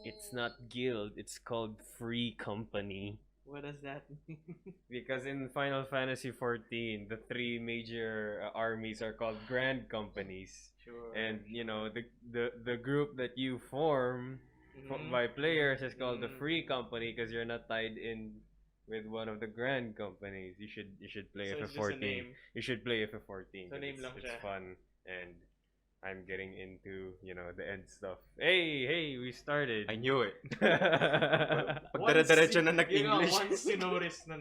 It's not guild, it's called free company. What does that mean? Because in Final Fantasy 14, the three major armies are called grand companies. Sure. And you know the group that you form Mhm. by players is called the Mhm. free company because you're not tied in with one of the grand companies. You should play So it's just a FF14. name. You should play FF14. So name lang It's siya. fun and I'm getting into, you know, the end stuff. Hey, we started. I knew it. Pag Once dire-diretso you- na nag-English. Once you notice na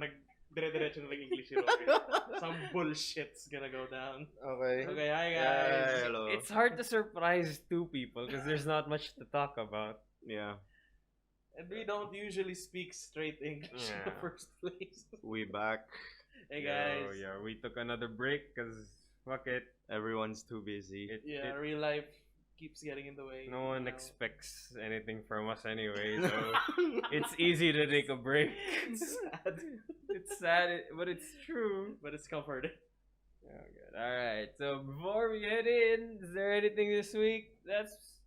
dire-diretso na nag-English si Rowy, some bullshit's gonna go down. Okay. Okay, hi guys. Hello. It's hard to surprise two people because there's not much to talk about. Yeah. And we don't usually speak straight English in the Yeah. first place. We back. Hey guys. Yeah, we took another break because fuck it. Everyone's too busy. Yeah, real life keeps getting in the way. No one you know. expects anything from us anyway, so it's easy to take a break. It's sad. It's sad, but it's true. But it's comforting. Oh, good. All right. So before we head in, is there anything this week that's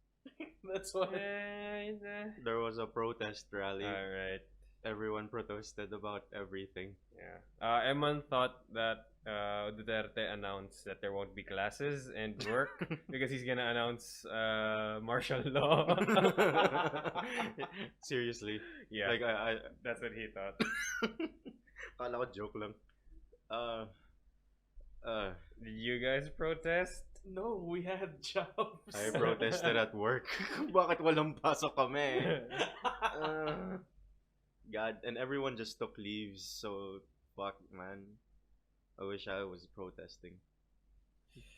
That's why. There was a protest rally. All right. Everyone protested about everything. Yeah. Eman thought that Duterte announced that there won't be classes and work because he's gonna announce martial law. Seriously. Yeah. Like I That's what he thought. kala ko joke lang. Did you guys protest? No, we had jobs. I protested at work. Bakit walang pasok kami? God, and everyone just took leaves, so fuck, man. I wish I was protesting.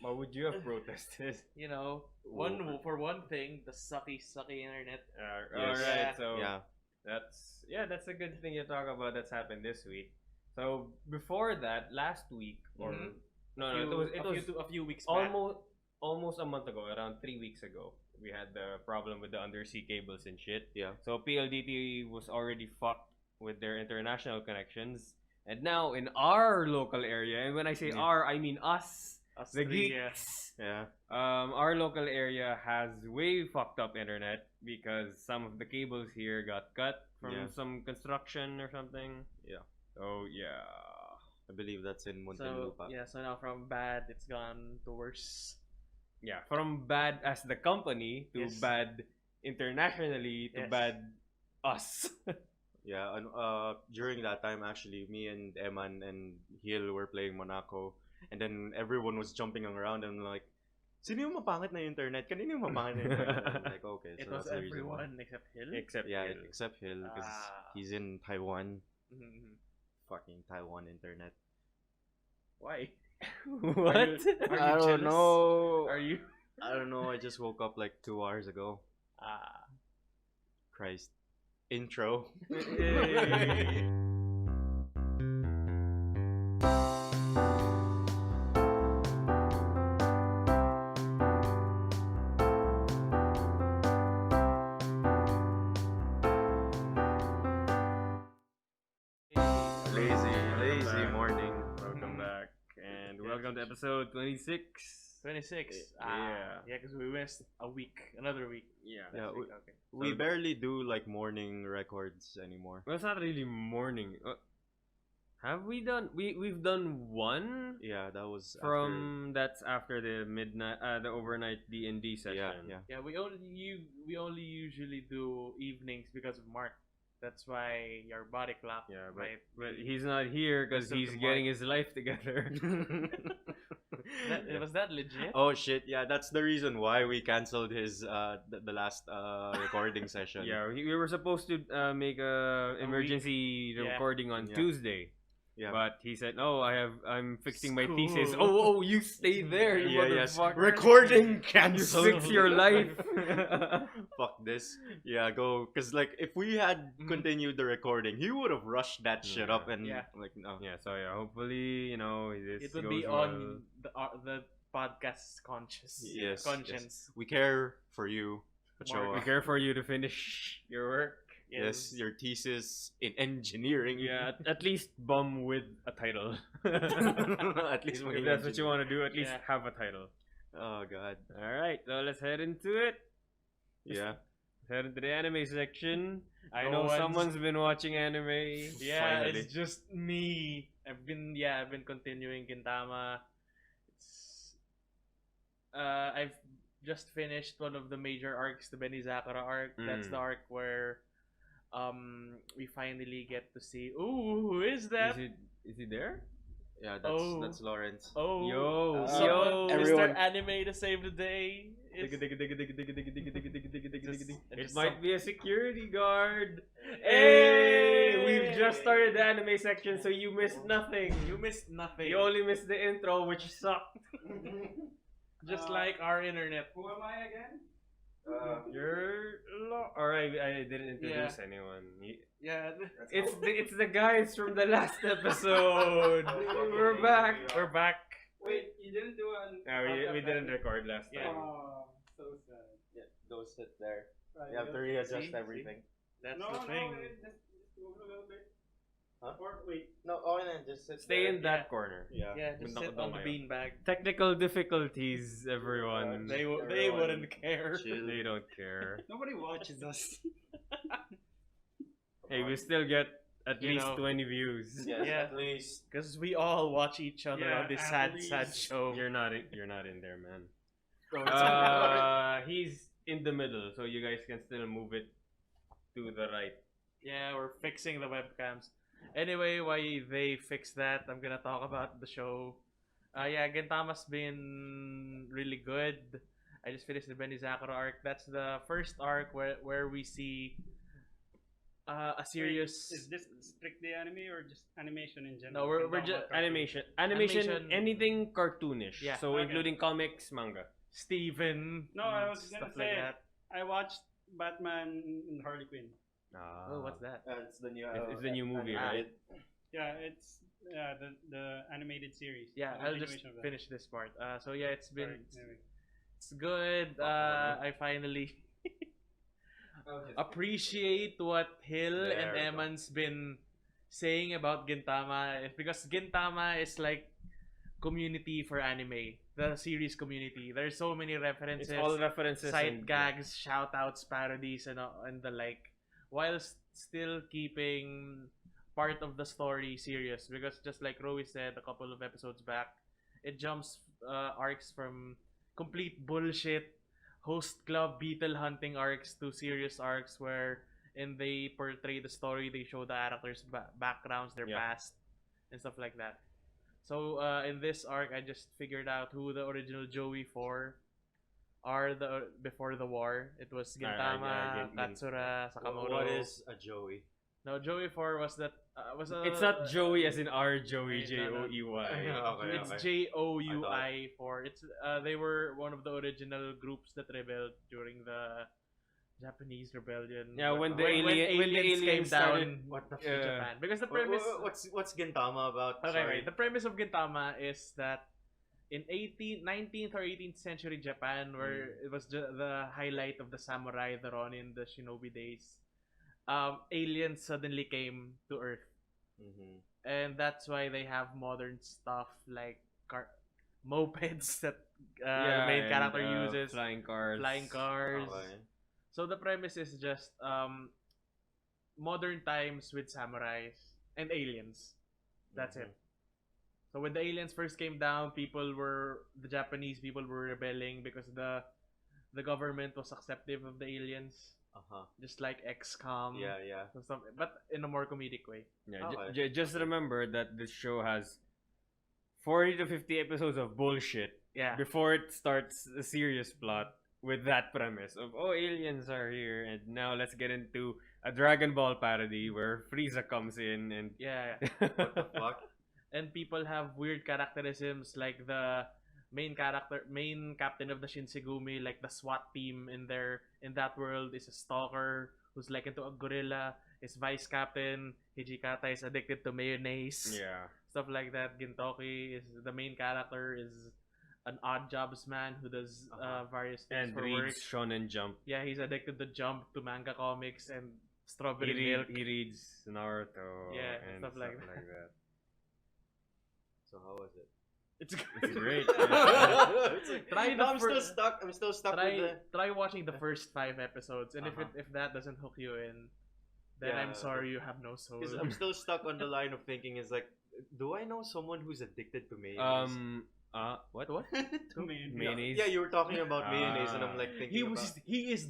What would you have protested? You know, for one thing, the sucky internet. All Yes. right. So Yeah. that's a good thing to talk about. That's happened this week. So before that, last week or Mhm. no, it was a few weeks back. almost a month ago, around 3 weeks ago. We had the problem with the undersea cables and shit. Yeah. So PLDT was already fucked with their international connections, and now in our local area, and when I say Yeah. our, I mean us, Us the three, geeks. Yeah. Our local area has way fucked up internet because some of the cables here got cut from Yeah. some construction or something. Yeah. Oh yeah. I believe that's in So Muntinlupa. yeah, so now from bad, it's gone to worse. Yeah, from bad as the company to Yes. bad internationally to Yes. bad us. Yeah, and during that time actually, me and Eman and Hill were playing Monaco, and then everyone was jumping around and like, sino yung mapangit na internet? Kanino yung mapangit na internet? I'm like, okay, It so was that's the reason why. everyone except Hill. Except Yeah, Hill. except Hill because Ah. he's in Taiwan. Mhm. Fucking Taiwan internet. Why? What? Are you I jealous? don't know. Are you? I don't know. I just woke up like 2 hours ago. Ah. Christ. Intro. Yay. Lazy morning. Welcome back, and welcome to episode 26. 26. Yeah. Yeah, because we missed a week, another week. Yeah. Yeah, Okay. we So- barely do like morning records anymore. Well, it's not really morning. Have we done? We've done one Yeah, that was from that's after the midnight, the overnight D&D after, session. yeah. Yeah, we only usually do evenings because of Mark. That's why your body clock. Yeah, might but be- he's not here because Listen he's to getting Mark. his life together. Was that legit? Oh shit! Yeah, that's the reason why we canceled his the last recording session. Yeah, we were supposed to make a emergency Yeah. recording on Yeah. Tuesday, yeah. but he said, "No, I'm fixing my School. thesis." Oh, you stay there, you Yes. motherfucker. Recording You canceled. fix your life. Fuck this. Yeah, go. Cause like if we had Mhm. continued the recording, he would have rushed that shit up and Yeah. like no. Yeah, so yeah, hopefully, you know, this It would goes be well. on the podcast's conscience. Yes. Conscience. We care for you, Ochoa. We care for you to finish your work. Yes, your thesis in engineering. Yeah, at least bum with a title. At least if that's what you want to do, at least Yeah. have a title. Oh god. All right, so let's head into it. Yeah. head into the anime section. I No know one's- someone's been watching anime. Yeah, Finally. it's just me. I've been continuing Gintama. It's I've just finished one of the major arcs, the Benizakura arc. That's Mm. the arc where we finally get to see. Ooh, who is that? Is he there? Yeah, Oh. that's Lawrence. Oh, Yo, someone, everyone. Mr. Anime to save the day. It Just might be a security guard. Hey! Hey, we've just started the anime section, so you missed nothing. You missed nothing. You only missed the intro, which sucked. Just like our internet. Who am I again? Alright, I didn't introduce anyone. Yeah. It's the guys from the last episode. We're back. We're back. Wait, you didn't do an. No, we didn't record last Yeah. time. Oh, so sad. Yeah, go sit there. Right, You have to readjust See? everything. That's No, the thing. just move a little bit. Huh? Or wait. No, okay then, just sit Stay there. in that corner. Yeah. Yeah, just Bundok sit daw on the ngayon. beanbag. Technical difficulties, everyone. They Everyone wouldn't care. chill. They don't care. Nobody watches us. Hey, we still get at You least know. 20 views. Yes, Yeah. at least. Because we all watch each other Yeah, on this at sad least. show. You're not in there, man. Oh, it's He's in the middle, so you guys can still move it to the right. yeah, we're fixing the webcams. Anyway, while they fix that, I'm gonna talk about the show. Yeah, Gintama's been really good. I just finished the Benizakura arc. That's the first arc where we see a serious. Is this strictly anime or just animation in No, general? we're just Animation, Animation. anything cartoonish. Yeah. So Okay. including comics, manga. Steven. No, I was gonna stuff say- like that. I watched Batman and Harley Quinn. Oh, what's that? It's the new. It's the new movie, Ah. right? Yeah, it's the animated series. Yeah, the I'll just continuation of that. finish this part. So yeah, it's been Sorry, anyway. it's good. I finally appreciate what Hill There and we go. Eman's been saying about Gintama. Because Gintama is like community for anime, the series community. There's so many references, It's all references. sight and- gags, shout outs, parodies, and the like, while still keeping part of the story serious. Because just like Rowy said a couple of episodes back, it jumps arcs from complete bullshit host club beetle hunting arcs to serious arcs where they portray the story, they show the characters backgrounds, their Yeah. past, and stuff like that. So in this arc, I just figured out who the original Joey 4 are before the war. It was Gintama, Katsura, Sakamoto. What is a Joey? No, Joey 4 was that was a. It's not Joey as in our Joey, No, no. Joey. Okay, It's okay. Joui 4. It's they were one of the original groups that rebelled during the Japanese rebellion. Yeah, when the when aliens came started- down What the? to Japan. Because the Wha- premise. wha- What's Gintama about? Okay, Sorry. right. The premise of Gintama is that in 19th or 18th century Japan, where it was the highlight of the samurai, the Ronin, the shinobi days, aliens suddenly came to Earth. Mhm. And that's why they have modern stuff like mopeds that the main and, character uses, flying cars. Okay. So the premise is just modern times with samurais and aliens. That's Mhm. it. So when the aliens first came down, the Japanese people were rebelling because the government was acceptive of the aliens, just like XCOM. Yeah, yeah. So but in a more comedic way. Yeah, Okay. just remember that this show has 40 to 50 episodes of bullshit Yeah. before it starts a serious plot with that premise of aliens are here and now let's get into a Dragon Ball parody where Frieza comes in and Yeah. What the fuck? And people have weird characterisms like the main captain of the Shinsegumi, like the SWAT team in that world is a stalker who's like into a gorilla. His vice captain Hijikata is addicted to mayonnaise. yeah. Stuff like that. Gintoki is the main character is an odd jobs man who does various things And for work. reads Shonen Jump. Yeah, he's addicted to Jump, to manga comics, and strawberry He milk. reads Naruto Yeah, and stuff like that. that. So how was it? It's It's great. It's like, Try no, the I'm still first- stuck. I'm still stuck try with the. try watching the first 5 episodes, and Uh-huh. if that doesn't hook you in, then Yeah, I'm sorry you have no soul. Because I'm still stuck on the line of thinking is like, do I know someone who's addicted to mayonnaise? What? What? To me. Mayonnaise. Yeah, you were talking about mayonnaise, and I'm Ah. like thinking He is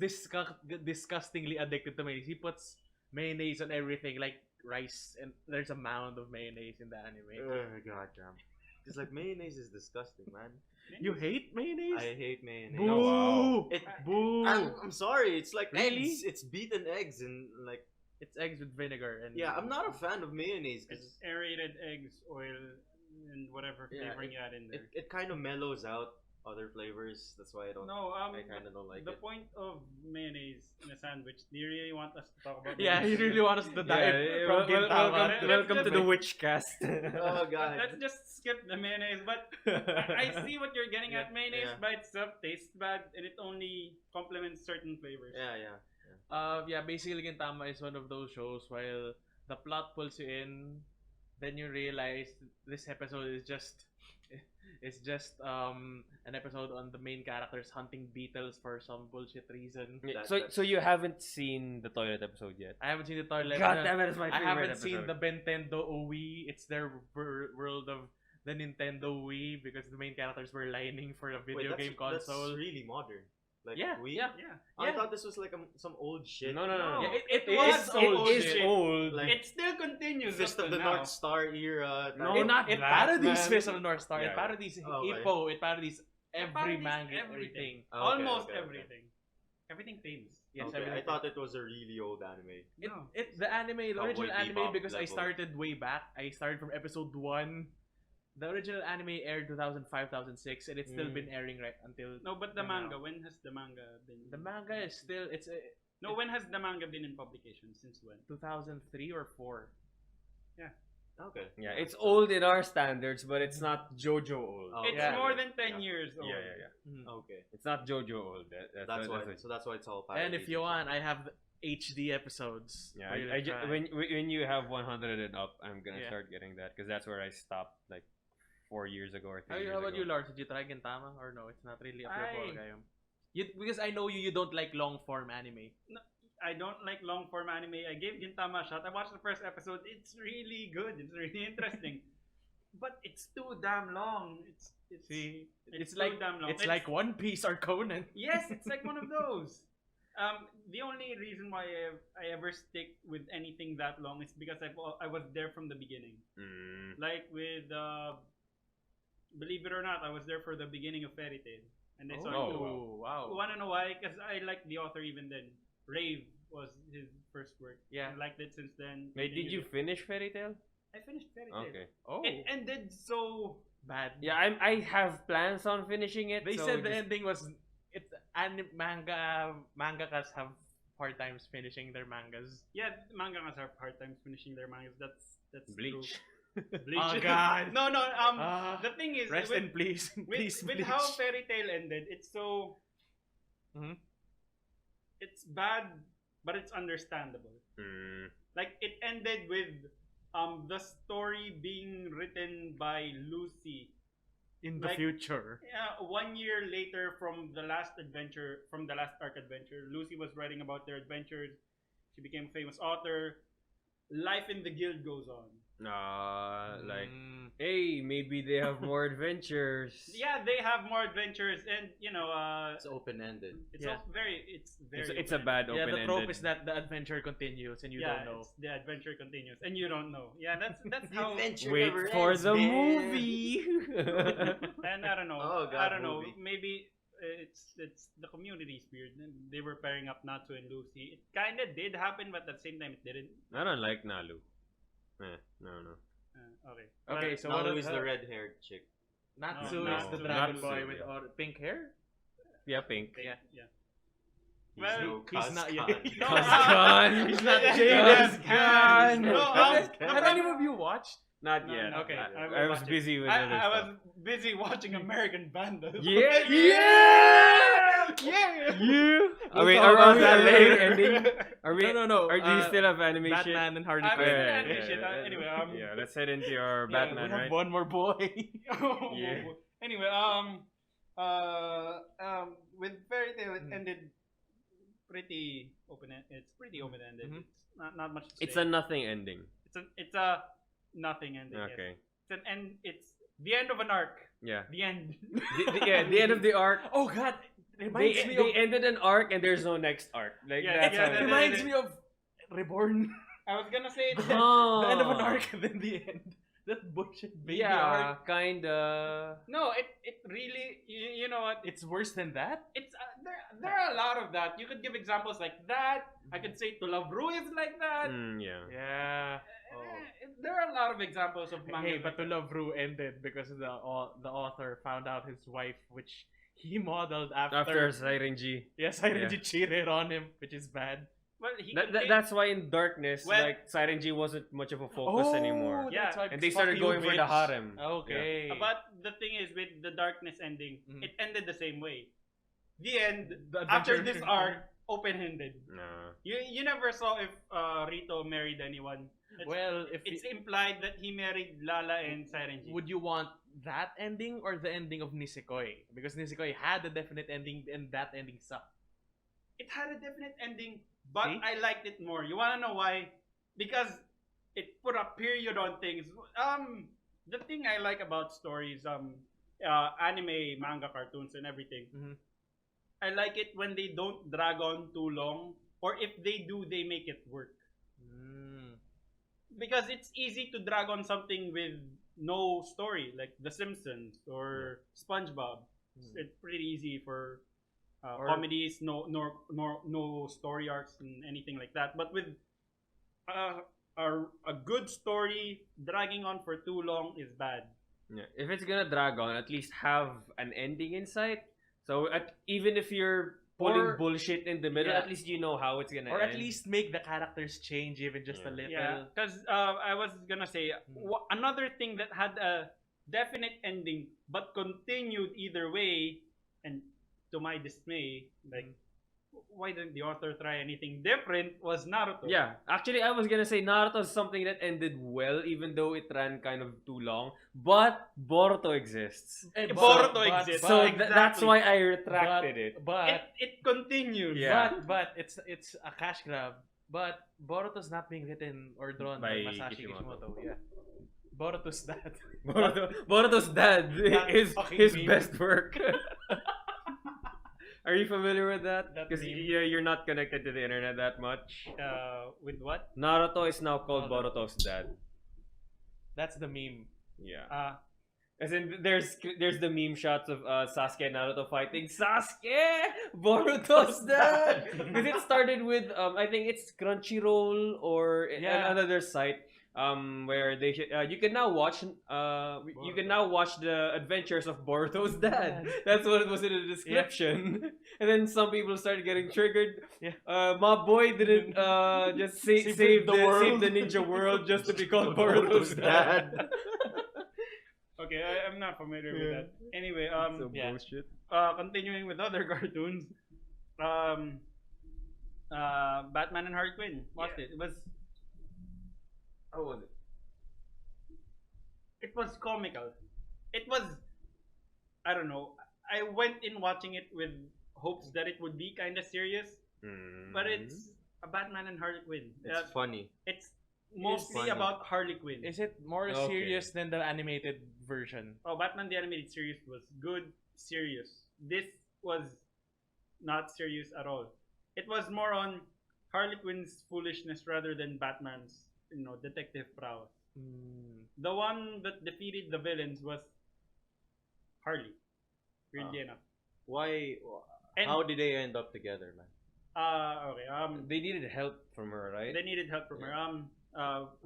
disgustingly addicted to mayonnaise. He puts mayonnaise on everything, like rice, and there's a mound of mayonnaise in the anime. Oh god damn. It's like mayonnaise is disgusting, man. You hate mayonnaise? I hate mayonnaise. Boo! wow. It, Boo! I'm sorry. It's like Really? eggs. It's beaten eggs and like It's eggs with vinegar and yeah. I'm not a fan of mayonnaise It's because aerated eggs, oil, and whatever Yeah, flavoring you add in there. it kind of mellows out other flavors. That's why I don't. No, I kind of don't like the it. point of mayonnaise in a sandwich. Do you really want us to talk about? Yeah, you mayonnaise? really want us to dive from Gintama. welcome to the Witchcast. Oh god. Let's just skip the mayonnaise. But I see what you're getting at. Mayonnaise yeah. by itself tastes bad, and it only complements certain flavors. Yeah. Yeah, basically Gintama is one of those shows while the plot pulls you in, then you realize this episode is just an episode on the main characters hunting beetles for some bullshit reason. So you haven't seen the toilet episode yet? I haven't seen the toilet. God damn it, it's my I favorite haven't episode. seen the Nintendo Wii. It's their world of the Nintendo Wii because the main characters were lining for a video Wait, game console. That's really modern. Like Yeah, we. yeah. Yeah. I Yeah. thought this was like some old shit. No. Yeah, it It was is old It is shit. old. Like- It still continues. Fist up of the till now. North Star era. No, type. not It that, parodies man. Fist of the North Star. Yeah, It parodies Oh, okay. Hippo. It parodies every parodies manga, everything. everything. Okay, Almost okay. everything. Everything famous. Yes, Okay, everything. I thought it was a really old anime. No. The anime, the Cowboy original anime, Bebop because I level. started way back. I started from episode 1. The original anime aired 2005-2006, and it's still been airing right until No, but the now. manga. When has the manga been? The manga is still No, when has the manga been in publication? Since when? 2003 or 4. Okay. Yeah, it's old in our standards, but it's not JoJo old. Oh, It's yeah. more than 10 Yeah. years old. Yeah. Mhm. Okay. It's not JoJo old. That's why. what- So that's why it's all. And if parodies you and want, I have the HD episodes. Yeah, for you to I ju- try. when you have 100 and up, I'm gonna Yeah. start getting that because that's where I stopped like 4 years ago or 3 years How about ago. you, Lars? Did you try Gintama or no? It's not really up your I- ballgame. Because I know you don't like long form anime. I don't like long form anime. I gave Gintama a shot. I watched the first episode. It's really good. It's really interesting. But it's too damn long. It's See, it's it's like too damn long. it's like One Piece or Conan. Yes, it's like one of those. The only reason why I ever stick with anything that long is because I was there from the beginning. Mm. Like with believe it or not, I was there for the beginning of Fairy Tail, and I saw it too. Oh, wow. Wanna know why? Because I liked the author even then. Rave was his first work. Yeah. I liked it since then. Wait, did you finish Fairy Tail? I finished Fairy Tail. Okay. Oh, It ended so bad. Yeah, I have plans on finishing it. They so said the just- ending was mangakas have hard times finishing their mangas. yeah. Mangakas have hard times finishing their mangas. That's Bleach. True. Bleach. Oh, God. no. Ah, The thing is, rest with, in peace. Please, with Bleach. how Fairy Tail ended, it's so. Mhm. It's bad, but it's understandable. Mm. Like it ended with the story being written by Lucy. in the like- future. Yeah, 1 year later from the last arc adventure, Lucy was writing about their adventures. She became a famous author. Life in the guild goes on. Like, Mm. hey, maybe they have more adventures. Yeah, they have more adventures, and It's open ended. it's Yeah. also very. It's a open-ended. bad Yeah, the open-ended. trope is that the adventure continues and you don't know. The adventure continues, and you don't know. Yeah, that's how. Wait for the movie. And I don't know. Oh, God, I don't know. movie. Maybe it's the community's weird. They were pairing up Natsu and Lucy. It kind of did happen, but at the same time, it didn't. I don't like Nalu. No. Okay. Okay, But- so Nalu what is the red-haired chick. Natsu No, is the no, dragon Natsu, boy with yeah. all pink hair. Yeah, pink. Yeah. Yeah. He's Well, no he's not yet. Kazkan. No, Kazkan. He's not Yeah, James Kazkan. No, Have any of you watched? Not No, yet. no, okay. I was watch it. busy with other I stuff. was busy watching American Vandal. Yeah. Yeah. You? We'll Wait, talk are about we at that the later. ending? Are we? No. Or do you still have animation? Batman and Harley I Quinn. mean, Yeah, animation. Anyway, yeah. Let's head into your Yeah, Batman, we have right? one more boy. Yeah. Anyway, with Fairy Tail, it ended pretty open. It's pretty open ended. Mhm. It's not much to say. It's a nothing ending. It's a nothing ending. Yes. Okay. It's an end. It's the end of an arc. Yeah. The end. The end of the arc. Oh God, They, reminds me they of ended an arc and there's no next arc. Like Yeah, that's yeah, how it reminds is. me of Reborn. I was gonna say it's Oh. The end of an arc and then the end. That bullshit baby Yeah, arc. kinda. no. It really. You know what? It's worse than that. It's there are a lot of that. You could give examples like that. I could say To Love Ru is like that. Yeah. Yeah. There are a lot of examples of manga. Hey, but like To Love Ru ended because the author found out his wife, which he modeled After Siren G. Yes, I already cheated on him, which is bad. well, That's why in Darkness, Well- like Siren G wasn't much of a focus anymore. Yeah. that's why, And they fuck started you, going for the bitch. harem. Okay. But the thing is, with the Darkness ending, Mhm. it ended the same way. The end. The After adventure- this arc, open-ended. No. You never saw if Rito married anyone. Well, if It's implied that he married Lala and Siren G. would you want that ending or the ending of Nisekoi? Because Nisekoi had a definite ending and that ending sucked. It had a definite ending, but See? I liked it more. You wanna know why? Because it put a period on things. The thing I like about stories, anime, manga, cartoons, and everything, Mhm. I like it when they don't drag on too long, or if they do, they make it work. Because it's easy to drag on something with no story, like The Simpsons or SpongeBob. It's pretty easy for Or- comedies, no story arcs and anything like that. But with a good story dragging on for too long is bad. Yeah. If it's gonna drag on, at least have an ending in sight. So even if you're pulling Or- bullshit in the middle, Yeah. at least you know how it's gonna Or end. at least make the characters change even just a Yeah. little. Yeah, because I was gonna say another thing that had a definite ending but continued either way, and to my dismay, like why didn't the author try anything different? Was Naruto. Yeah, actually, I was gonna say Naruto is something that ended well, even though it ran kind of too long. But Boruto exists, And Boruto exists. so exactly. that's why I retracted it. But it continues. Yeah. but it's a cash grab. But Boruto's not being written or drawn by By Masashi Kishimoto. Kishimoto. Yeah. Boruto's dad. Boruto's dad That is fucking his meme. best work. Are you familiar with that? That Because meme. you're not connected to the internet that much. With what? Naruto is now called Naruto. Boruto's dad. That's the meme. Yeah. As in, there's the meme shots of Sasuke and Naruto fighting. Sasuke, Boruto's dad. Because it started with I think it's Crunchyroll or Yeah. another site where they you can now watch you can now watch the adventures of Boruto's dad. That's what it was in the description. And then some people started getting triggered. Yeah. My boy didn't just save the world. save the ninja world just to be called Boruto's dad. Okay, I'm not familiar with Yeah. that. Anyway, So yeah. bullshit. continuing with other cartoons, Batman and Harley Quinn. Watched it. How was it? It was comical. It was, I don't know. I went in watching it with hopes that it would be kind of serious, but it's a Batman and Harley Quinn. It's funny. It's mostly funny. about Harley Quinn. Is it more Okay. serious than the animated version? Oh, Batman the Animated Series was good, serious. This was not serious at all. It was more on Harley Quinn's foolishness rather than Batman's, detective prowess. The one that defeated the villains was Harley. Grean Jey. Why? And- How did they end up together, man? Okay. They needed help from her, right? They needed help from her.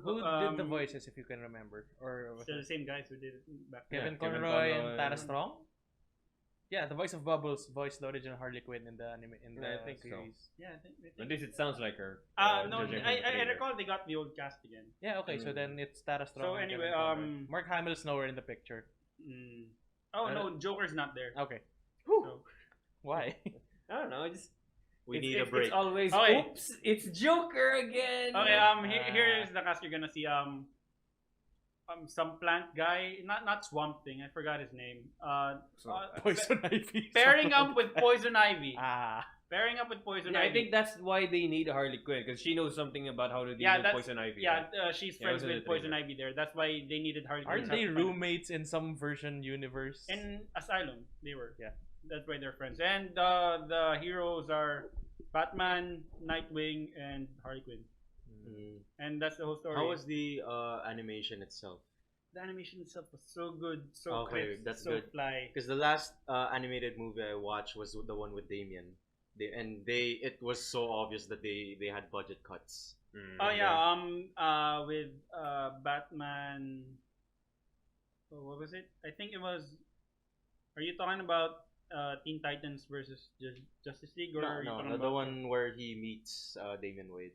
Who did the voices, if you can remember? Or was They're it the same guys who did it back then. Kevin Yeah, Kevin Conroy and Conroy. Tara Strong? Yeah, the voice of Bubbles voiced the original Harley Quinn in the anime in the Yeah, I think so. series. Yeah, I think. At least it sounds like her. No, judging from the I trailer. recall they got the old cast again. Yeah, okay, so then it's Tara Strong. So and anyway, Kevin Conroy. Mark Hamill's nowhere in the picture. Oh I no, Joker's not there. Okay. So, Why? I don't know. Just We it's, need a it's, break. It's always Okay. oops. It's Joker again. Okay, here's the cast you're gonna see. Some plant guy, not Swamp Thing. I forgot his name. Poison Ivy. Pairing up with Poison Ivy. Ah. Pairing up with Poison Yeah, Ivy. I think that's why they need Harley Quinn because she knows something about how to deal with Poison Ivy. Yeah, right? she's Yeah, friends it was in with the Poison trailer. Ivy there. That's why they needed Harley Quinn. Aren't they roommates in some version universe? In Asylum, they were. Yeah. That's why they're friends. And the heroes are Batman, Nightwing, and Harley Quinn. Mm. And that's the whole story. How was the animation itself? The animation itself was so good, so Okay, crisp, that's so good. fly. Because the last animated movie I watched was the one with Damien. It was so obvious that they had budget cuts. Mm. Oh yeah, with Batman. Oh, what was it? I think it was. Are you talking about Teen Titans versus Justice League, or are you talking No, the about one where he meets Damian Wade.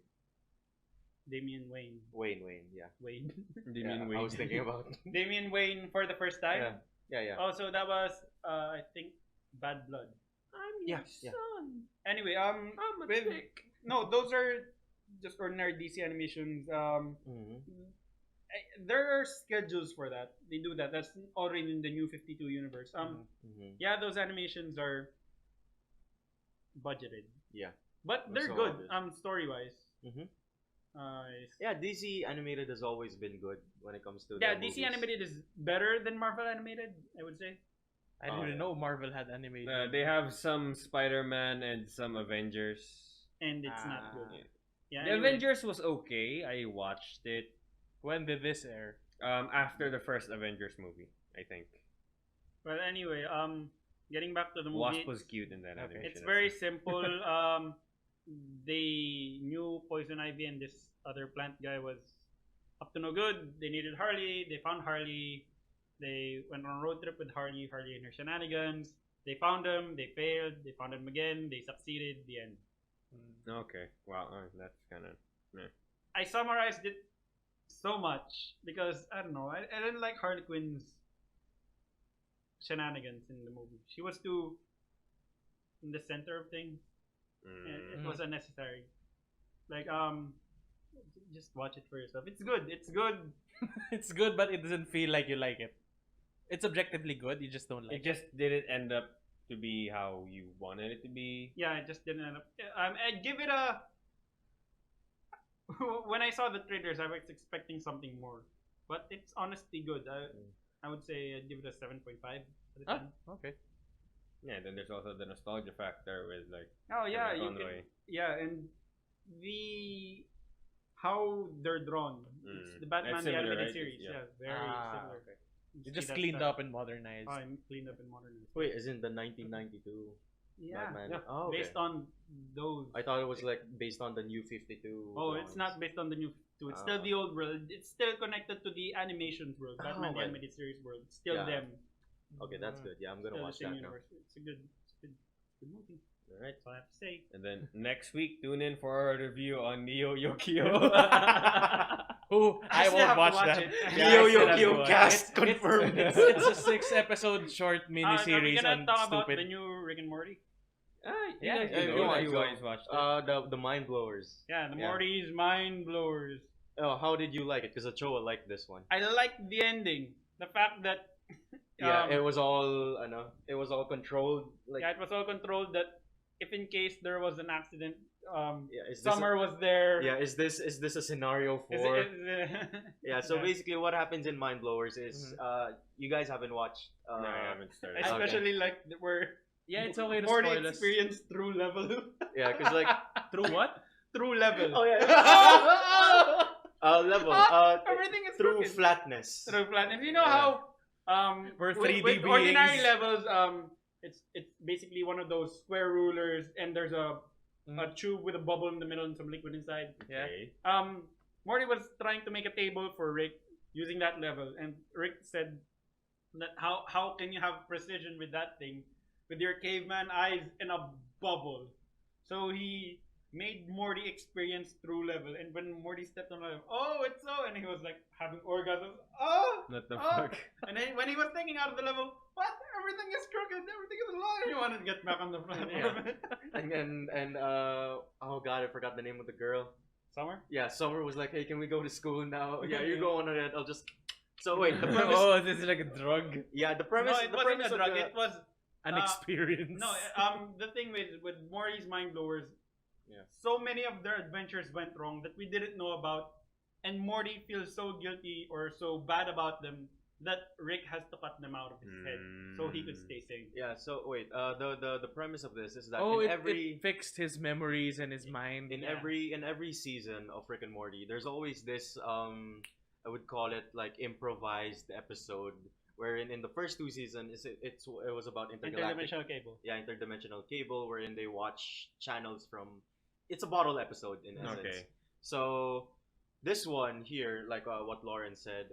Damian Wayne? Wayne, yeah. Wayne. Damian I Wayne. was thinking about. Damian Wayne for the first time. Yeah. Oh, so that was I think Bad Blood. I'm Yeah, your yeah. son. Anyway, I'm a with- dick. no, those are just ordinary DC animations. Mhm. There are schedules for that. They do that. That's already in the New 52 universe. Mhm. Yeah, those animations are budgeted. Yeah. But They're they're so good. obvious. Story wise. Mhm. Yeah, DC animated has always been good when it comes to Yeah, their DC movies. animated is better than Marvel animated, I would say. I didn't even know Marvel had animated. They have some Spider-Man and some Avengers. And it's not good. Yeah, The anyway. Avengers was okay. I watched it When did this air? after the first Avengers movie, I think. But anyway, getting back to the movie. Wasp was cute in that Okay. animation. It's very simple. They knew Poison Ivy and this other plant guy was up to no good. They needed Harley. They found Harley. They went on a road trip with Harley and her shenanigans. They found him. They failed. They found him again. They succeeded. The end. Okay. Wow, that's kind of. I summarized it so much because I don't know. I didn't like Harley Quinn's shenanigans in the movie. She was too in the center of things. It was unnecessary. Like just watch it for yourself. It's good. It's good. It's good, but it doesn't feel like you like it. It's objectively good. You just don't like It just didn't end up to be how you wanted it to be. Yeah, it just didn't end up. I'd give it a. When I saw the trailers, I was expecting something more, but it's honestly good. I would say I'd give it a 7.5 out of 10. Ah, okay. Yeah, then there's also the nostalgia factor with like. Oh yeah, Kevin you Conroy. and the how they're drawn. It's the Batman It's the similar, animated right? series. Yeah. Yeah, very similar. Okay. You You see just that cleaned style. up and modernized. Oh, I'm cleaned up and modernized. Wait, isn't the 1992 Yeah, Batman? yeah. Oh, okay. based on those. I thought it was like based on the new 52. Oh, it's not based on the new 52. It's still the old world. It's still connected to the animations world, Batman the okay. animated series world. It's still Yeah. them. Okay, that's good. Yeah, I'm gonna Still watch the same that now. universe. It's a good movie. All right. That's all I have to say. And then next week, tune in for our review on Neo Yokio. Who I still won't have to watch watch that. it. Yeah, Neo I still have to watch Yokio-cast it. confirmed. It's a 6-episode short Are we miniseries gonna on talk about the stupid. new Rick and Morty? Yeah, you if know, you want you to. guys watched it. The mind blowers. Yeah, the Yeah. Morty's mind blowers. Oh, how did you like it? Because Ochoa liked this one. I like the ending. The fact that Yeah, it was all, it was all controlled. Like, yeah, it was all controlled. That if in case there was an accident, yeah, is this Summer was there. yeah, is this a scenario Is for? it- is it- Yeah, so Yeah. basically what happens in Mind Blowers is you guys haven't watched No, I haven't started. I especially like where Yeah, it's okay to Morty spoil us. experienced through level. yeah, because like Through what? Through level. oh yeah level Everything is through crooked. flatness. Through flat. If you know Yeah. how We're with 3D ordinary beings. levels it's basically one of those square rulers and there's a tube with a bubble in the middle and some liquid inside. Yeah. Okay. Morty was trying to make a table for Rick using that level, and Rick said that how can you have precision with that thing with your caveman eyes in a bubble? So he made Morty experience through level, and when Morty stepped on level, oh, it's so, and he was like having orgasms. Oh, What the oh. fuck? And then when he was taking out of the level, what? everything is crooked. Everything is a lie. You wanted to get back on the front. Oh god, I forgot the name of the girl. Summer? Yeah, Summer was like, hey, can we go to school now? Yeah, you go on ahead. I'll just. So wait, the premise. Oh, this is like a drug. Yeah, the premise. No, it the wasn't premise a drug. of the, It was An experience. no. The thing with Maury's mind blowers, Yeah. so many of their adventures went wrong that we didn't know about, and Morty feels so guilty or so bad about them that Rick has to cut them out of his head so he could stay sane. Yeah. So wait, the premise of this is that Oh, in it every fixed his memories and his mind. in every season of Rick and Morty, there's always this I would call it like improvised episode wherein in the first two seasons it was about intergalactic Interdimensional cable. interdimensional cable wherein they watch channels from it's a bottle episode in essence. Okay. So this one here, like what Lauren said,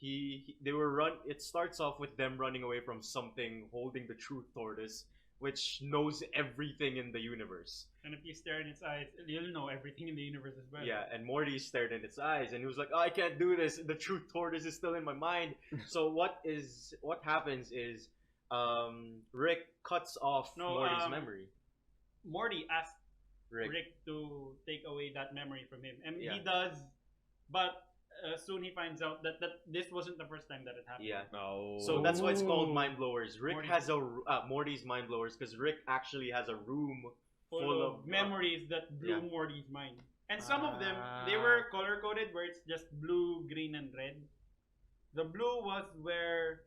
they were it starts off with them running away from something holding the truth tortoise, which knows everything in the universe. And if you stare in its eyes, you'll know everything in the universe as well. Yeah, and Morty stared in its eyes, and he was like, "Oh, I can't do this. The truth tortoise is still in my mind." So what happens is, Rick cuts off Morty's memory. Morty asked Rick. to take away that memory from him, and Yeah. he does, but soon he finds out that this wasn't the first time that it happened. Yeah. No. So that's why it's called Mind Blowers. Rick Morty. has Morty's Mind Blowers because Rick actually has a room full of memories that blew yeah. Morty's mind. And some of them, they were color coded where it's just blue, green, and red. The blue was where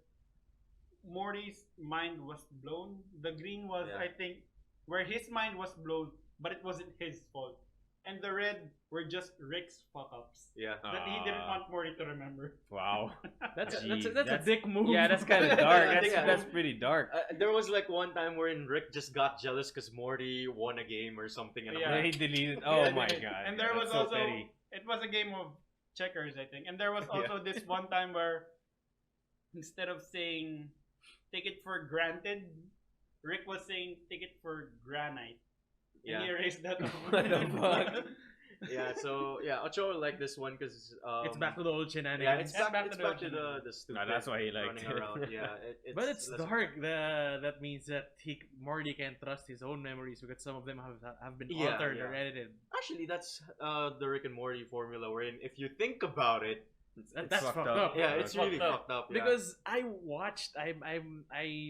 Morty's mind was blown. The green was, Yeah. I think, where his mind was blown, but it wasn't his fault. And the red were just Rick's fuck ups Yeah. that he didn't want Morty to remember. Wow. That's Gee, a dick move. Yeah, that's kind of dark. I That's, think- that's pretty dark. There was like one time wherein Rick just got jealous because Morty won a game or something, and I'm Yeah. Yeah, he deleted. Oh Yeah, my they did. god. And there was That's so also petty. it was a game of checkers, I think. And there was also this one time where instead of saying take it for granted, Rick was saying take it for granite. And he yeah, erased that. What the fuck? yeah. So yeah, Ocho liked this one because It's back to the old shenanigans. yeah, it's Yeah, back, back to to the the stupid. Nah, that's why he liked running it. around. Yeah, But it's that's- dark. That means that Morty can't trust his own memories because some of them have been Yeah, altered yeah. or edited. Actually, that's the Rick and Morty formula. Wherein if you think about it, That's fucked fucked up. up. yeah, it's really fucked up. fucked up. Yeah. Because I watched, I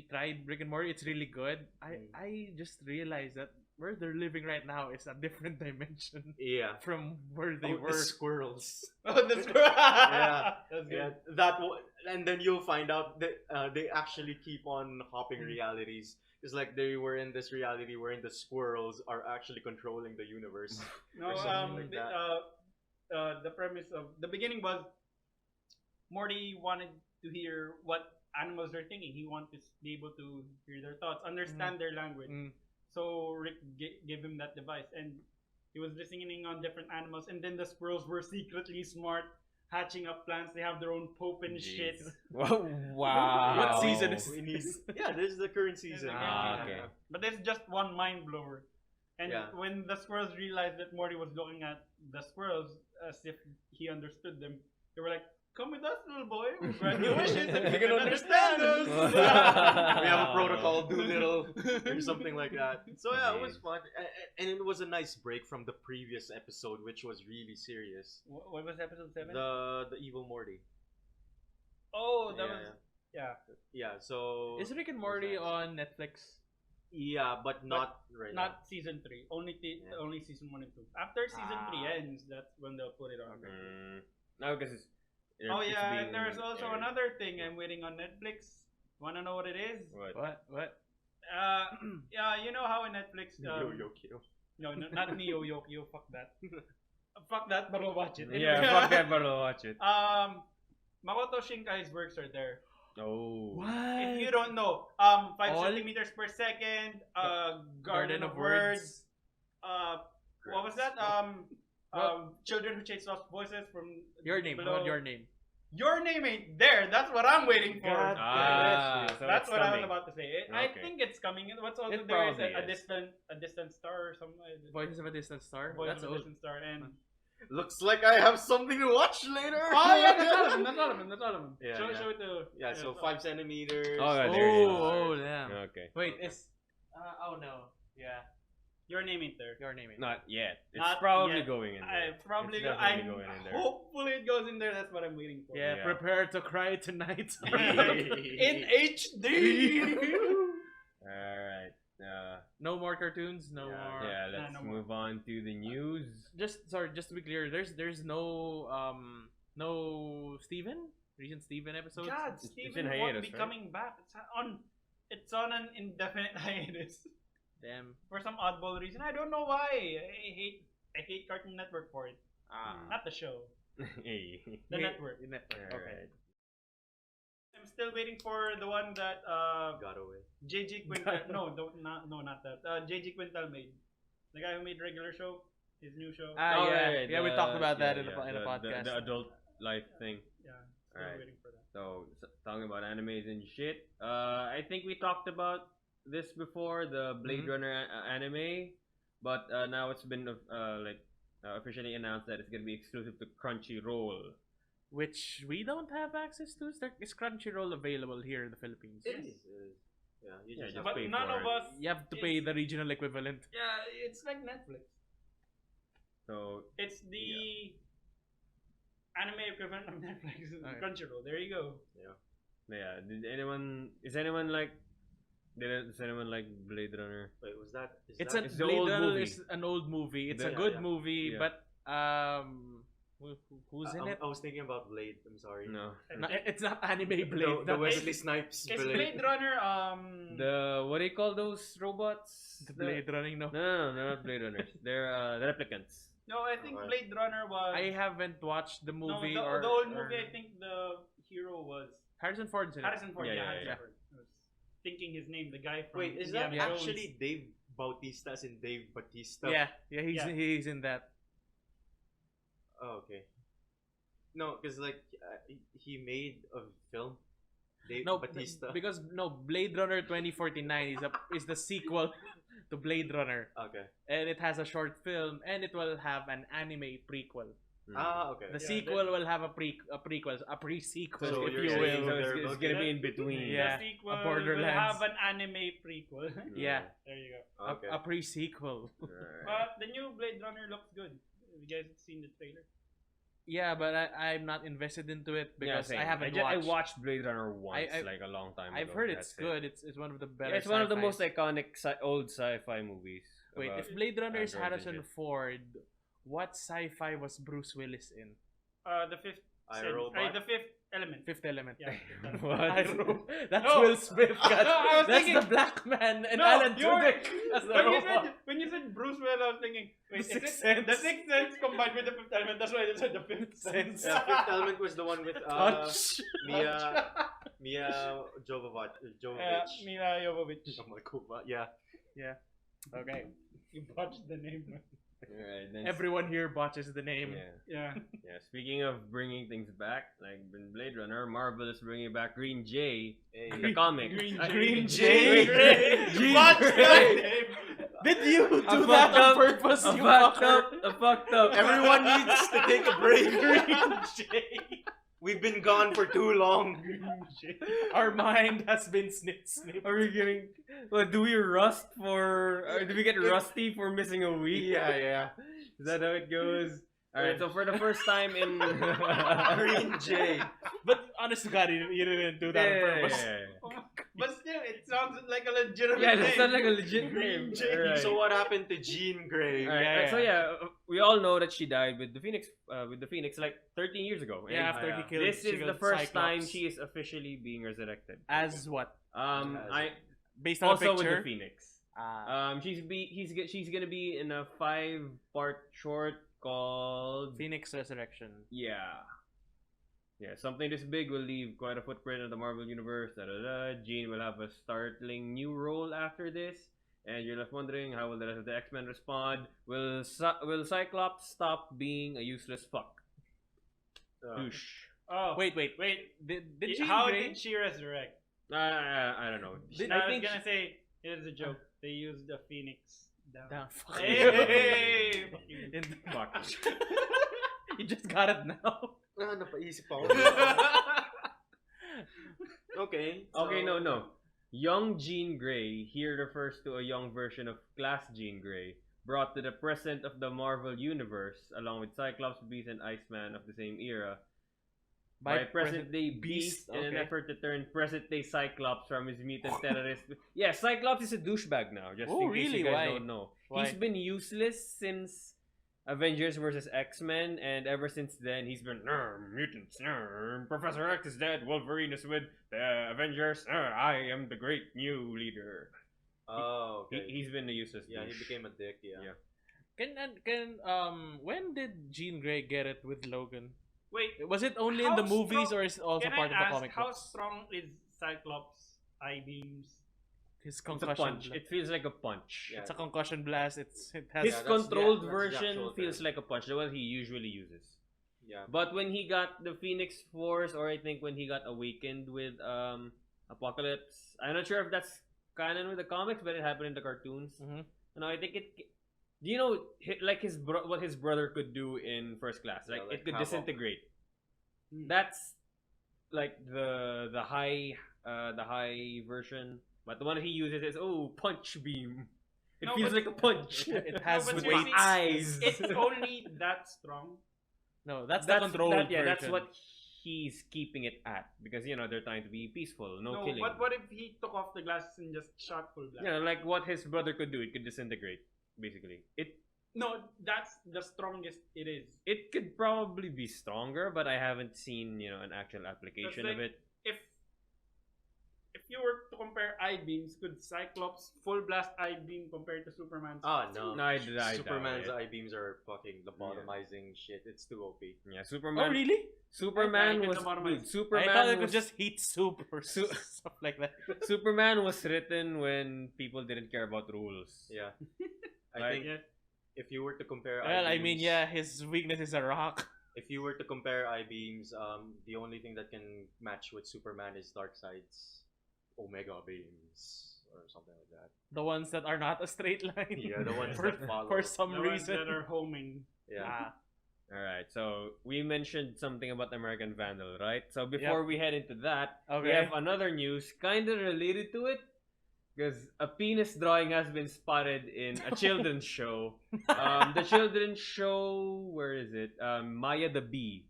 tried Rick and Morty. It's really good. I just realized that where they're living right now is a different dimension yeah, from where they the were. squirrels. Oh, that's Yeah. That's Yeah, good. and then you'll find out that they actually keep on hopping realities. It's like they were in this reality wherein the squirrels are actually controlling the universe. No, or something like the premise of the beginning was Morty wanted to hear what animals are thinking. He wanted to be able to hear their thoughts, understand their language. Mm. So Rick gave him that device, and he was listening on different animals. And then the squirrels were secretly smart, hatching up plans. They have their own pope and shit. Jeez. Wow. What season is We need- this? yeah, this is the current season. Okay. But there's just one mind blower. And Yeah. when the squirrels realized that Morty was looking at the squirrels as if he understood them, they were like, "Come with us, little boy. We'll grant your wishes and you can understand us." We have a protocol, Doolittle, or something like that. So yeah, it was fun, and it was a nice break from the previous episode, which was really serious. What was episode 7? The evil Morty. Oh, that Yeah, was... Yeah. Yeah. So Is Rick and Morty nice. on Netflix? yeah, but not right now. Not season 3. Only Yeah. only season 1 and 2. After season 3 ends, that's when they'll put it on. No, because it's. Oh it's yeah, being and there's also aired. another thing I'm waiting on Netflix. Wanna know what it is? What? What? Yeah, you know how in Netflix... Yokio. No, not Neo Yokio. Fuck that. Fuck that, but we'll watch it. Yeah, fuck that, but I'll watch it. Makoto Shinkai's works are there. Oh. What? If you don't know, 5 All- centimeters per second, Garden of of Words, Words. what was that? What? Children Who Chase Lost Voices from Your name. below. What your name? Your name ain't there. That's what I'm waiting for. God Ah, so That's it's what I was coming. about to say. I Okay. think it's coming. What's also It there is probably a is. distant star or something. Voices of a Distant Star. Voice That's of a old. distant star, and Looks like I have something to watch later. Oh yeah, that's all of them. Yeah, show, yeah. show it to. Yeah, so 5 centimeters. Oh, yeah, there it is. Oh, damn. Okay. Wait, Okay. it's oh no. Yeah, Your name ain't there. your name is Not yet. It's Not probably yet. going in there. I probably It's go. definitely I'm going in there. hopefully it goes in there. That's what I'm waiting for. Yeah, Yeah. prepare to cry tonight. In HD. Alright. No more cartoons. No Yeah. more. Yeah, let's no more. move on to the news. Just to be clear, there's no no recent Steven episodes. God, It's Steven in won't hiatus, be right? coming back. It's on an indefinite hiatus Damn. for some oddball reason. I don't know why. I hate Cartoon Network for it. Not the show, Hey. the network. Network. Alright. Okay. I'm still waiting for the one that Got away. JG Quintal. Not that. JG Quintal made. The guy who made regular show, his new show. Ah, Oh, yeah. right, Yeah, we the- talked about that yeah, in yeah, a podcast. The adult life thing. Yeah, still Alright. waiting for that. So, talking about animes and shit. I think we talked about this before, the Blade Mhm. Runner anime, but now it's been officially announced that it's gonna be exclusive to Crunchyroll. Which we don't have access to. Is Crunchyroll available here in the Philippines? It is. Yeah, you Yeah, just just But pay none for of it. us. You have to pay the regional equivalent. Yeah, it's like Netflix. So, It's the anime equivalent of Netflix, Alright. Crunchyroll. There you go. yeah. Does anyone like Blade Runner? Wait, was that? It's that, a It's the Blade old Runner movie. is an old movie. It's a Yeah, good yeah. movie, Yeah. but who's in it? I was thinking about Blade. I'm sorry. No. No, it's not anime Blade. The That's- Wesley Snipes It's Blade. Blade Runner. The what do you call those robots? the Blade Running. No, No, they're not Blade Runners. They're the replicants. No, I think Alright. Blade Runner was. I haven't watched the movie no, or the old or- movie. I think the hero was Harrison Ford's in it. Harrison Ford. Yeah, Yeah, yeah, Harrison yeah. Ford. I was thinking his name, the guy from. Wait, is Indiana that Jones. actually Dave Bautista as in Dave Batista? Yeah, Yeah. he's in that. Oh, okay. No, because he made a film. Dave No, Batista. because Blade Runner 2049 is the sequel to Blade Runner, Okay. and it has a short film, and it will have an anime prequel. Okay. The Yeah, sequel will have a pre-sequel, a pre-sequel, So if you're you saying will. that- It's gonna be in between. Yeah. The sequel will Borderlands. have an anime prequel. Yeah, There you go. Okay. a pre-sequel. Alright. But the new Blade Runner looks good. Have you guys seen the trailer? Yeah, but I'm not invested into it because same. I haven't I watched. watched Blade Runner once, I- like a long time ago. I've heard it's That's it. good. It's one of the better. Yeah, it's one of the most sci-fis. iconic old sci-fi movies. Wait, about- if Blade Runner is androids and Harrison shit. Ford, what sci-fi was Bruce Willis in? The fifth. iRobot? The fifth element. Fifth Element. Yeah. What? That's No. Will Smith. God. I was That's thinking- the black man and No, Alan you're- Tudyk as the robot. when you said Bruce Willis, I was thinking, wait, The Sixth is it Sense. the Sixth Sense combined with the fifth element? That's why I said the fifth sense. Yeah, Fifth Element was the one with Touch. Mia Jovovich. Mila Jovovich. Oh my god. Yeah. Okay. You botched the name. Alright, then Everyone here botches the name. Yeah. Yeah. Yeah, speaking of bringing things back, like in Blade Runner, Marvel is bringing back Green Jey, the comic. Green Jey. Jean Botched Grey. that name. Did you do I that fucked on up. purpose? I You fucked fucker? up. I fucked up. Everyone needs to take a break. Green Jey. We've been gone for too long. Our mind has been snipped. Are we getting? Well, do we rust for? Or do we get rusty for missing a week? Yeah. Is that how it goes? All right. So for the first time in Green Jey. But honest to God, you didn't do that on purpose. But still, it sounds like a legitimate Yeah, name. that sounds like a legit name. Green Jey. Alright. So what happened to Jean Grey? Alright, Yeah, so we all know that she died with the Phoenix, like 13 years ago. Yeah, And after yeah. he killed. this she is the killed first time Cyclops. she is officially being resurrected. As what? I Based on also a with picture. the Phoenix. She's gonna be in a 5-part short called Phoenix Resurrection. Yeah, something this big will leave quite a footprint in the Marvel universe. Jean will have a startling new role after this, and you're left wondering how will the rest of the X-Men respond? Will Cyclops stop being a useless fuck? Douche. Oh, Wait. Did Jean how Grey? did she resurrect? I don't know. I was gonna say, here's a joke. They used the Phoenix down. Down. Fuck. Hey! In- Fuck. You just got it now. Napaisip ako. Okay. Okay, so- no. Young Jean Grey here refers to a young version of Class Jean Grey, brought to the present of the Marvel Universe, along with Cyclops, Beast, and Iceman of the same era, by present-day Beast in an okay. effort to turn present-day Cyclops from his mutant terrorist. Yeah, Cyclops is a douchebag now, just Oh, in case really? you guys Why? don't know. Why? He's been useless since Avengers vs. X-Men, and ever since then, he's been, mutants, Professor X is dead, Wolverine is with the Avengers, I am the great new leader. Oh, okay. He's been a useless Yeah, he douche. became a dick. Yeah. When did Jean Grey get it with Logan? Wait, Was it only in the How movies strong- or is it also can part I of the ask comic how books? strong is Cyclops' eye beams? His It's a concussion. punch. It feels like a punch. Yeah. It's a concussion blast. It has. His that's- controlled that's the version actual feels term. like a punch, the one he usually uses. Yeah. But when he got the Phoenix Force, or I think when he got awakened with Apocalypse, I'm not sure if that's canon with the comics, but it happened in the cartoons. Mhm. No, I think it. Do you know like what his brother could do in First Class? Like, like it could Havoc. disintegrate. Hmm. That's like the high version, but the one he uses is punch beam. It No, feels but- like a punch. It has but with seriously, eyes. It's only that strong. No, that's the controlled version. That's what he's keeping it at, because they're trying to be peaceful, no killing. But what if he took off the glasses and just shot full blast? Like what his brother could do, it could disintegrate. Basically, No, that's the strongest it is. it could probably be stronger, but I haven't seen an actual application That's of it. If you were to compare eye beams, could Cyclops full blast eye beam compared to Superman's? Oh no. No, I Superman's doubt it. eye beams are fucking lobotomizing shit. It's too OP. Yeah, Oh Superman. really? Superman I was can lobotomize. dude, Superman I thought it was could just heat soup or stuff like that. Superman was written when people didn't care about rules. Yeah. I Like- think Yeah. if you were to compare Well, eye I mean, beams- yeah, his weakness is a rock. If you were to compare eye beams, the only thing that can match with Superman is Darkseid's Omega beams or something like that. The ones that are not a straight line. Yeah, the ones for, that follow. for some The ones reason. that are homing. Yeah. Ah, All right, so we mentioned something about American Vandal, right? So before we head into that, we okay. have another news kind of related to it, because a penis drawing has been spotted in a children's show. The children's show, where is it? Maya the Bee.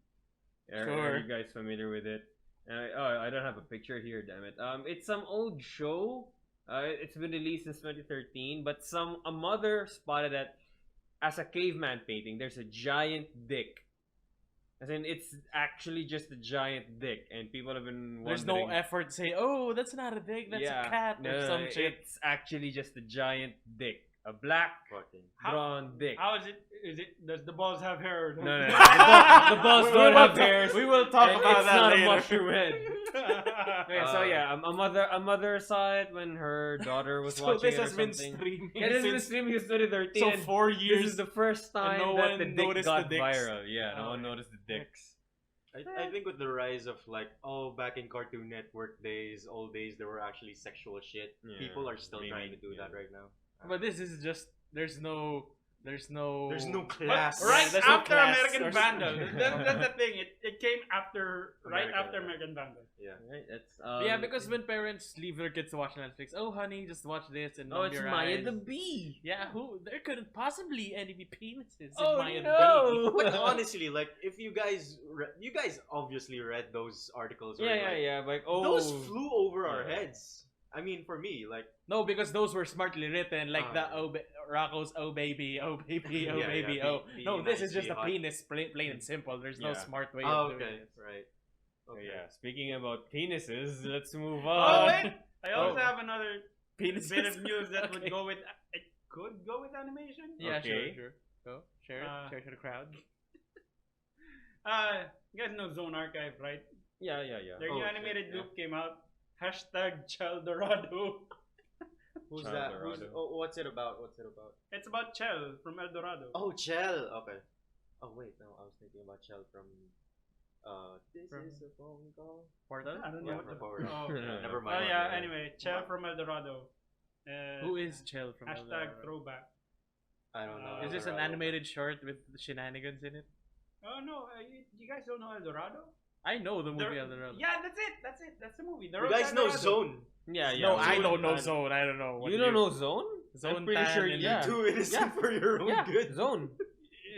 Are Sure. you guys familiar with it? I don't have a picture here, damn it. It's some old show. It's been released since 2013, but a mother spotted it as a caveman painting. There's a giant dick. As in, it's actually just a giant dick, and people have been wondering. There's no effort to say, oh, that's not a dick, that's a cat or No, some shit. It's actually just a giant dick. A black Fucking. drawn dick. How is it? Does the balls have hair? Or No, no, no. not? The balls We don't will have talk- hairs. We will talk and about it's that not later. a mushroom head. Okay, so Uh, yeah, a mother saw it when her daughter was So watching this it or has been something. streaming Yeah, this has been since streaming since 2013. so and 4 this years. is the first time no that one the dick noticed got the dicks. viral. Yeah, no Oh, one yeah. noticed the dicks. I think with the rise of back in Cartoon Network days, old days, there were actually sexual shit. Yeah, People are still maybe, trying to do yeah. that right now. But this is just there's no There's no But class. right There's no after class American or Vandal. something. That's the thing. It came right American after Vandal. American Vandal. Yeah. Right? That's yeah, because when parents leave their kids to watch Netflix, oh honey, just watch this and numb it's your Maya eyes. the Bee. Yeah, who there couldn't possibly any be penises Oh, in Maya no. the Baby. But honestly, if you guys obviously read those articles. where, Yeah. Like, Those flew over our Yeah. heads. I mean, for me, No, because those were smartly written, like the Ah. Rocco's oh baby, oh baby, oh Yeah, baby, yeah, oh. be No, this nice, is just be a hot. penis, plain and simple. There's no Yeah. smart way Oh, of doing okay, it. right. So, Okay. yeah, speaking about penises, let's move Oh on. wait, I also Oh. have another Penises. bit of news that would Okay. go with. It could go with animation. Yeah, Okay. sure. Go share it. Share it to the crowd. You guys know Zone Archive, right? Yeah. Their Oh, new shit, animated yeah. loop came out. #Cheldorado. Who's Child that? Dorado. What's it about? It's about Chell from El Dorado. Oh, Chell. Okay. Oh wait, no, I was thinking about Chell from. This From- is a phone call. Portal? I don't know Yeah, what from the. Power. Oh, Yeah, Never oh mind. yeah. Anyway, Chell from El Dorado. Who is Chell from #throwback. I don't know. Is this an Dorado. animated short with shenanigans in it? Oh no, you guys don't know El Dorado? I know the movie The- El Dorado. Yeah, that's it. That's it. That's the movie. The You Road guys to know El Dorado. Zone. Yeah, yeah. No, I Zone. don't know Zone. I don't know. What You don't know Zone? Zone I'm pretty Tan sure. and Yeah. Too innocent Yeah. for your own Yeah. good. Zone.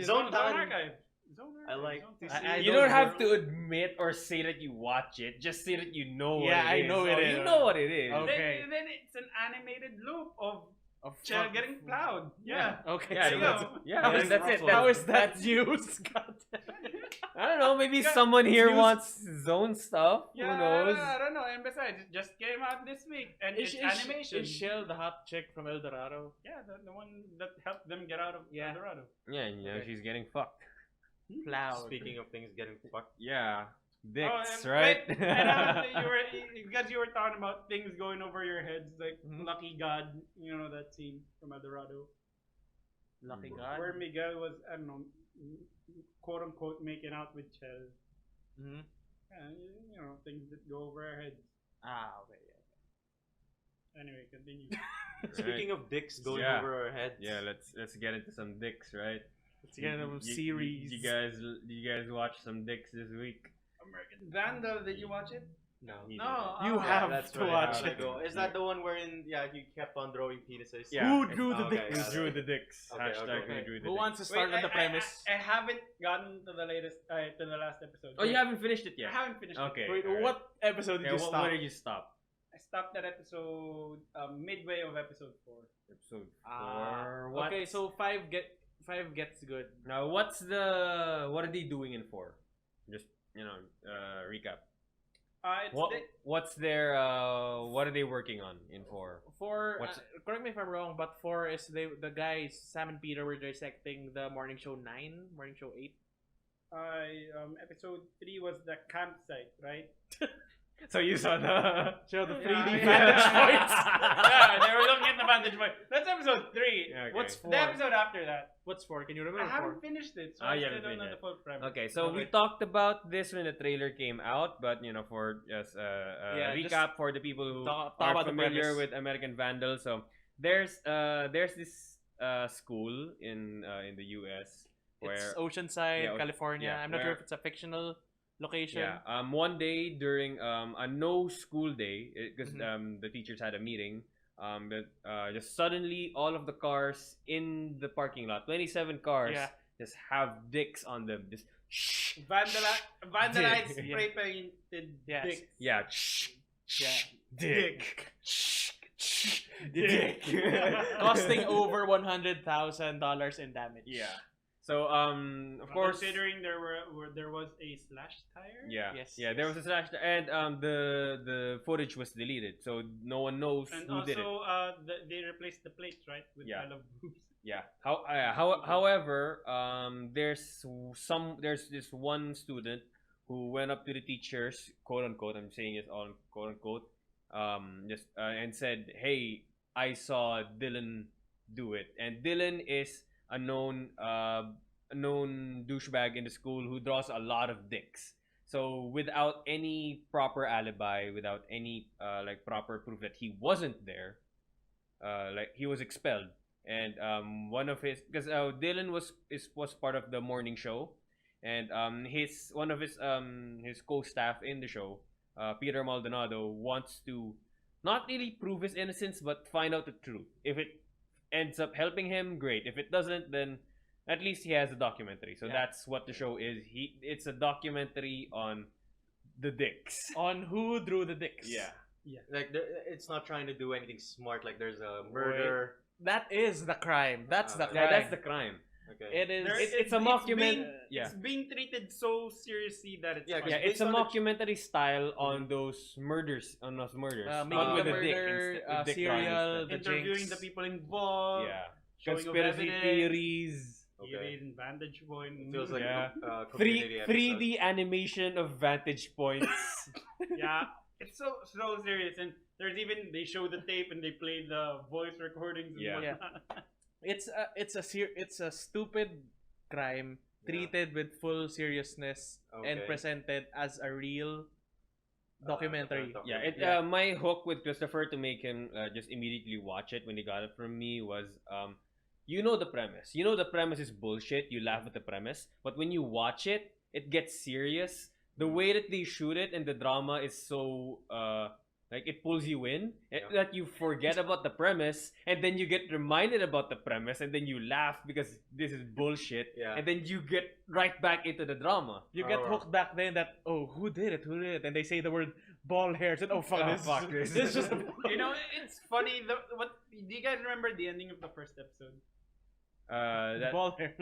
Zone Tan. Archive. Zone I Archive. like Zone to Tan. see- I You don't don't have know. to admit or say that you watch it. Just say that you know what Yeah, it is. I know it Oh, is. You know what it is. Okay. Then it's an animated loop of Of Chell getting plowed. Yeah. Okay. Yeah, There you that's, go. yeah, How that's, is- that's it. How That's, is that news? God damn. I don't know. Maybe Yeah, someone here news- wants Zone stuff. Yeah, Who knows? I don't know. And besides, it just came out this week, and it's animation. Is Shell the hot chick from El Dorado? Yeah, the one that helped them get out of Yeah. El Dorado. Yeah, and, you know, Okay. she's getting fucked. Plowed. Speaking of things getting fucked. Yeah. Dicks, and- right? and you were because you were talking about things going over your heads, like Mhm. Lucky God, you know that scene from El Dorado, Lucky Mm. God. where Miguel was, I don't know, quote unquote, making out with Chell. Mhm. And, you know, things that go over our heads. Ah, okay. Anyway, continue. Speaking of dicks going Yeah. over our heads. Yeah, let's get into some dicks, right? Let's get into series. You guys watch some dicks this week? American Vandal, did you watch it? No. No, You Yeah, have that's to right. watch I it. go. Is that the one wherein he kept on drawing penises? Yeah. Who drew the Okay, dicks? yeah, Who drew the dicks? Okay, Hashtag okay. who drew the Who dicks. wants to start Wait, on the premise? I haven't gotten to the latest, to the last episode. Oh, you haven't finished it I yet? haven't finished Okay. it. Wait, alright. what episode did Yeah, you what, stop? where did you stop? I stopped at episode midway of episode 4. Episode Ah, 4. What? okay, so five gets good. Now, what are they doing in 4? Just, recap. What's their what are they working on in 4? Four. What's- Correct me if I'm wrong, but four is the guys Sam and Peter were dissecting the morning show 9, morning show 8. Episode 3 was the campsite, right? So you saw the Show the 3D Yeah, vantage yeah. points. Yeah, they were looking at the vantage point. That's episode 3. Yeah, okay. What's 4? The episode after that. What's 4? Can you I remember 4? haven't finished it, so Ah, I you still haven't don't know finished the full premise. Okay, so we talked about this when the trailer came out, but for just Yeah, recap for the people who talk are about the familiar premise. with American Vandal. So there's this school in the US where It's Oceanside, Yeah, California. yeah, I'm not sure where- if it's a fictional location. one day during a no school day because Mhm. the teachers had a meeting. But just suddenly all of the cars in the parking lot, 27 cars, Yeah. just have dicks on them. Just Vandalite Dick. spray painted Yes. dick. yeah, Yeah. dick, dick. Costing over $100,000 in damage. Yeah. So of course, Considering there was a slash tire. yeah, Yes, yeah, there was a slash, and the footage was deleted, so no one knows And who did it. also, they replaced the plates, right? With Yeah. I love boobs. Yeah. However, there's this one student who went up to the teachers, quote unquote. I'm saying it all quote unquote. Just and said, "Hey, I saw Dylan do it." And Dylan is a known douchebag in the school who draws a lot of dicks. So without any proper alibi, without any proper proof that he wasn't there, he was expelled. And one of his, because Dylan was part of the morning show, and one of his co-staff in the show, Peter Maldonado, wants to not really prove his innocence but find out the truth. If it ends up helping him, great. If it doesn't, then at least he has a documentary. So Yeah. that's what the show is. It's a documentary on the dicks. On who drew the dicks. Yeah. Like it's not trying to do anything smart. Like there's a murder. That is the crime. That's the crime. Yeah, that's the crime. Okay. It is. It's a mockument. Yeah. It's being treated so seriously that it's Yeah, funny. Yeah, it's based a on the- mockumentary style on those murders, making with the the dick murder, instead- with dick serial, drawings the interviewing jinx. the people involved. Yeah, Showing of conspiracy evidence, theories. theories and vantage point. It feels like Yeah. community episode. 3D animation of vantage points. Yeah, it's so serious, and they show the tape and they play the voice recordings. And Yeah. whatnot. It's a stupid crime treated with full seriousness and Okay. presented as a real documentary. Yeah, Yeah. my hook with Christoper to make him just immediately watch it when he got it from me was you know the premise. You know the premise is bullshit. You laugh at the premise, but when you watch it, it gets serious. The way that they shoot it and the drama is so like it pulls you in that you forget about the premise, and then you get reminded about the premise, and then you laugh because this is bullshit, and then you get right back into the drama. You get hooked back then that, oh, who did it? And they say the word ball hairs and fuck this. This is just You know, it's funny. What do you guys remember the ending of the first episode? That, ball hairs.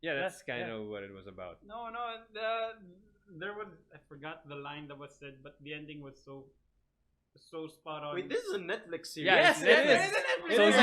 yeah, that's kind of what it was about. No, there was, I forgot the line that was said, but the ending was so spot on. Wait, this is a Netflix series. Yes, it is. So It is. you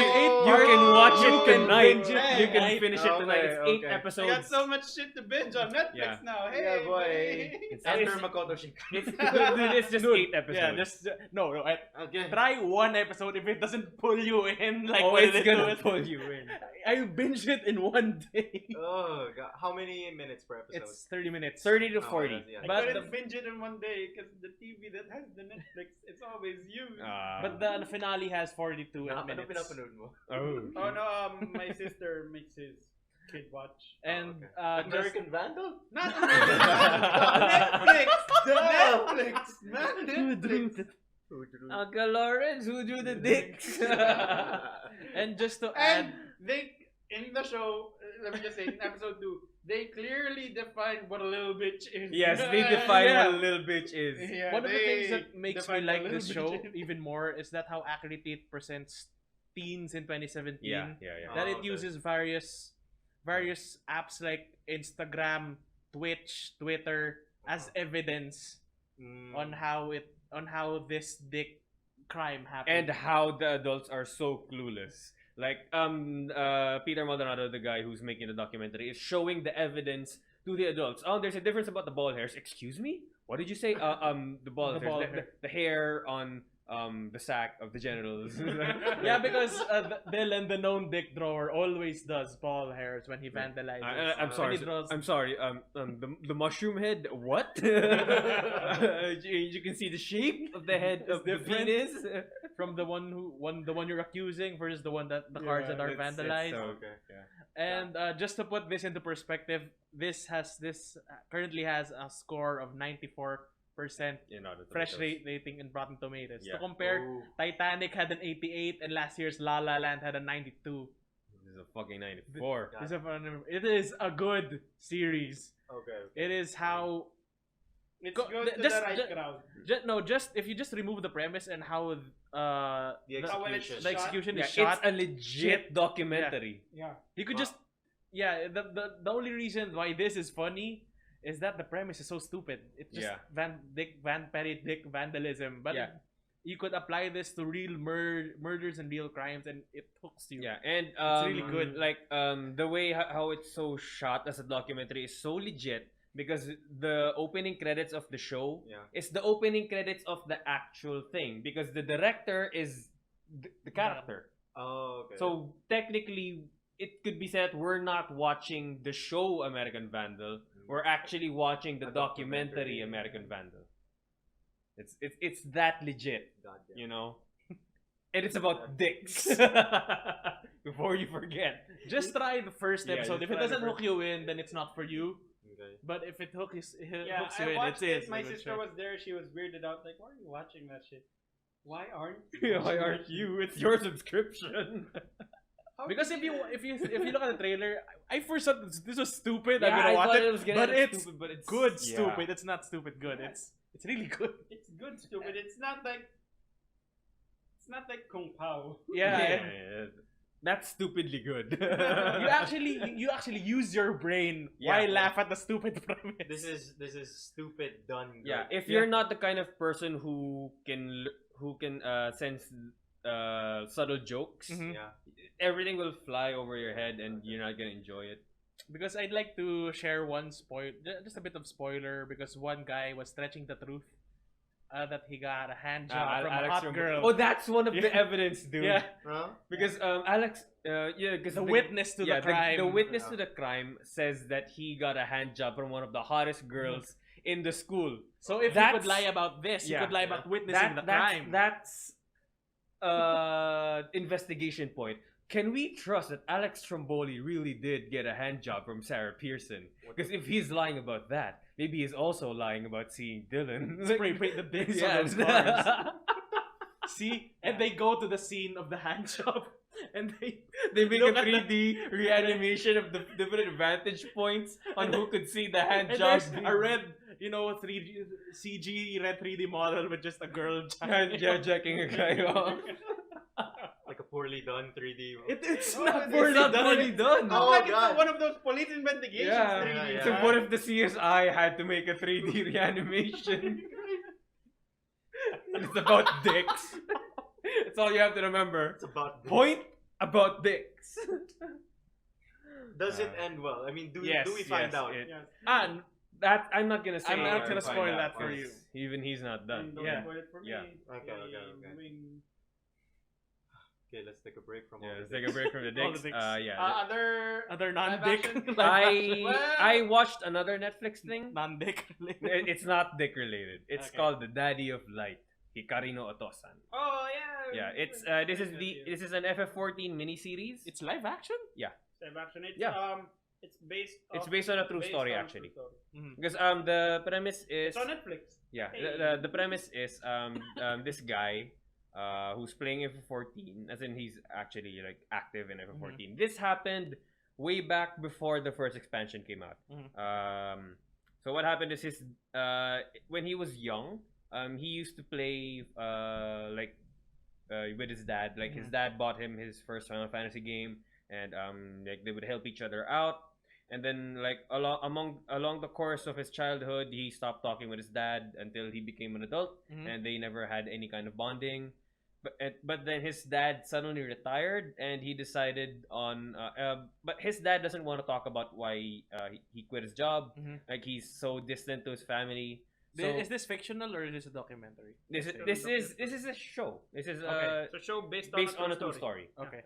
can watch You it can tonight. binge it You can tonight. finish it tonight. It's 8 Okay. I episodes. got so much shit to binge on Netflix Yeah. now. Hey, Yeah, boy. hey. After Makoto Shinkai. It's just 8 episodes. Yeah, just no. Okay. Try one episode. If it doesn't pull you in, like oh, what it's did it gonna do? pull you in. I binged it in one day. Oh god, how many minutes per episode? It's 30 minutes. 30 to Oh, 40. yeah. I But couldn't binge it in one day because the TV that has the Netflix, it's always used. But the finale has 42 Ano minutes. pinapanood mo? oh. Oh no, my sister makes his kid watch. And Okay. American Vandal? Not American Netflix! Netflix! Man, Netflix! Uncle Lawrence, who drew the dicks? and just to And add, they, in the show, let me just say, in episode 2, they clearly define what a little bitch is. Yes, they define Yeah. what a little bitch is. Yeah, one of the they things that makes me define like what a this little show bitch is. even more is that how accurately it presents teens in 2017. Yeah. That Oh, it okay. uses various apps like Instagram, Twitch, Twitter as evidence on how this dick crime happened. And how the adults are so clueless. Like Peter Maldonado, the guy who's making the documentary, is showing the evidence to the adults. Oh, there's a difference about the ball hairs. Excuse me? What did you say? The ball The hairs, ball the, hair. the hair on the sack of the genitals. yeah, because Dylan, the known dick drawer, always does ball hairs when he vandalizes. I'm When sorry. he draws- I'm sorry. The mushroom head. What? you can see the shape of the head of the different. penis. from the one you're accusing versus the one that the cards that are it's vandalized. so- Okay. And just to put this into perspective, this currently has a score of 94% fresh rating in Rotten Tomatoes. Yeah. To compare, Oh. Titanic had an 88 and last year's La La Land had a 92. This is a fucking 94. It is a good series. Okay. It is how It's Go- good to just- the right just- crowd. just if you just remove the premise and how The How well it's execution. the execution Yeah, is shot, it's a legit documentary. Yeah. you could just the only reason why this is funny is that the premise is so stupid. It's just dick vandalism, but Yeah. you could apply this to real murders and real crimes, and it hooks you. Yeah, and really good. Like the way how it's so shot as a documentary is so legit because the opening credits of the show is the opening credits of the actual thing because the director is the character. Oh, okay. So technically, it could be said we're not watching the show American Vandal. We're actually watching the A documentary American Vandal. It's that legit, Goddamn. you know. And it's about dicks. Before you forget. Just try the first Yeah, episode. just If it try the doesn't first- hook you in, then it's not for you. Okay. But if it hooks Yeah, hooks you I in, watched it it. is. My a good sister show. was there. She was weirded out. Like, why are you watching that shit? Why aren't Why aren't you? It's your subscription. How Because did if you look at the trailer, I first thought this was stupid. Yeah, I'm gonna I watch thought it, it was gonna but be it's stupid, but it's good yeah. stupid. It's not stupid good. Yeah. It's really good. It's good, stupid. It's not like Kung Pao. Yeah. That's stupidly good. You actually use your brain. Yeah. Why laugh at the stupid premise? This is stupid done. Yeah, good. if you're not the kind of person who can sense subtle jokes, Mhm. Yeah. everything will fly over your head and you're not gonna enjoy it. Because I'd like to share one just a bit of spoiler. Because one guy was stretching the truth that he got a hand job from a hot girl. Oh, that's one of the Yeah. evidence, dude. Yeah, Huh? Because Alex, because the witness to the crime. The witness Yeah. to the crime says that he got a hand job from one of the hottest girls in the school. So if you That's- could lie about this, you yeah. could lie about witnessing the crime. That's investigation point. can we trust that Alex Stromboli really did get a hand job from Sarah Pearson? Because if he's lying about that, maybe he's also lying about seeing Dylan. Spray paint the dicks on those Yes. cars. See? And they go to the scene of the hand job and They make a look at the- 3D reanimation of the different vantage points on who could see the hand and job. there's a red, 3D CG red 3D model with just a girl hand jacking a guy off. Like a poorly done 3D. It's Oh, not it's Poorly not done. Poorly done. Oh, like God. it's one of those police investigations. Yeah. 3D. Yeah, So yeah. what if the CSI had to make a 3D reanimation? It's about dicks. That's all you have to remember. It's about this. Point about dicks. Does it end well? I mean, do Yes, we find yes, out? it- Yes. And That I'm not gonna say. I'm not or gonna find spoil out, that for because you. Even he's not done. Don't Yeah. spoil it for me. Yeah. Okay, okay, okay. Moving- Okay, let's take a break from all Yeah, let's this. take a break from the All dicks. the dicks. Yeah. other Live non-dick. action? I watched another Netflix thing. non-dick. It's not dick related. It's Okay. called The Daddy of Light, Hikari no Otosan. Oh yeah. Yeah, it's this is an FF14 miniseries. It's live action? Live action. It's Yeah. it's based. It's off- based on a true based story on a actually. true story. Because the premise is It's on Netflix. yeah Hey. the premise is this guy who's playing FF14, as in he's actually like active in FF14. This happened way back before the first expansion came out. So what happened is his when he was young, he used to play with his dad. Like his dad bought him his first Final Fantasy game, and like they would help each other out. And then like along the course of his childhood, he stopped talking with his dad until he became an adult, and they never had any kind of bonding. But then his dad suddenly retired, and he decided on. But his dad doesn't want to talk about why he quit his job. Like he's so distant to his family. So Is this fictional or is this a documentary? this is a show. This is Okay. It's a show based on a true story. Okay.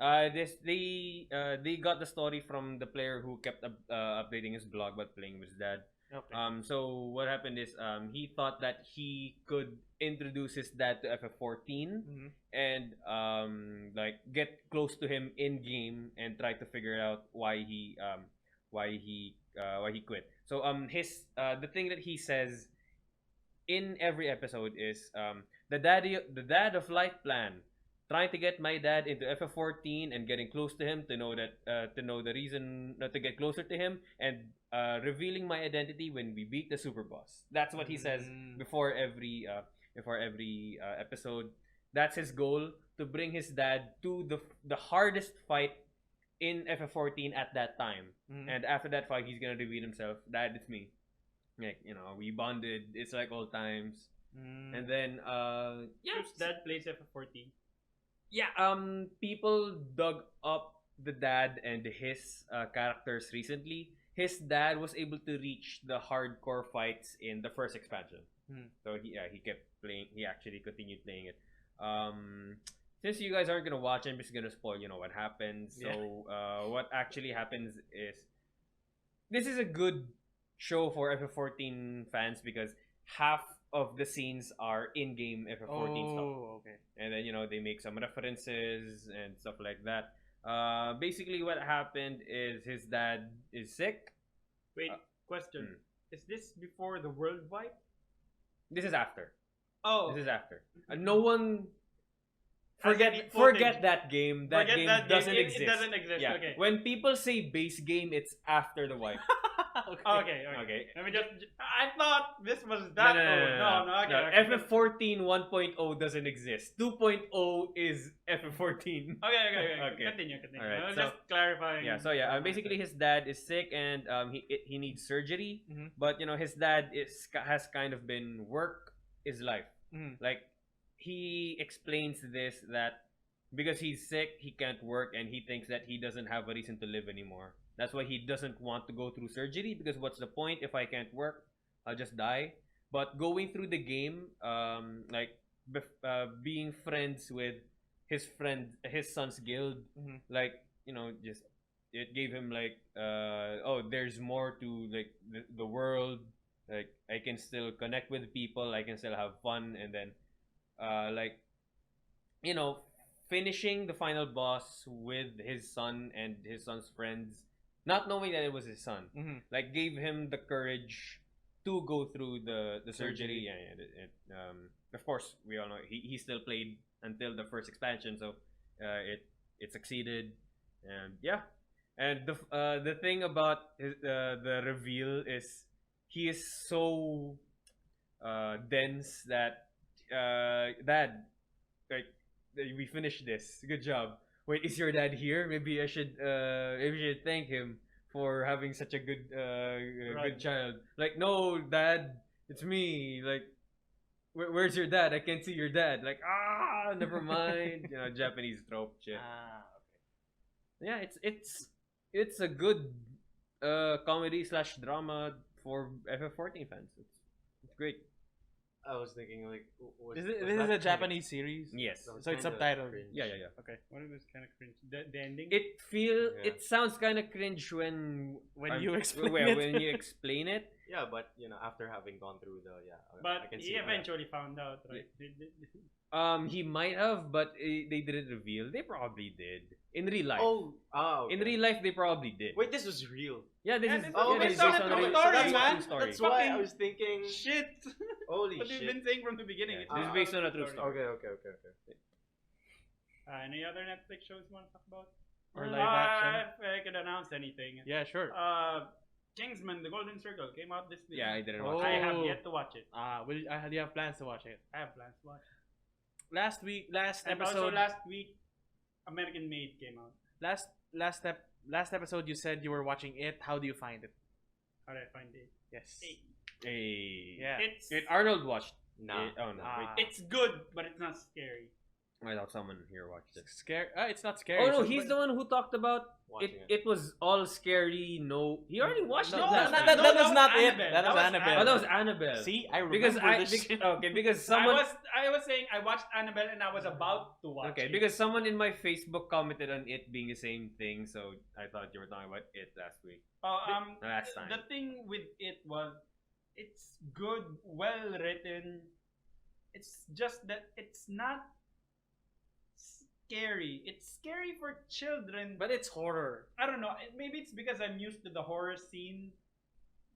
They got the story from the player who kept updating his blog about playing with his dad. Okay. So what happened is he thought that he could introduce his dad to FF14 and like get close to him in game and try to figure out why he quit. So the thing that he says in every episode is the dad of Light plan, trying to get my dad into FF14 and getting close to him to know the reason to get closer to him, and revealing my identity when we beat the super boss. That's what he says before every episode. That's his goal, to bring his dad to the hardest fight in FF14 at that time. And after that fight, he's gonna reveal himself. Dad, it's me. Like, we bonded. It's like old times. And then Whose dad plays FF14? people dug up the dad and his characters recently. His dad was able to reach the hardcore fights in the first expansion. So he kept playing. He actually continued playing it. Since you guys aren't gonna watch, I'm just gonna spoil what happens. So what actually happens is, this is a good show for FF14 fans because half of the scenes are in-game FF14 stuff. Oh, okay. And then they make some references and stuff like that. Basically what happened is his dad is sick. Wait, question. Is this before the world wipe? This is after. Oh, This is after. No one Has forget any forget that game. That forget game that doesn't game. exist. It doesn't exist. Yeah. Okay. When people say base game, it's after the wipe. Okay. Okay. Let me just. I thought this was that old. No. Okay. FF14 1.0 doesn't exist. 2.0 is FF14. Okay. Okay. Continue. All right, I'm so- just clarifying. Basically his dad is sick, and he needs surgery. But his dad has kind of been work is life. Like, he explains this, that because he's sick, he can't work, and he thinks that he doesn't have a reason to live anymore. That's why he doesn't want to go through surgery, because what's the point if I can't work? I'll just die. But going through the game, being friends with his son's guild, just it gave him there's more to the world. Like, I can still connect with people, I can still have fun, and then finishing the final boss with his son and his son's friends, not knowing that it was his son, like gave him the courage to go through the surgery. Of course, we all know he still played until the first expansion, so it succeeded, and yeah. And the thing about the reveal is he is so dense that dad, like, we finished this. Good job. Wait, is your dad here? Maybe I should thank him for having such a good good child. Like, no, dad, it's me. Like, where's your dad? I can't see your dad. Like, never mind. Japanese trope shit. Yeah, it's a good comedy / drama for FF14 fans. It's great. I was thinking like, This is a Japanese series. Yes. So it's subtitled. Yeah. Okay. What was kind of cringe? The ending. It sounds kind of cringe when you explain well, it. when you explain it. Yeah, but after having gone through the I But can he see eventually found out, right? He might have, but they didn't reveal. They probably did in real life. Okay. In real life, they probably did. Wait, this was real. Yeah, this Yeah, is this is this based is on based a on true a story, true man. story. That's why Fucking I was thinking. Shit! Holy What we've shit. been saying from the beginning. Yeah, this is based on a true story. Okay. Any other Netflix shows you want to talk about? Or live action. If I could announce anything. Yeah, sure. Kingsman: The Golden Circle came out this week. Yeah, I didn't watch I it. have yet to watch it. Do you have plans to watch it? I have plans to watch it. Last And episode. also last week, American Made came out. Last episode, you said you were watching it. How do you find it? How did I find it? Yes. Hey. Yeah. It's Arnold watched. Nah. it. Oh no, wait. it's good, but it's not scary. I thought someone here watched it. Scary. It's not scary. Oh no, So- he's the one who talked about Watching it. It was all scary. No, he already watched it No, last that week. was not it. Annabelle. That was Annabelle. Oh, that was Annabelle. See, I remember because this. because someone I was saying I watched Annabelle and I was about to watch it. because someone in my Facebook commented on it being the same thing, so I thought you were talking about it last week. Last time. The thing with it was, it's good, well written. It's just that it's not scary. It's scary for children, But it's horror. I don't know. Maybe it's because I'm used to the horror scene,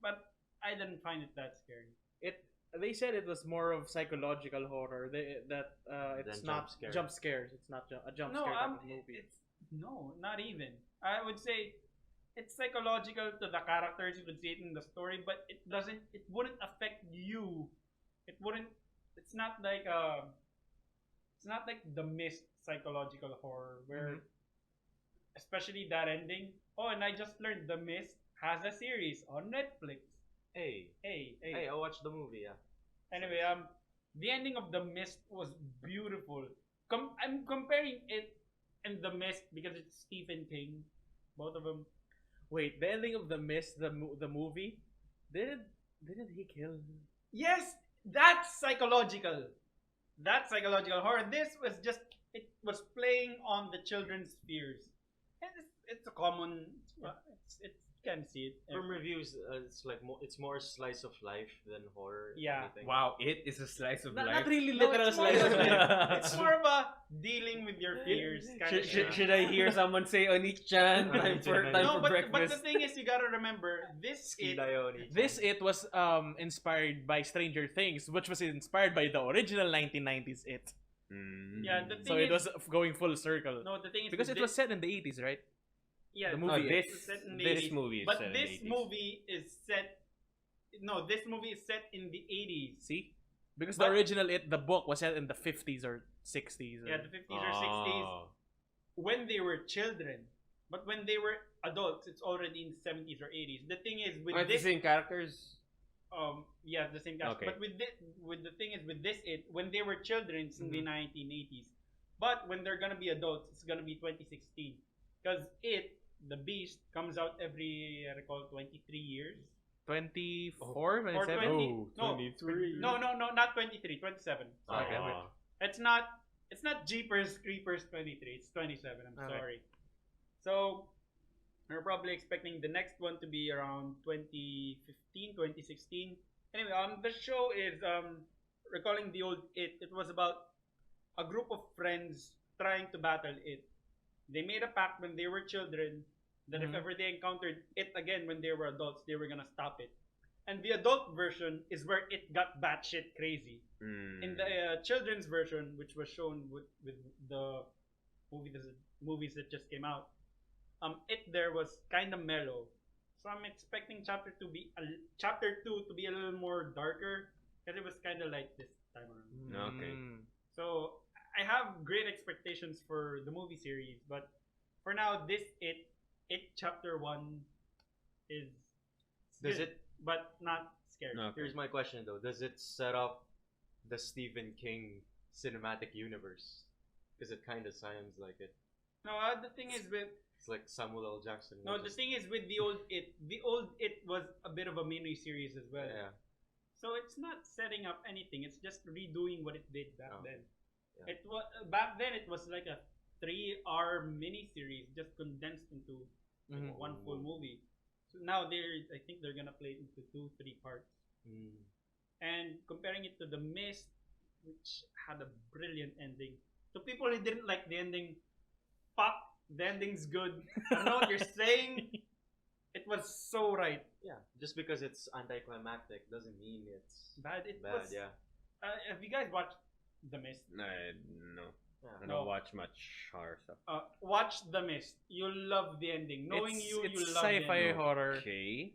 but I didn't find it that scary. They said it was more of psychological horror. It's Than not jump scares. jump scares. It's not a jump No, scare type of movie. no, not even. I would say it's psychological to the characters. You could see it in the story, but it doesn't. It wouldn't affect you. It wouldn't. It's not like It's not like the Mist psychological horror where, especially that ending. Oh, and I just learned the Mist has a series on Netflix. Hey, Hey. I watched the movie. Yeah. Anyway, the ending of The Mist was beautiful. I'm comparing it and The Mist because it's Stephen King, both of them. Wait, the ending of The Mist, the movie, didn't he kill? Yes, that's psychological. That's psychological horror. This was just it was playing on the children's fears. And it's a common. It's you can see it. From reviews, it's like it's more slice of life than horror. if Yeah. anything. Wow, it is a slice of life. Not really No, literal it's more slice of of life. a- It's more of a dealing with your fears kind of Should I hear someone say Onik-chan? Time for No, but the breakfast. thing is, you gotta remember this. Ski Dione. This It was inspired by Stranger Things, which was inspired by the original 1990s It. Yeah, the thing So is, it was going full circle. no. The thing is Because with it was set in the 80s, right? yeah, the Oh, movie this it's set in the this 80s. movie is But set in this the 80s. movie is set. No, this movie is set in the 80s. See? Because But- the original the book was set in the 50s or 60s. Yeah, the 50s or 60s when they were children. But when they were adults, it's already in the 70s or 80s. The thing is with Are the this, same characters? yeah, the same cast. Okay. But with the thing is with this, when they were children, it's in the 1980s. But when they're gonna be adults, it's gonna be 2016. Because the Beast, comes out every, I recall, 23 years. 24, Or 27? 20. Oh, no, 23. No, not 23, 27. Sorry. Okay, wait. It's not Jeepers Creepers 23. It's 27. I'm Okay. sorry. So we're probably expecting the next one to be around 2015, 2016. Anyway, the show is recalling the old It. It was about a group of friends trying to battle it. They made a pact when they were children that if ever they encountered it again when they were adults, they were gonna stop it. And the adult version is where it got batshit crazy. In the children's version, which was shown with the movies that just came out, it there was kind of mellow. So I'm expecting chapter two to be a little more darker because it was kind of like this time around. Okay. So I have great expectations for the movie series, but for now, it chapter one is Does good, it? but not scary. No. Here's my question though. Does it set up the Stephen King cinematic universe? Because it kind of sounds like it. No, the thing is with It's like Samuel L. Jackson. no, the thing is with the old it was a bit of a mini series as well. Yeah. So it's not setting up anything. It's just redoing what it did back Oh. then. Yeah. It was back then. It was like a 3-hour mini series just condensed into one full movie. So now I think they're gonna play it into 2-3 parts. And comparing it to The Mist, which had a brilliant ending. To people who didn't like the ending, fuck, the ending's good. I know what you're saying. It was so right. Yeah. Just because it's anticlimactic doesn't mean it's Bad. It bad. was. Yeah. Have you guys watched The Mist? No. Yeah. I No. don't watch much horror stuff. Watch The Mist. You'll love the ending. Knowing It's you love sci-fi the ending. horror. Okay.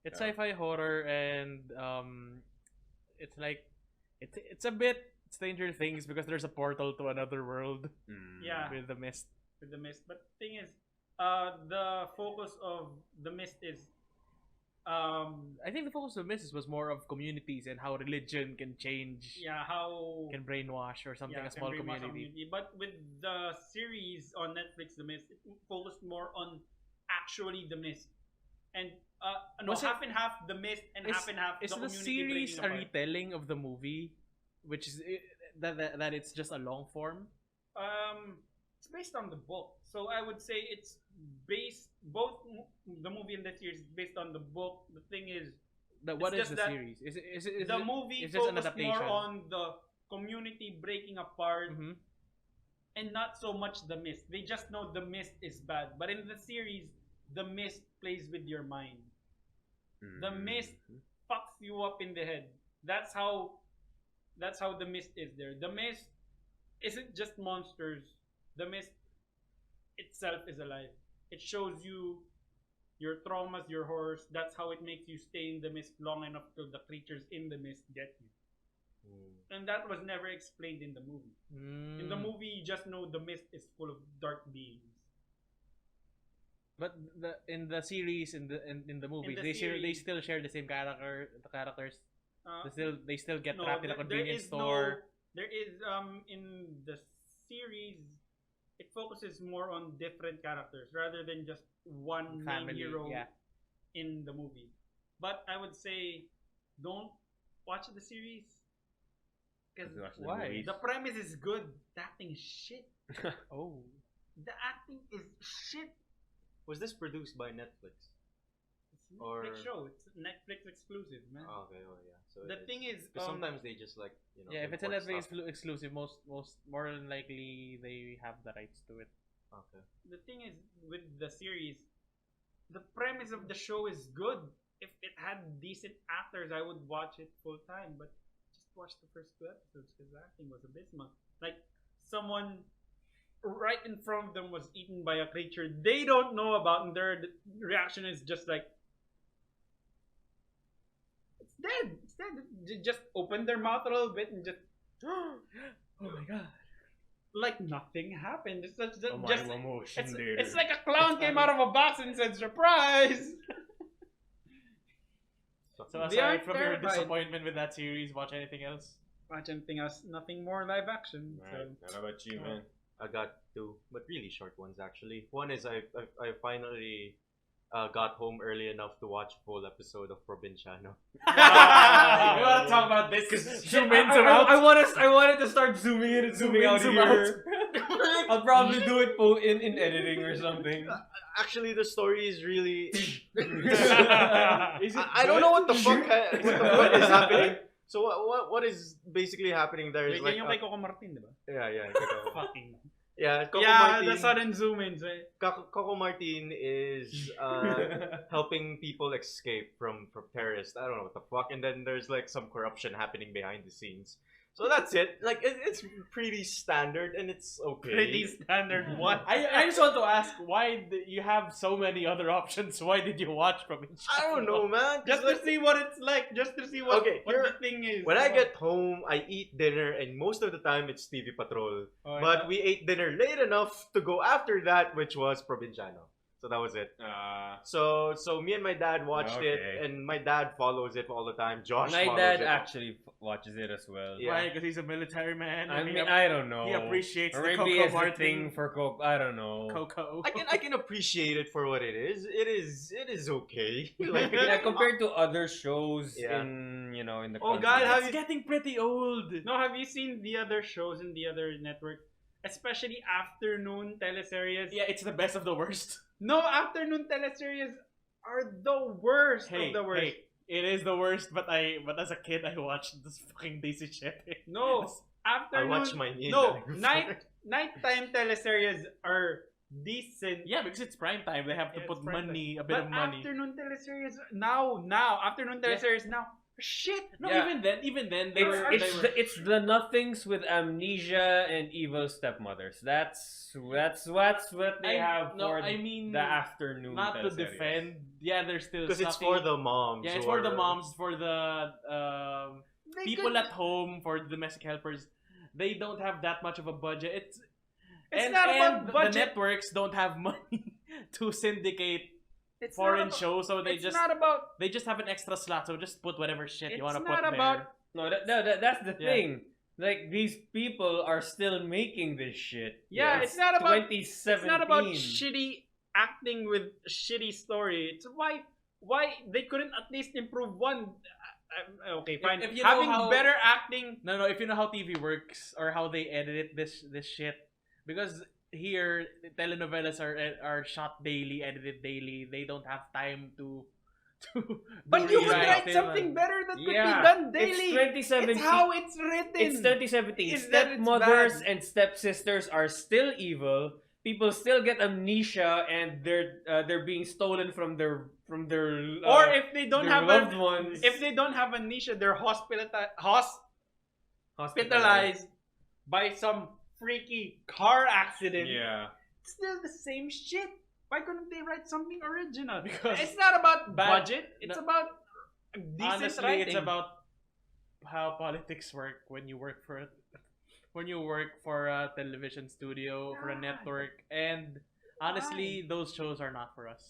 It's sci-fi horror, and it's like it's a bit Stranger Things because there's a portal to another world Yeah. with the mist. With The Mist. But the thing is, the focus of The Mist is I think the focus of the mist was more of communities and how religion can change, how can brainwash or something, a can small bring mass community. But with the series on Netflix, The Mist, it focused more on actually The Mist. And no, Was it- half and half The Mist and Is- half and half Is the the community series breaking a apart. retelling of the movie, which is that it's just a long form? It's based on the book, so I would say it's based the movie and the series is based on the book. The thing is, What is just the that series? Is the it, movie is just an focused more adaptation? on the community breaking apart Mhm. and not so much The Mist. They just know The Mist is bad, but in the series, The Mist plays with your mind. The Mist fucks you up in the head. That's how The Mist is there. The Mist isn't just monsters. The Mist itself is alive. It shows you your traumas, your horrors. That's how it makes you stay in the mist long enough till the creatures in the mist get you. And that was never explained in the movie. In the movie, you just know the mist is full of dark beings. But in the series, in the movies, the they series- still share the same characters. Uh, They still get no, trapped in a there convenience is store. there is in the series, it focuses more on different characters rather than just one main Family, hero yeah. in the movie. But I would say, don't watch the series because Watch the Why? movies. the premise is good. The acting is shit. Oh, The acting is shit. Was this produced by Netflix? It's a Or- Netflix show. It's Netflix exclusive, man. Oh, okay. Oh, yeah. So The thing is, 'cause sometimes they just like yeah. If it's a import Netflix stuff. exclusive, most more than likely they have the rights to it. Okay. the thing is with the series, the premise of the show is good. If it had decent actors, I would watch it full time. But just watch the first 2 episodes because the acting was abysmal. Like someone right in front of them was eaten by a creature they don't know about, and their reaction is just like, "It's dead. It's dead." Just open their mouth a little bit and just. Oh my god! Like nothing happened. It's just, emotion it's like a clown came out of a box and said, "Surprise!" So They aside aren't from your terrified. disappointment with that series, watch anything else? Watch anything else? Nothing more live action. Right. What about you, man? I got 2, but really short ones actually. One is I finally got home early enough to watch a full episode of Probinsyano. We want to talk about this because Zoom in, zoom out. I wanted to start zooming in and zooming out zoom here. I'll probably do it in editing or something. Actually, the story is really. Is it I don't know what the fuck what is happening. happening? So what is basically happening there is Like, like yung kay Coco Martin, di ba? yeah. Fucking. Yeah, Coco Yeah, Martin. the sudden zoom ins. Coco Martin is helping people escape from terrorists. I don't know what the fuck. And then there's like some corruption happening behind the scenes. So that's it. Like it's pretty standard and it's okay. Pretty standard. What? I just want to ask, why you have so many other options? Why did you watch Probinsyano? I don't know, man. Just to see what it's like. Just to see what, Okay, what here- the thing is. When I get home, I eat dinner, and most of the time it's TV Patrol. Oh, But we ate dinner late enough to go after that, which was Probinsyano. So that was it. So me and my dad watched it, Okay. and my dad follows it all the time. Josh My follows dad it. actually watches it as well. Yeah. Why? Because he's a military man. I and mean, I don't know. he appreciates or the maybe Coco it's the Martin thing for Coco. I don't know. Coco. I can appreciate it for what it is. It is okay. Like, Yeah, compared to other shows Yeah. in in the Oh, country. God, have It's you- getting pretty old. No, have you seen the other shows in the other network? Especially afternoon teleseries. Yeah, it's the best of the worst. No, afternoon teleseries are the worst of the worst. Hey, it is the worst. But as a kid, I watched this fucking Daisy shit. No, I afternoon. watch my niece. No, nighttime teleseries are decent. Yeah, because it's prime time. They have to Yeah, put it's prime money, a bit But of money. afternoon teleseries afternoon Yeah. teleseries now. Shit. No, Yeah. even then, they It's were. it's they were the, it's the nothings with amnesia and evil stepmothers. That's what they have no, for I mean, the afternoon. not to teleseries. defend. Yeah, there's still Because it's nothing- for the moms. Yeah, it's who for the are- moms, for the They people could- at home, for domestic helpers. They don't have that much of a budget. It's not about the budget. networks don't have money to syndicate It's foreign not about, shows, so it's not about. they just have an extra slot. So just put whatever shit you It's want to not put about. No, that's the Yeah. thing. Like these people are still making this shit. Yeah, it's not about. 2017. It's not about shitty acting with shitty story. It's why they couldn't at least improve one. Okay, fine. if you know Having how- better acting. No, if you know how TV works or how they edit it, this shit, because here telenovelas are shot daily, edited daily. They don't have time to. But do you would rewrites write them something and- better that could be Yeah, done it's daily. 2017. It's how it's written. It's 2017. Is that it's Stepmothers bad. and stepsisters are still evil. People still get amnesia, and they're being stolen from their Or if they don't their have loved a, ones. if they don't have amnesia, they're hospitalized by some freaky car accident. Yeah. It's still the same shit. Why couldn't they write something original? Because it's not about bad- budget. It's no. about decent Honestly, writing. it's about how politics work when you work for a television studio, for a God. network, and honestly, those shows are not for us.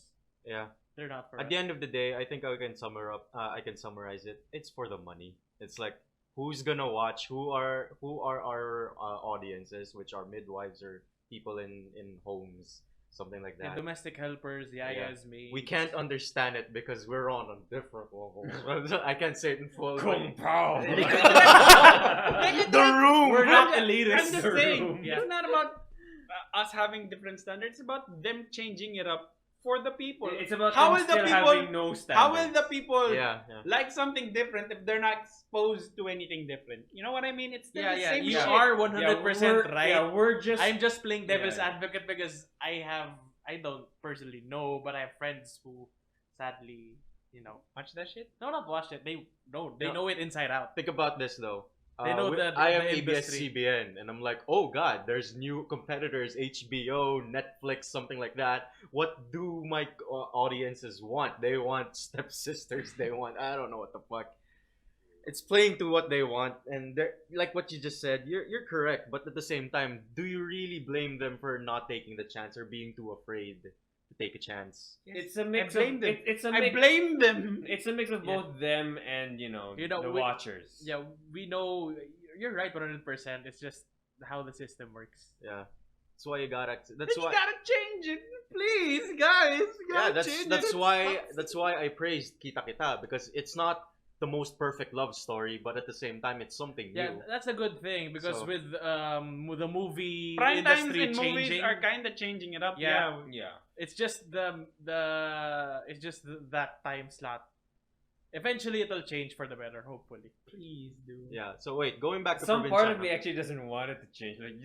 Yeah. They're not for At us. the end of the day, I think I can summarize it. It's for the money. It's like who's gonna watch? Who are our audiences, which are midwives or people in homes, something like The that. domestic helpers, the Yeah. ayas, me. We can't understand it because we're on a different level. I can't say it in full. Kung Pao. They could The room. We're not I'm elitist. just The saying. room. Yeah. It's not about us having different standards. It's about them changing it up for the people. It's about How them will the still people- having no standards. How will the people Yeah. like something different if they're not exposed to anything different? You know what I mean? It's still the Yeah, same you shit. are Yeah, 100% right. Yeah, we're just. I'm just playing devil's Yeah. advocate because I don't personally know, but I have friends who sadly, Watch that shit. no, not watched it. They No. know it inside out. Think about this though. They know I am the industry. ABS-CBN, and I'm like, oh god, there's new competitors, HBO, Netflix, something like that. What do my audiences want? They want stepsisters. They want I don't know what the fuck. It's playing to what they want, and they're like what you just said. You're correct, but at the same time, do you really blame them for not taking the chance or being too afraid to take a chance? It's a mix I blame of. them. It's a I mix. blame them. It's a mix of Yeah. both them and the we- watchers. Yeah, we know you're right 100%. It's just how the system works. Yeah, that's why you gotta. Then That's you why. gotta change it, please, guys. You Yeah, gotta change that's it. why I praised Kita Kita because it's not the most perfect love story, but at the same time it's something Yeah, new. that's a good thing because So- with the movie Prime times industry in movies changing, are kind of changing it up. Yeah. Yeah. it's just that time slot. Eventually, it'll change for the better. Hopefully. Please do. Yeah. So wait, going back to Some part of Provinciano. me actually doesn't want it to change. Like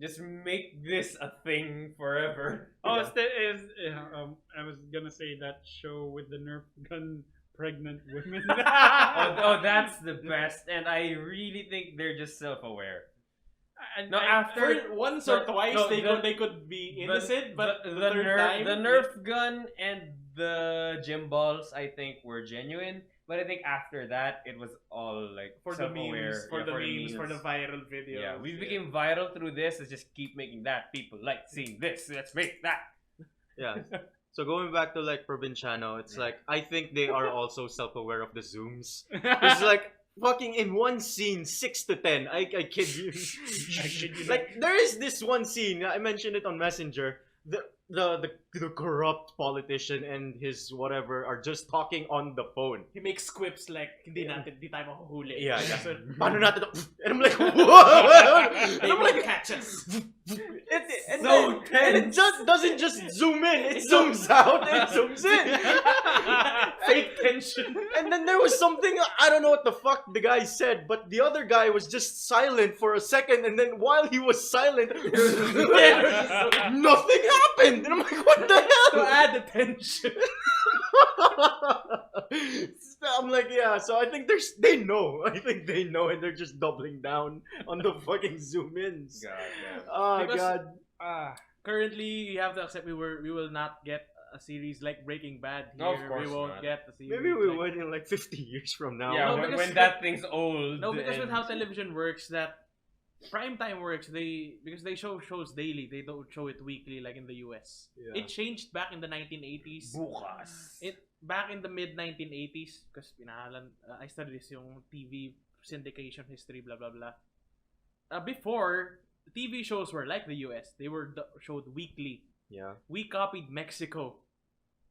Just make this a thing forever. Oh, I was gonna say that show with the Nerf gun pregnant women. Oh, that's the best, and I really think they're just self-aware. No, after For once or twice, no, they could be innocent, but the third time, the Nerf gun and the gym balls, I think, were genuine. But I think after that, it was all like for the self-aware. memes, for Yeah, the memes, for the viral videos. Yeah, we became viral through this. Let's just keep making that. People like seeing this. Let's make that. Yeah. So going back to like Probinsyano, it's like I think they are also self-aware of the zooms. It's like fucking in one scene, 6 to 10. I kid you. I kid you Like there is this one scene. I mentioned it on Messenger. The corrupt politician and his whatever are just talking on the phone. He makes quips like, hindi tayo mahuhuli. Yeah. So, Paano natin to? And I'm like, what? they And I'm will like, catch us. and it just doesn't just zoom in. It zooms out. It zooms in. Fake tension. And then there was something, I don't know what the fuck the guy said, but the other guy was just silent for a second, and then while he was silent, nothing happened. And I'm like, what the To hell? add the tension. I'm like, yeah, so I think they know. I think they know, and they're just doubling down on the fucking zoom ins. God damn. Oh, Because- God. Currently, you have to accept we will not get a series like Breaking Bad here. No, of course we won't not. get a series. Maybe we like- would in like 50 years from now. Yeah, No, when, because when that thing's old. No, because with and- how television works, that prime time works, because they show shows daily, they don't show it weekly like in the US. Yeah. It changed back in the 1980s. Bukas. Back in the mid 1980s, because I studied this yung TV syndication history, blah blah blah. Before, TV shows were like the US. They were showed weekly. Yeah. We copied Mexico,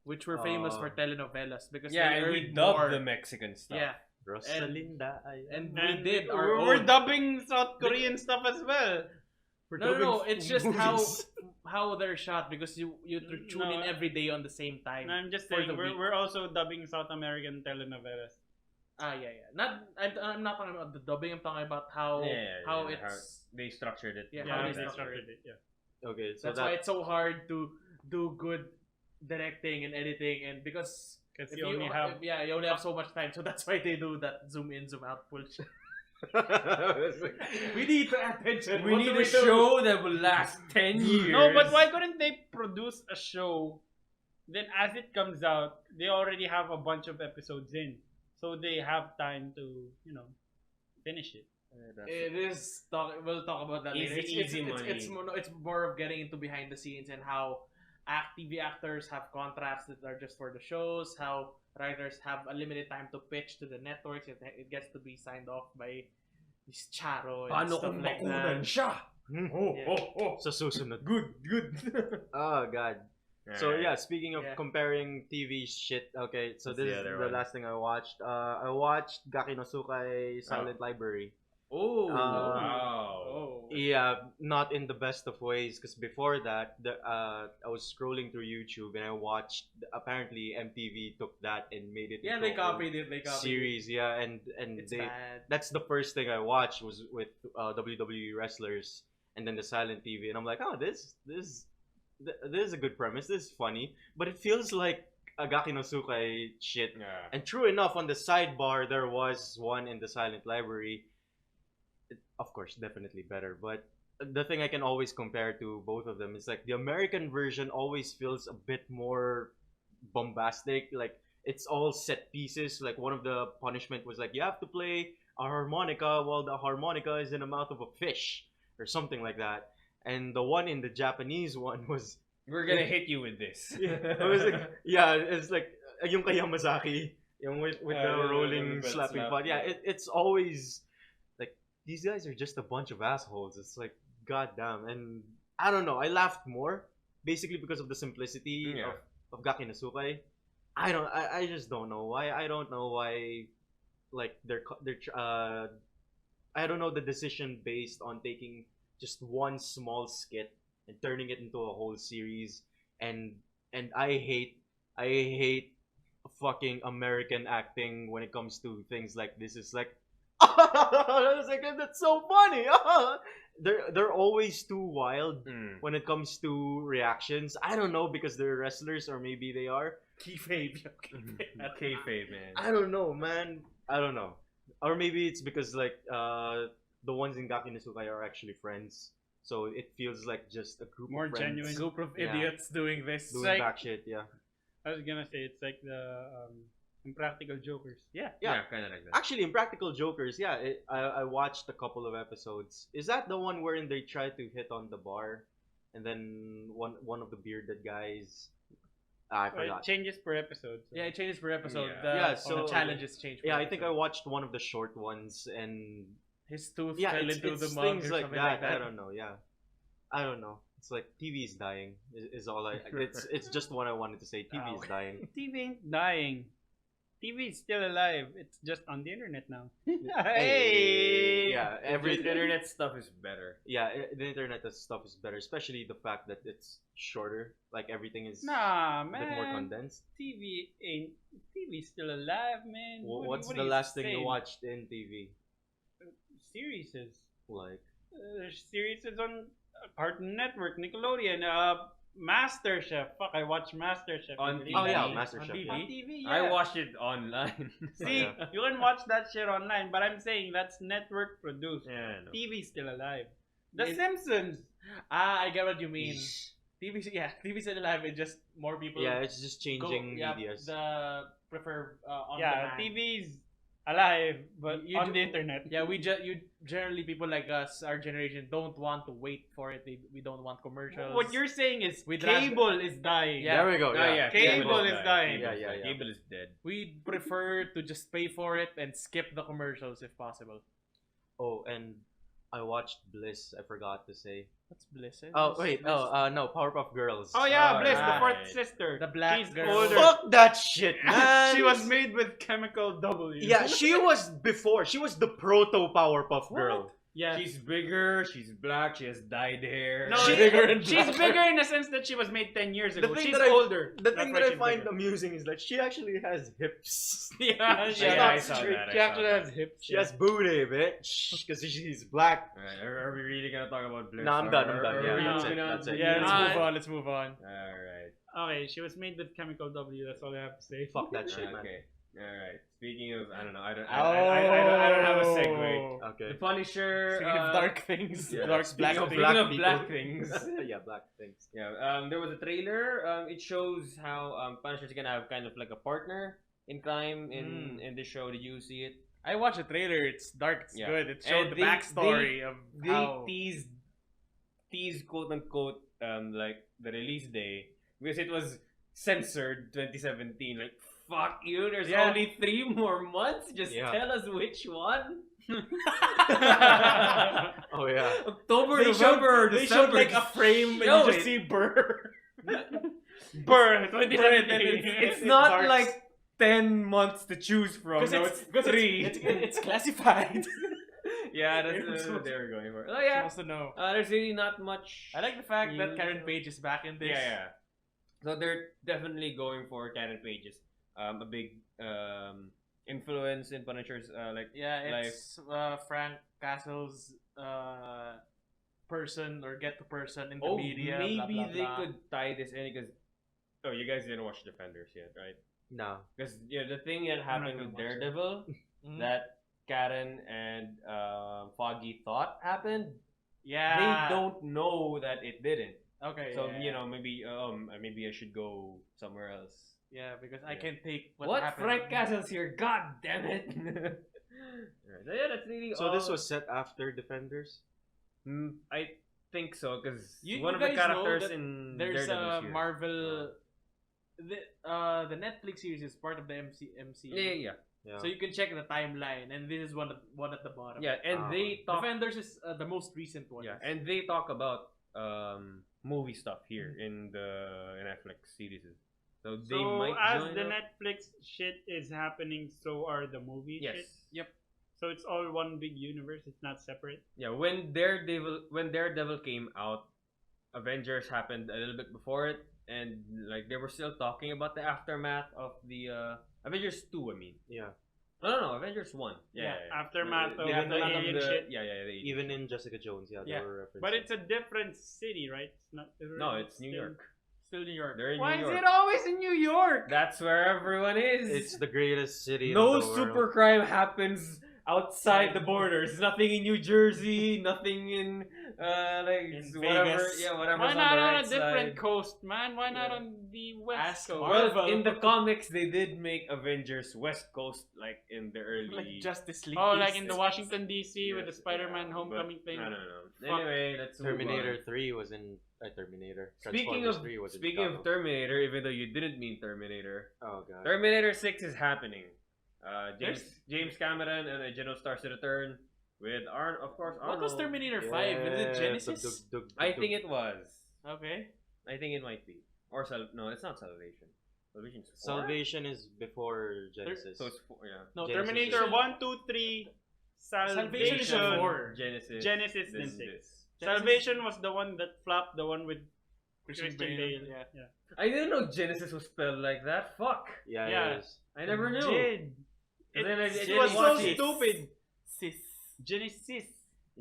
which were famous for telenovelas because Yeah, they and we earned dubbed more. the Mexican stuff. Yeah, Rosalinda. and we And did our we're own. dubbing South Korean stuff as well. No. It's just movies. how they're shot because you tune in No, every day on the same time. And I'm just For saying, the week. we're also dubbing South American telenovelas. Yeah. I'm not talking about the dubbing. I'm talking about how it's they structured it. Yeah, Yeah, how they they structured it. Yeah. Okay, so that's why it's so hard to do good directing and editing, and because Because if you only have. you only have so much time, so that's why they do that zoom in, zoom out bullshit. We need to add tension. We What need do a we do? show that will last 10 years. No, but why couldn't they produce a show? Then, as it comes out, they already have a bunch of episodes in, so they have time to, finish it. It is. We'll talk about that later. Easy money. It's more of getting into behind the scenes and how TV actors have contracts that are just for the shows. How writers have a limited time to pitch to the networks. It gets to be signed off by this Charo and Paano stuff kung like makunan that. siya? Oh, Yeah. oh. Sa susunod. Good. Oh, God. So yeah, speaking of Yeah. comparing TV shit, okay, so What's this the is other the one? last thing I watched. I watched Gaki no Sukai Silent Library. Oh, Wow. oh. Yeah, not in the best of ways, because before that, I was scrolling through YouTube and I watched. Apparently, MTV took that and made it. Yeah, into they a whole copied it. They copied series. Yeah, and It's they. bad. That's the first thing I watched was with WWE wrestlers, and then the silent TV, and I'm like, oh, this is a good premise. This is funny, but it feels like Agaki no Sukai shit. Yeah. And true enough, on the sidebar there was one in the silent library. Of course, definitely better, but the thing I can always compare to both of them is like the American version always feels a bit more bombastic. Like it's all set pieces. Like one of the punishment was like you have to play a harmonica while the harmonica is in the mouth of a fish or something like that. And the one in the Japanese one was We're gonna hit you with this. it was like it's like yung kay Yamazaki, yung with the the rolling belt slapping slap, pot. Yeah, yeah. it's always like these guys are just a bunch of assholes. It's like goddamn, and I don't know. I laughed more basically because of the simplicity Yeah. of Gaki no Sukai. I just don't know why. I don't know why. Like I don't know the decision based on taking just one small skit and turning it into a whole series, and I hate fucking American acting when it comes to things like this. It's like I was like, that's so funny. They're always too wild when it comes to reactions. I don't know because they're wrestlers or maybe they are. Kayfabe. Kayfabe, man. I don't know, man. I don't know. Or maybe it's because like the ones in Gaki Nesukai are actually friends. So it feels like just a group More of friends genuine. Group of Yeah. idiots doing this. doing like- back shit, yeah. I was gonna say it's like the Impractical Jokers. Yeah. Yeah. Kind of like that. Actually, in Practical Jokers, yeah, I watched a couple of episodes. Is that the one wherein they try to hit on the bar, and then one of the bearded guys? I Well, it forgot. changes per episode. So. Yeah, it changes per episode. Yeah. The, Yeah, so- the challenges change. Per Yeah, I think I episode. watched one of the short ones, and His tooth yeah, fell it's into the mug things or like something that. like that. I don't know. Yeah, I don't know. It's like TV is dying. Is all I. It's just what I wanted to say. TV is okay. dying. TV ain't dying. TV is still alive. It's just on the internet now. Hey! Yeah, Every every internet stuff is better. Yeah, the internet stuff is better, especially the fact that it's shorter. Like everything is Nah, a bit more man. condensed. TV's still alive, man. What's what the are you last thing you saying? watched in TV? Series. Like, There's series on Cartoon Network, Nickelodeon, MasterChef. Fuck, I watched MasterChef On TV. TV? oh yeah, On MasterChef. TV? Yeah. On TV, yeah. I watched it online. See, Oh, yeah. you can watch that shit online, but I'm saying that's network produced. Yeah, no. TV's still alive. The It- Simpsons. I get what you mean. TV's still alive. It's just more people. Yeah, it's just changing yeah, medias. the prefer on Yeah, demand. TV's alive, but You on do- the internet. Yeah, you generally people like us, our generation, don't want to wait for it. We don't want commercials. What you're saying is We'd rather- cable is dying. Yeah. There we go. Oh, Yeah. yeah. Cable is dying. Yeah, yeah, yeah. Cable is dead. We prefer to just pay for it and skip the commercials if possible. Oh, and I watched Bliss. I forgot to say. What's Bliss? Oh wait, no, Powerpuff Girls. Oh yeah, Oh, Bliss, the right. fourth sister. The black She's girl. older. Fuck that shit, man. She was made with chemical W. Yeah, she was before. She was the proto Powerpuff Girl. Yeah. She's bigger, she's black, she has dyed hair. No, She's it- bigger and she's black. bigger in the sense that she was made 10 years ago. The thing She's that I- older. The That's thing why that I she's find bigger. amusing is that she actually has hips. Yeah, She's Yeah, not I saw straight. that. She actually has hips. She has booty, bitch. Because she's black. Alright, are we really gonna talk about Bliss? No, I'm done, I'm Or- done. or Yeah, are we that's just it, gonna- that's it. Yeah, Yeah. let's move on. Alright. Okay, she was made with chemical W. That's all I have to say. Fuck that shit, man. Okay. Alright. Speaking of, I don't know, I don't have a segue. Okay. The Punisher. Speaking of dark things, yeah, dark speaking black of things. black people. black things. Yeah, black things. Yeah, there was a trailer. It shows how Punisher's gonna have kind of like a partner in crime in the show. Did you see it? I watched the trailer. It's dark. It's Yeah. good. It showed And the they- backstory of They how. teased quote unquote like the release day because it was censored 2017. Like fuck you. There's Yeah. only 3 more months. Just Yeah. tell us which one. Oh yeah. October, November, they December. showed like a frame and show you just it. see Burr. Burr, It's not like 10 months to choose from. No, it's 3. It's classified. Yeah, You're that's supposed- what they were going for. Oh yeah. Supposed to know. There's really not much. I like the fact that news. Karen Page is back in this. Yeah. So they're definitely going for Karen Page's a big influence in Punisher's Yeah, it's Frank Castle's person or get to person in the media. maybe blah, blah, they blah. could tie this in because you guys didn't watch Defenders yet, right? No. Because the thing that happened gonna with watch it. Daredevil Mhm. that Karen and Foggy thought happened, Yeah. they don't know that it didn't. Okay. So yeah. maybe I should go somewhere else. Yeah, because I Yeah. can't take What? happened. Frank Castle's here. God damn it. Alright, so yeah, that's really So this all- was set after Defenders? I think so because You- one you of the guys know characters that in There's Daredevil's a here. Marvel. The Netflix series is part of the MCU. Yeah. Yeah. So you can check the timeline, and this is one at the bottom. Yeah, and they talk. Defenders is the most recent one. Yeah, and they talk about movie stuff here in the Netflix series. So they So might as join the up. Netflix shit is happening, so are the movie Yes. shit. Yep. So it's all one big universe. It's not separate. Yeah, when Daredevil came out, Avengers happened a little bit before it, and like they were still talking about the aftermath of the Avengers 2. I mean, Yeah. No, Avengers 1. Yeah. Aftermath of The the aftermath alien the, shit. Yeah, the alien Even shit. in Jessica Jones, Yeah. there were references. But it's a different city, right? It's not. No, it's New York. Still New York. They're in Why New is York. it always in New York? That's where everyone is. It's the greatest city No in the super world. crime happens outside the borders. Nothing in New Jersey. Nothing in like In whatever. Vegas. Yeah, whatever's Why on not the on right a different side. coast, man? Why not Yeah. on the west Ask coast? Marvel. Well, in the comics, they did make Avengers West Coast like in the early. Like Justice League. Oh, like East. in the Washington D.C. Yeah, with the Spider-Man yeah, Homecoming but- thing. No. Fuck. Anyway, let's move Terminator on. 3 was in Terminator. Speaking Transformers of 3 was in speaking of Chicago. Terminator, even though you didn't mean Terminator, Oh god. Terminator 6 is happening. There's- James Cameron and original stars to return with of course What was Arnold. Terminator 5? Was it Genesis? I think it was. Okay. I think it might be. Or no, it's not Salvation. Salvation's 4? Salvation is before Genesis. So it's 4, yeah. No, Genesis. Terminator 1, 2, 3, Salvation is Salvation. 4. Genesis. Genesis, this, then this. 6. Genesis- Salvation was the one that flopped, the one with Christian Christian Bale. Bale. Yeah. I didn't know Genesis was spelled like that. Fuck. Yeah, Yeah. it is. I never knew. Jid. And then I It didn't was so watch it. stupid. Sis. Genesis.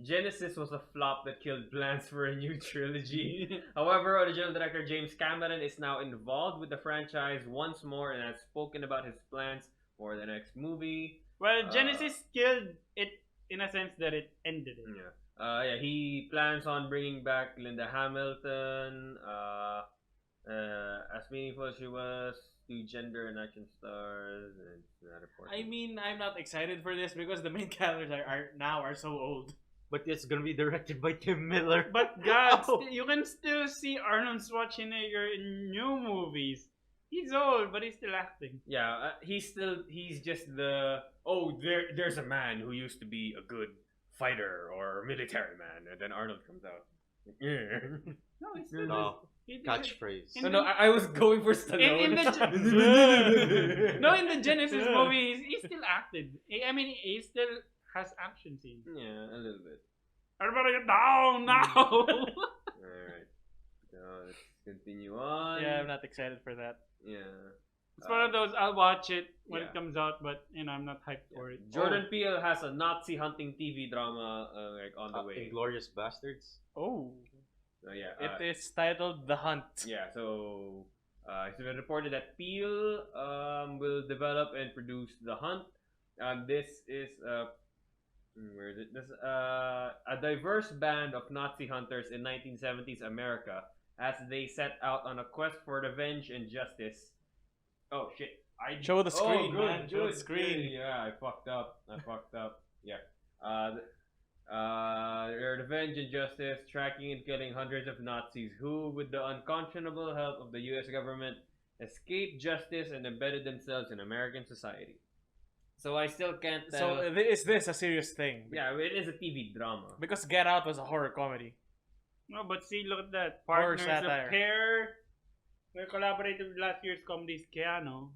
Genesis was a flop that killed plans for a new trilogy. However, original director James Cameron is now involved with the franchise once more and has spoken about his plans for the next movie. Well, Genesis killed it in a sense that it ended it. Yeah. He plans on bringing back Linda Hamilton. As meaningful as she was to gender and action stars, and it's not important. I mean, I'm not excited for this because the main characters are so old. But it's gonna be directed by Tim Miller. But God, Oh. you can still see Arnold Schwarzenegger in new movies. He's old, but he's still acting. Yeah, he's just there's a man who used to be a good fighter or military man, and then Arnold comes out. Yeah. No, he's still No. he did it. Catchphrase. In No, I was going for Stallone. No, in the Genesis movie, he still acted. I mean, he still has action scenes. Yeah, a little bit. Everybody get down now! Alright. So let's continue on. Yeah, I'm not excited for that. Yeah. It's one of those, I'll watch it when Yeah. it comes out, but, I'm not hyped for it. Jordan Peele has a Nazi hunting TV drama on the way. Inglorious Bastards. Oh. So yeah. It is titled The Hunt. Yeah, so it's been reported that Peele will develop and produce The Hunt. This is where is it? This a diverse band of Nazi hunters in 1970s America as they set out on a quest for revenge and justice. Oh shit! Show the screen, good, man. Show good, the screen. good. Yeah, I fucked up. Yeah. Their revenge and justice, tracking and killing hundreds of Nazis who, with the unconscionable help of the U.S. government, escaped justice and embedded themselves in American society. So I still can't tell. So is this a serious thing? Yeah, it is a TV drama. Because Get Out was a horror comedy. No, but see, look at that. Horror Partners satire. of Pair. They collaborated with last year's comedy's Keanu.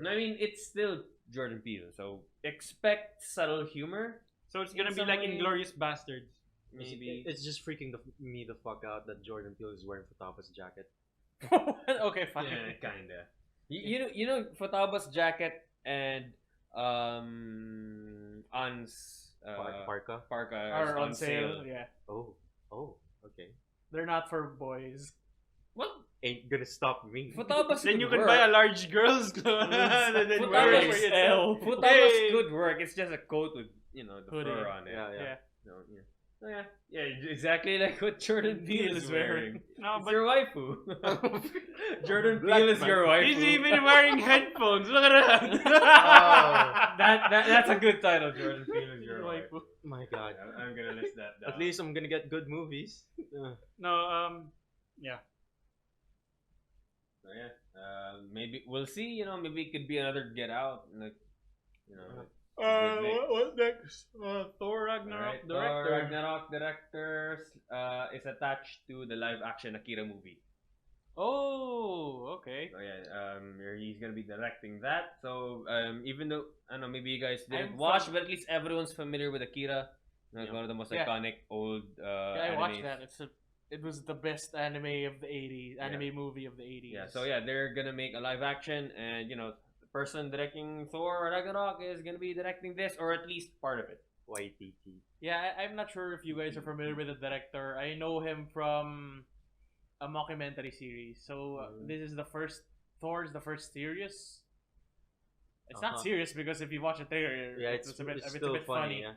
No, I mean, it's still Jordan Peele, so expect subtle humor. So it's gonna In be some like way- Inglorious Bastards. Maybe. It's just freaking me the fuck out that Jordan Peele is wearing Fataba's jacket. Okay, fine. Yeah, kinda. You know Fataba's jacket and An's Parka. parka Are on sale. Yeah. Oh, okay. They're not for boys. What? Ain't gonna stop me. Fataba's Then could you can work. buy a large girl's clothes. and then wear it for yourself. Fataba's Hey. could work. It's just a coat with the Hoodie. fur on it. Yeah. Yeah. So, yeah. Oh, yeah, exactly like what Jordan Peele is wearing. No, It's but your waifu. Jordan Black Peele is man. your waifu. he's even wearing headphones. Look at that. That's a good title. Jordan Peele is your waifu. My God. I'm gonna list that down. At least I'm gonna get good movies. No, yeah. So, yeah. Maybe we'll see. Maybe it could be another Get Out. Like, What next? Thor Ragnarok Thor director. Ragnarok director is attached to the live-action Akira movie. Oh, okay. So yeah, he's gonna be directing that. So even though I don't know, maybe you guys didn't I'm watch, from- but at least everyone's familiar with Akira. It's Yeah. one of the most Yeah. iconic old. Yeah, I watched animes. that. It was the best anime of the 80s, anime movie of the 80s. Yeah, so yeah, they're gonna make a live action, and the person directing Thor Ragnarok is gonna be directing this, or at least part of it. YTT. Yeah, I'm not sure if you guys are familiar with the director. I know him from a mockumentary series. So this is the first Thor's the first serious. It's not serious because if you watch the trailer, Yeah, it's a bit still funny. Yeah.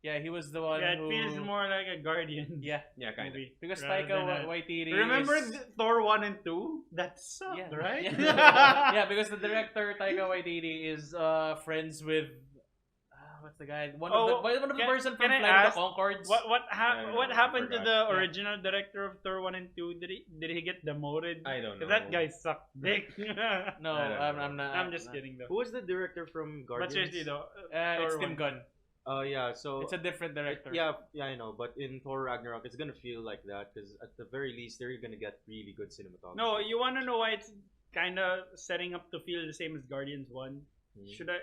Yeah, he was the one Yeah, it who feels more like a Guardian. Yeah, kind of. movie. because rather Taika than a- Waititi. Remember is... Thor 1 and 2? That sucked, yeah, right? Yeah. Yeah, because the director Taika Waititi is friends with what's the guy? One of the can- person from can I Flight of ask, the Conchords. What I happened to forgot. the Yeah. original director of Thor 1 and 2? Did he get demoted? I don't know. 'Cause that guy sucked dick. No, I don't know. I'm not. I'm just kidding though. Who was the director from But Guardians? seriously though, It's Thor Tim 1. Gunn. Oh yeah, so It's a different director. yeah, I know. But in Thor Ragnarok, it's gonna feel like that because at the very least, they're gonna get really good cinematography. No, you want to know why it's kind of setting up to feel the same as Guardians 1? Mhm.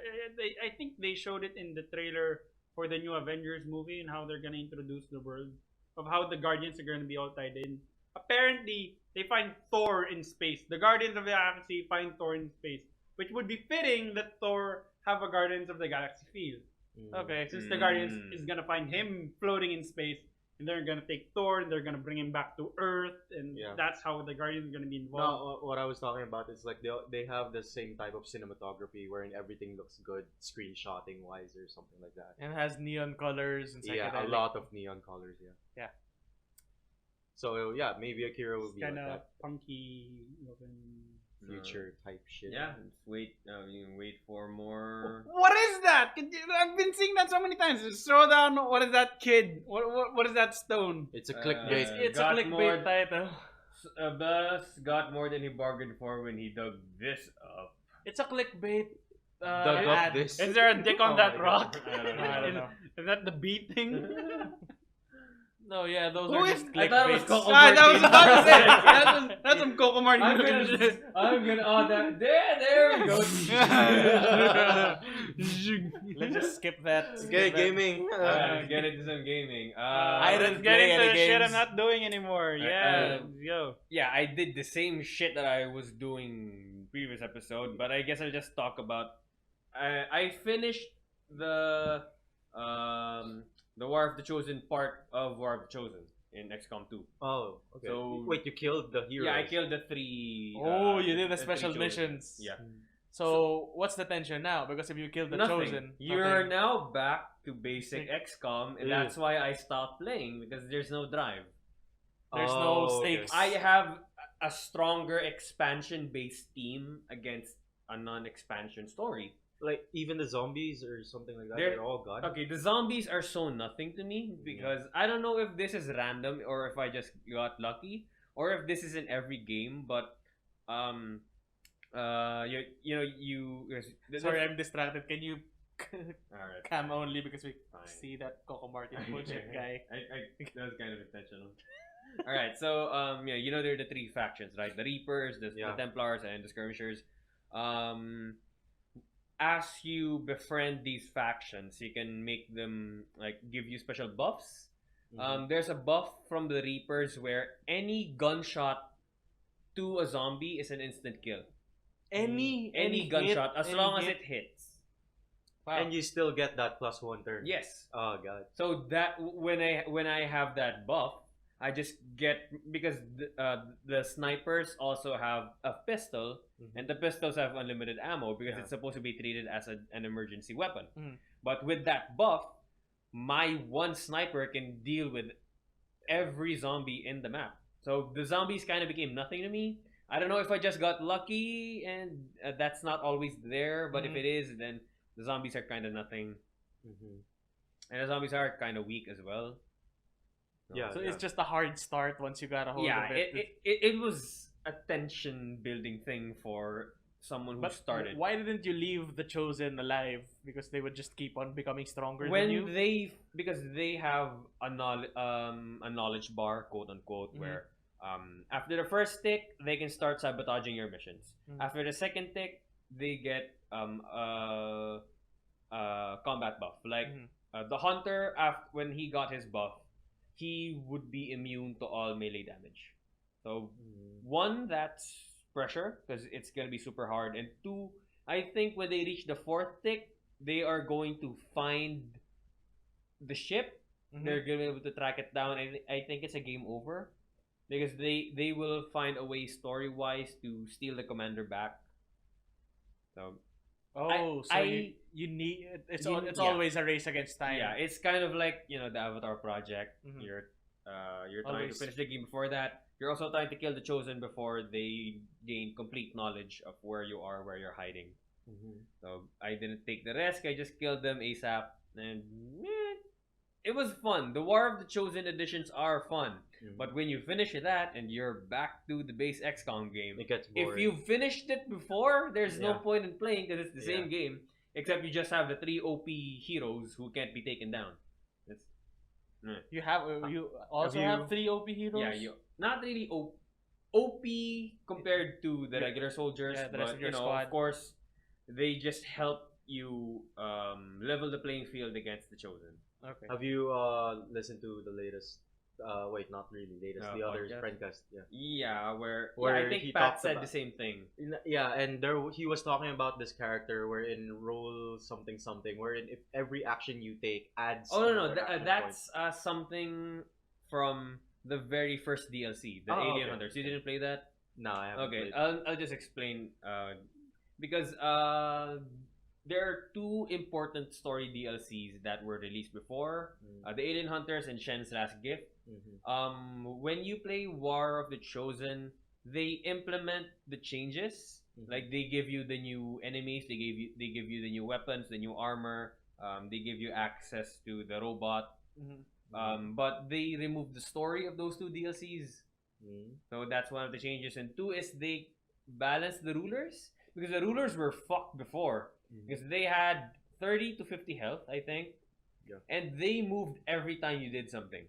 I think they showed it in the trailer for the new Avengers movie and how they're gonna introduce the world of how the Guardians are gonna be all tied in. Apparently, they find Thor in space. The Guardians of the Galaxy find Thor in space, which would be fitting that Thor have a Guardians of the Galaxy feel. Okay. Since the Guardians is gonna find him floating in space, and they're gonna take Thor and they're gonna bring him back to Earth, and Yeah. that's how the Guardians are gonna be involved. No, what I was talking about is like they have the same type of cinematography wherein everything looks good, screenshotting wise or something like that. And has neon colors and Yeah, a psychedelic. lot of neon colors. Yeah. Yeah. So yeah, maybe Akira will be like Kind of that punky looking. future type shit. Yeah, just wait. You can wait for more. What is that? I've been seeing that so many times. Just throw down. What is that kid? What is that stone? It's a clickbait. It's a Got clickbait more- title. Buzz got more than he bargained for when he dug this up. It's a clickbait. Dug up ad. this. Is there a dick on Oh that my rock? God. I don't know. I don't know. Is that the beat thing? No, yeah, those Who are is- just I thought it was clickbaits. Coco That was about to say. Martin. That's some Coco Martin. I'm looking gonna. shit. I'm gonna. Oh, there we go. Let's just skip that. Okay, gaming. Let's get into some gaming. I Let's didn't get play into any the shit games. I'm not doing anymore. Yeah, let's go. Yeah, I did the same shit that I was doing previous episode, but I guess I'll just talk about. I finished the War of the Chosen part of War of the Chosen in XCOM 2. Oh, okay. So- Wait, you killed the hero? Yeah, I killed the three. Oh, you did the three special Chosen. missions. Yeah. So, what's the tension now? Because if you kill the Nothing. chosen, You're nothing. now back to basic XCOM, and Yeah. that's why I stopped playing because there's no drive. There's Oh, no okay. stakes. I have a stronger expansion-based team against a non-expansion story. Like even the zombies or something like that. They're- They're all gone. Okay, the zombies are so nothing to me because I don't know if this is random or if I just got lucky or if this is in every game. But Sorry, I'm distracted. Can you all right. cam only because we Fine. see that Coco Martin bullshit guy? That was kind of intentional. All right, so there are the three factions, right? The Reapers, the Templars, and the Skirmishers. As you befriend these factions, you can make them give you special buffs. There's a buff from the Reapers where any gunshot to a zombie is an instant kill. Any gunshot, hit, as any long as hit. it hits. Wow. And you still get that +1 turn. Yes. Oh god. So that when I have that buff, I just get because the snipers also have a pistol, and the pistols have unlimited ammo because it's supposed to be treated as an emergency weapon. But with that buff, my one sniper can deal with every zombie in the map. So the zombies kind of became nothing to me. I don't know if I just got lucky and that's not always there, but if it is, then the zombies are kind of nothing. And the zombies are kind of weak as well. Yeah. So it's just a hard start once you got a hold Yeah, of it. it was a tension building thing for someone who But started. why didn't you leave the chosen alive? Because they would just keep on becoming stronger When than you. because they have a knowledge bar, quote unquote, where after the first tick they can start sabotaging your missions. After the second tick, they get combat buff. Like the hunter, when he got his buff, he would be immune to all melee damage. So one, that's pressure because it's gonna be super hard, and two, I think when they reach the fourth tick, they are going to find the ship. Mhm. They're gonna be able to track it down. I think it's a game over because they will find a way story wise to steal the commander back. So Oh, so I- you need it's You- it's yeah. always a race against time. yeah, it's kind of like the Avatar project. Mhm. You're trying to Always. finish the game before that. You're also trying to kill the chosen before they gain complete knowledge of where you are, where you're hiding. So I didn't take the risk. I just killed them ASAP, and it was fun. The War of the Chosen editions are fun, but when you finish that and you're back to the base XCOM game, It gets boring. if you finished it before, there's no Yeah. point in playing because it's the Yeah. same game, except you just have the 3 OP heroes who can't be taken down. It's, You also you- have 3 OP heroes. yeah, you not really OP compared to the regular soldiers, Yeah, the rest but of your of squad. course, they just help you level the playing field against the chosen. Okay. Have you listened to the latest? Wait, not really latest. The other podcast? Friendcast. Yeah. Yeah, Where I he think Pat talked said about- the same thing. Yeah, and he was talking about this character wherein roll something something, wherein if every action you take adds. Oh no, another action that's something from the very first DLC, the Oh, Alien okay. Hunters. You didn't play that? point. No, I haven't Okay, played. I'll just explain. Because there are 2 important story DLCs that were released before, the Alien Hunters and Shen's Last Gift. When you play War of the Chosen, they implement the changes. Like they give you the new enemies, they give you the new weapons, the new armor. They give you access to the robot. But they removed the story of those 2 DLCs. So that's one of the changes. And 2 is they balance the rulers because the rulers were fucked before because they had 30 to 50 health, I think. Yeah. And they moved every time you did something.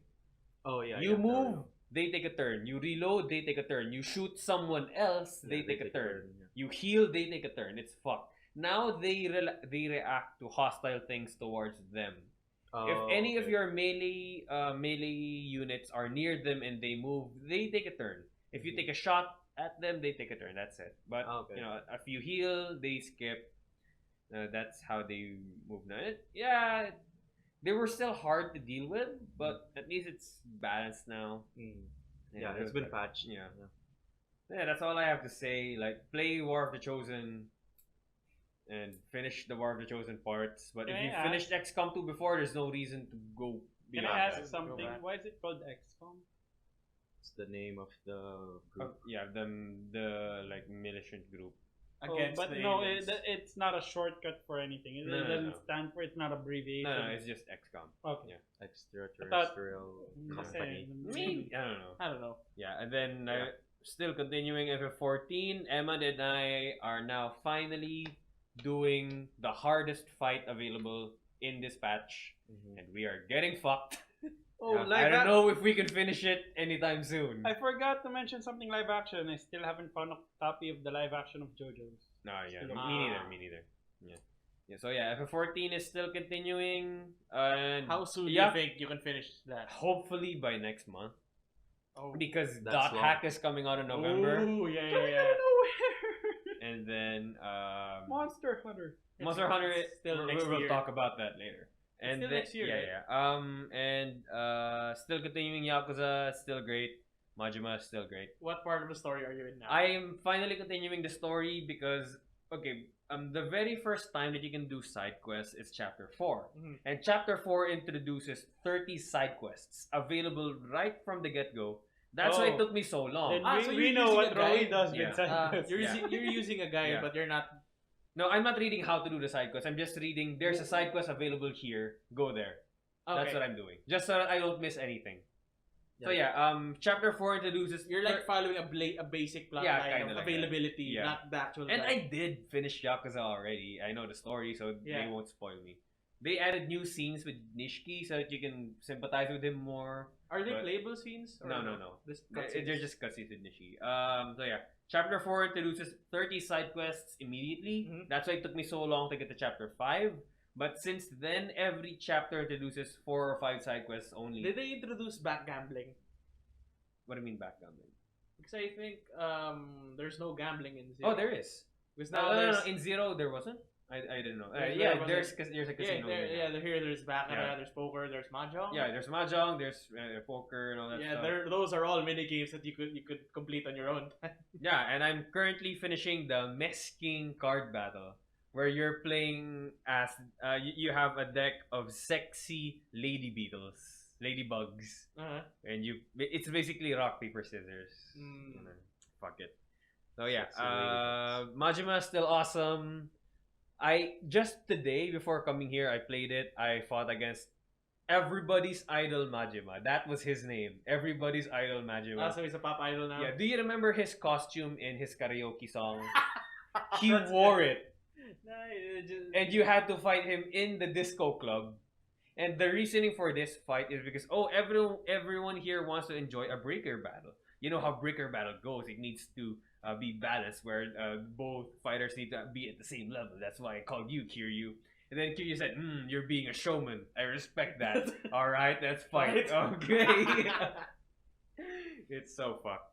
Oh yeah. You yeah, move, they take a turn. You reload, they take a turn. You shoot someone else, they take a turn. Yeah. You heal, they take a turn. It's fucked. Now they react to hostile things towards them. If Oh, any of okay. your melee units are near them and they move, they take a turn. If you take a shot at them, they take a turn. That's it. But Okay. if you heal, they skip. That's how they move. Now, yeah, they were still hard to deal with, but at least it's balanced now. Yeah, it it's was been better. patched. Yeah. Yeah, that's all I have to say. Like, play War of the Chosen and finish the War of the Chosen parts. But Can if I you ask- finished XCOM 2 before, there's no reason to go Can beyond I ask that. something? back. Why is it called XCOM? It's the name of the group. Yeah, the like militant group. Against but the no, aliens. it's not a shortcut for anything. It No, no, doesn't no. stand for. It's not abbreviation. No, it's just XCOM. Okay. Yeah. Extraterrestrial I'm just company. saying. Maybe, I don't know. I don't know. Yeah, and then Yeah. still continuing FF14, Emma and I are now finally doing the hardest fight available in this patch, and we are getting fucked. Oh, Yeah, live I don't ac- know if we can finish it anytime soon. I forgot to mention something live action. I still haven't found a copy of the live action of JoJo's. No, yeah, Still me neither. Me neither. Yeah. So yeah, FF14 is still continuing, and How soon do yeah. you think you can finish that? hopefully by next month Oh, because That's Dot long. Hack is coming out in November, Ooh, yeah, yeah, Coming yeah. out of nowhere. and then Monster Hunter. Monster Hunter. It's still we next will year. talk about that later. And still then, next year, yeah, right? and still continuing Yakuza, still great. Majima is still great. What part of the story are you in now? I am finally continuing the story because the very first time that you can do side quests is chapter 4. Mhm. And chapter 4 introduces 30 side quests available right from the get-go. That's why it Oh. took me so long. Then Ah, so we you're know using what a guide? Rowy does Yeah. with side quests. You're, Yeah. you're using a guide, Yeah. but you're not. No, I'm not reading how to do the side quest. I'm just reading there's a side quest available here. Go there. That's Okay. what I'm doing. Just so that I don't miss anything. So yeah, chapter 4 introduces You're like following a basic plot Yeah, line kinda of like availability, that. Yeah. not the actual. and guide. I did finish Yakuza already. I know the story, so they Yeah. won't spoil me. They added new scenes with Nishiki so that you can sympathize with him more. Are they but- playable scenes? Or No. Just They're cutscenes? just cutscenes with Nishiki. So yeah, chapter 4 introduces 30 side quests immediately. Mhm. That's why it took me so long to get to chapter 5. But since then, every chapter introduces 4 or 5 side quests only. Did they introduce backgambling? What do you mean backgammon? Because I think there's no gambling in Zero. Oh, there is. Because No, now no, no, there's in Zero there wasn't. I didn't know. There's Yeah, there there's wasn't- there's a casino. there's baccarat, Yeah. there's poker, there's mahjong. Yeah, there's mahjong, there's poker and all that Yeah, stuff. those are all mini games that you could complete on your own. Yeah, and I'm currently finishing the Mess King card battle, where you're playing as you have a deck of sexy lady beetles, ladybugs, Uh-huh. and it's basically rock paper scissors. Mm. And then, fuck it. So yeah, Sexy ladybugs. Majima is still awesome. I just today before coming here, I played it. I fought against everybody's idol Majima. That was his name. Everybody's idol Majima. So he's a pop idol now. Yeah, do you remember his costume in his karaoke song? He wore it, and you had to fight him in the disco club. And the reasoning for this fight is because everyone here wants to enjoy a breaker battle. You know how breaker battle goes. It needs to be balanced, where both fighters need to be at the same level. That's why I called you Kiryu. And then Kiryu said, you're being a showman. I respect that. Alright, let's fight. Okay. It's so fucked.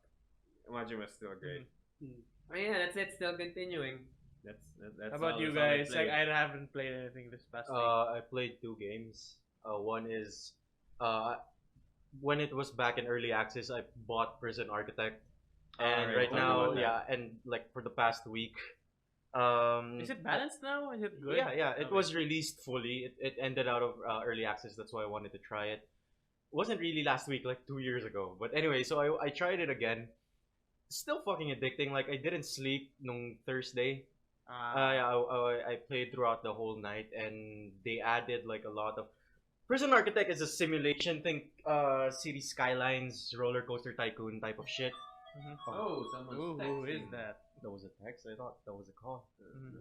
Majima's still great. Oh yeah, that's it. Still continuing. That's How about all- you that's all I guys? played. I haven't played anything this past week. I played 2 games. One is when it was back in early access, I bought Prison Architect, and Alright, right tell me now, about that. yeah, and like for the past week, Is it balanced now? Is it good? yeah, it Okay. was released fully. It ended out of early access. That's why I wanted to try it. Wasn't really last week, like 2 years ago. But anyway, so I tried it again. Still fucking addicting. Like I didn't sleep nung Thursday. Yeah, I played throughout the whole night, and they added like a lot of. Prison Architect is a simulation. Think City Skylines, Roller Coaster Tycoon type of shit. Oh, someone's Ooh, who is texting. that? That was a text. I thought that was a call.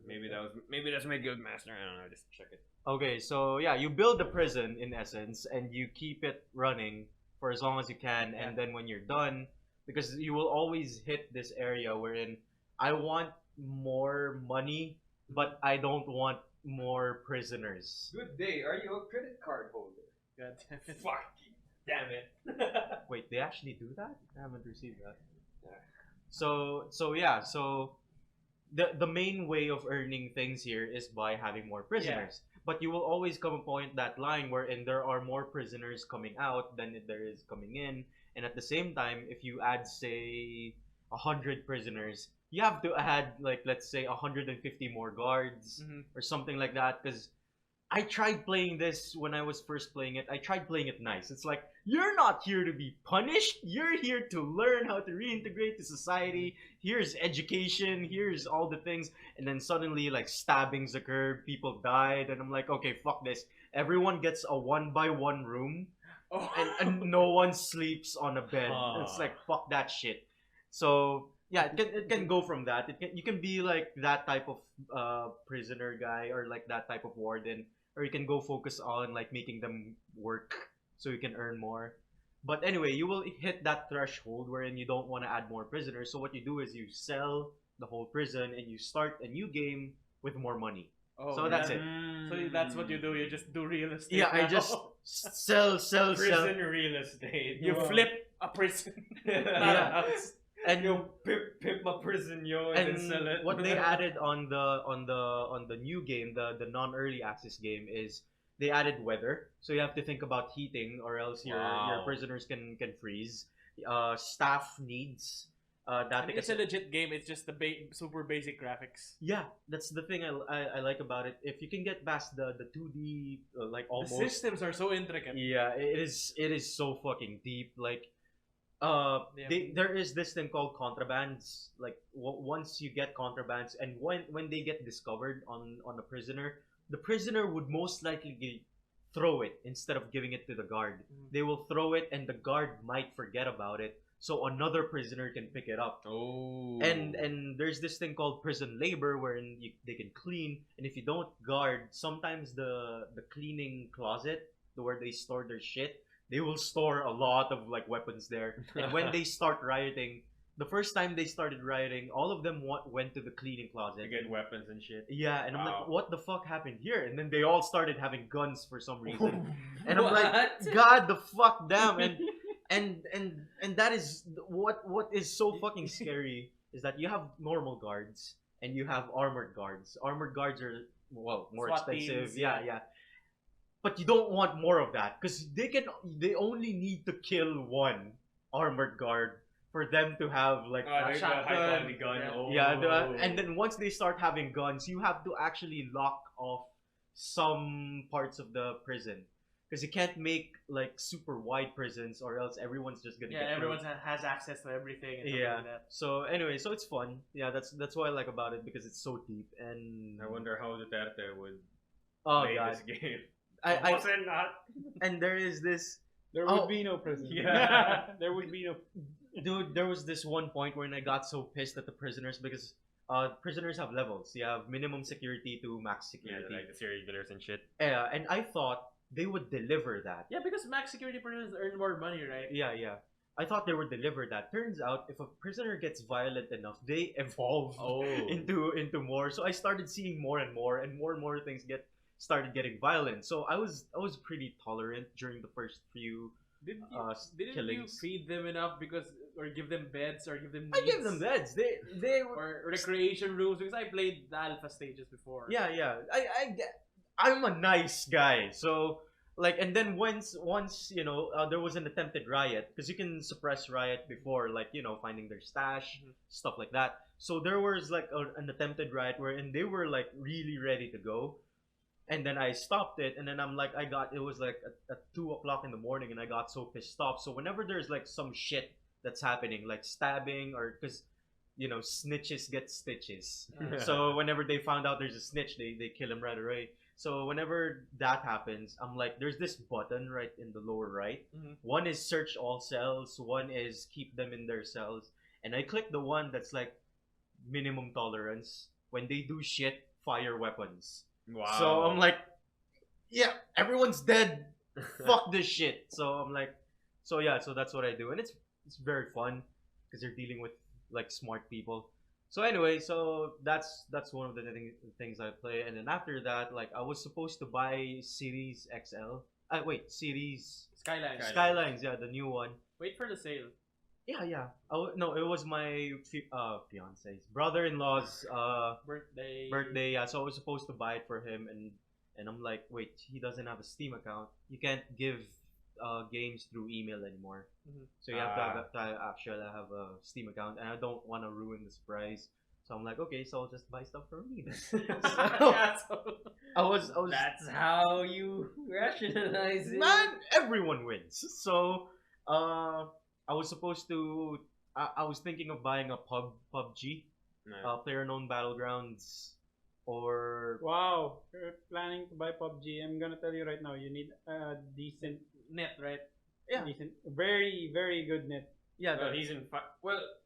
Maybe that's my guild master. I don't know. Just check it. Okay, so yeah, you build the prison in essence, and you keep it running for as long as you can, and then when you're done, because you will always hit this area wherein I want more money, but I don't want more prisoners. Good day. Are you a credit card holder? God damn it. Fuck. Damn it. Wait, they actually do that? I haven't received that. So yeah, so the main way of earning things here is by having more prisoners. But you will always come a point that line wherein there are more prisoners coming out than there is coming in, and at the same time, if you add say 100 prisoners, you have to add like let's say 150 more guards or something like that. Because I tried playing this when I was first playing it. I tried playing it nice. It's like, you're not here to be punished. You're here to learn how to reintegrate to society. Here's education. Here's all the things. And then suddenly, like, stabbings occurred. People died. And I'm like, okay, fuck this. Everyone gets a 1-by-1 room. Oh. And no one sleeps on a bed. Ah. It's like, fuck that shit. So, yeah, it can go from that. You can be like that type of prisoner guy, or like that type of warden. Or you can go focus on like making them work so you can earn more. But anyway, you will hit that threshold wherein you don't want to add more prisoners. So what you do is you sell the whole prison and you start a new game with more money. Oh, So that's it. So that's what you do. You just do real estate. Yeah, I now. just sell. Prison real estate. You flip a prison. Not a house. And You pimp my prison, yo, and then sell it. what they added on the new game, the non-early access game, is they added weather. So you have to think about heating, or else your Wow. prisoners can freeze. Staff needs. And it's a legit game. It's just the super basic graphics. Yeah, that's the thing I like about it. If you can get past the 2D like almost. The systems are so intricate. Yeah, it is so fucking deep. Like, there is this thing called contrabands. Like, once you get contrabands, and when they get discovered on a prisoner, the prisoner would most likely throw it instead of giving it to the guard. They will throw it, and the guard might forget about it, so another prisoner can pick it up. Oh. And there's this thing called prison labor, wherein they can clean, and if you don't guard, sometimes the cleaning closet, where they store their shit, they will store a lot of like weapons there. And when they start rioting, the first time they started rioting, all of them went to the cleaning closet. to get weapons and shit. Yeah, and I'm like, Wow. what the fuck happened here? And then they all started having guns for some reason. And I'm What? like, God the fuck damn. And that is what is so fucking scary is that you have normal guards, and you have armored guards. Armored guards are more SWAT expensive. teams, Yeah, yeah. yeah. But you don't want more of that because they only need to kill one armored guard for them to have like There's a shotgun. high quality gun. Yeah. Oh. yeah, and then once they start having guns, you have to actually lock off some parts of the prison because you can't make like super wide prisons or else everyone's just gonna Yeah, get everyone killed. has access to everything. And Yeah. Like that. So anyway, so it's fun. Yeah, that's what I like about it because it's so deep and I wonder how Duterte would oh play god, this game. I Wasn't not. and there is this There Oh. would be no prison. Yeah. There would be no. dude. There was this one point when I got so pissed at the prisoners because prisoners have levels. You have minimum security to max Yeah, security. like the serial killers and shit. Yeah, and I thought they would deliver that. Yeah, because max security prisoners earn more money, right? Yeah, yeah. I thought they would deliver that. Turns out, if a prisoner gets violent enough, they evolve Oh. into more. So I started seeing more and more things started getting violent. So I was pretty tolerant during the first few. Didn't you, Uh, didn't you killings. feed them enough or give them beds or give them I give meats? them beds. They were. Or recreation rooms because I played the alpha stages before. Yeah, yeah. I'm a nice guy. So like, and then once there was an attempted riot because you can suppress riot before like finding their stash, stuff like that. So there was like an attempted riot wherein they were like really ready to go, and then I stopped it, and then it was like at 2 o'clock in the morning, and I got so pissed off. So whenever there's like some shit that's happening, like stabbing or because snitches get stitches. So whenever they found out there's a snitch, they kill him right away. So whenever that happens, I'm like, there's this button right in the lower right. Mhm. One is search all cells, one is keep them in their cells, and I click the one that's like minimum tolerance. When they do shit, fire weapons. Wow. So I'm like, yeah, everyone's dead. Fuck this shit. So I'm like, so yeah, so that's what I do, and it's very fun because you're dealing with like smart people. So anyway, so that's one of the things I play, and then after that, like I was supposed to buy Series XL. Series Skylines. Skylines, yeah, the new one. Wait for the sale. Yeah, yeah. No, it was my fiance's brother-in-law's birthday. Yeah, so I was supposed to buy it for him, and I'm like, wait, he doesn't have a Steam account. You can't give games through email anymore. Mhm. So you have to actually have a Steam account, and I don't want to ruin the surprise. So I'm like, okay, so I'll just buy stuff for me then. Yeah, so- I was That's how you rationalize it. man, everyone wins. So I was supposed to. I was thinking of buying a PUBG, No. PlayerUnknown Battlegrounds, or Wow, you're planning to buy PUBG. I'm gonna tell you right now, you need a decent, net, right? yeah, very, very good net. yeah. Well,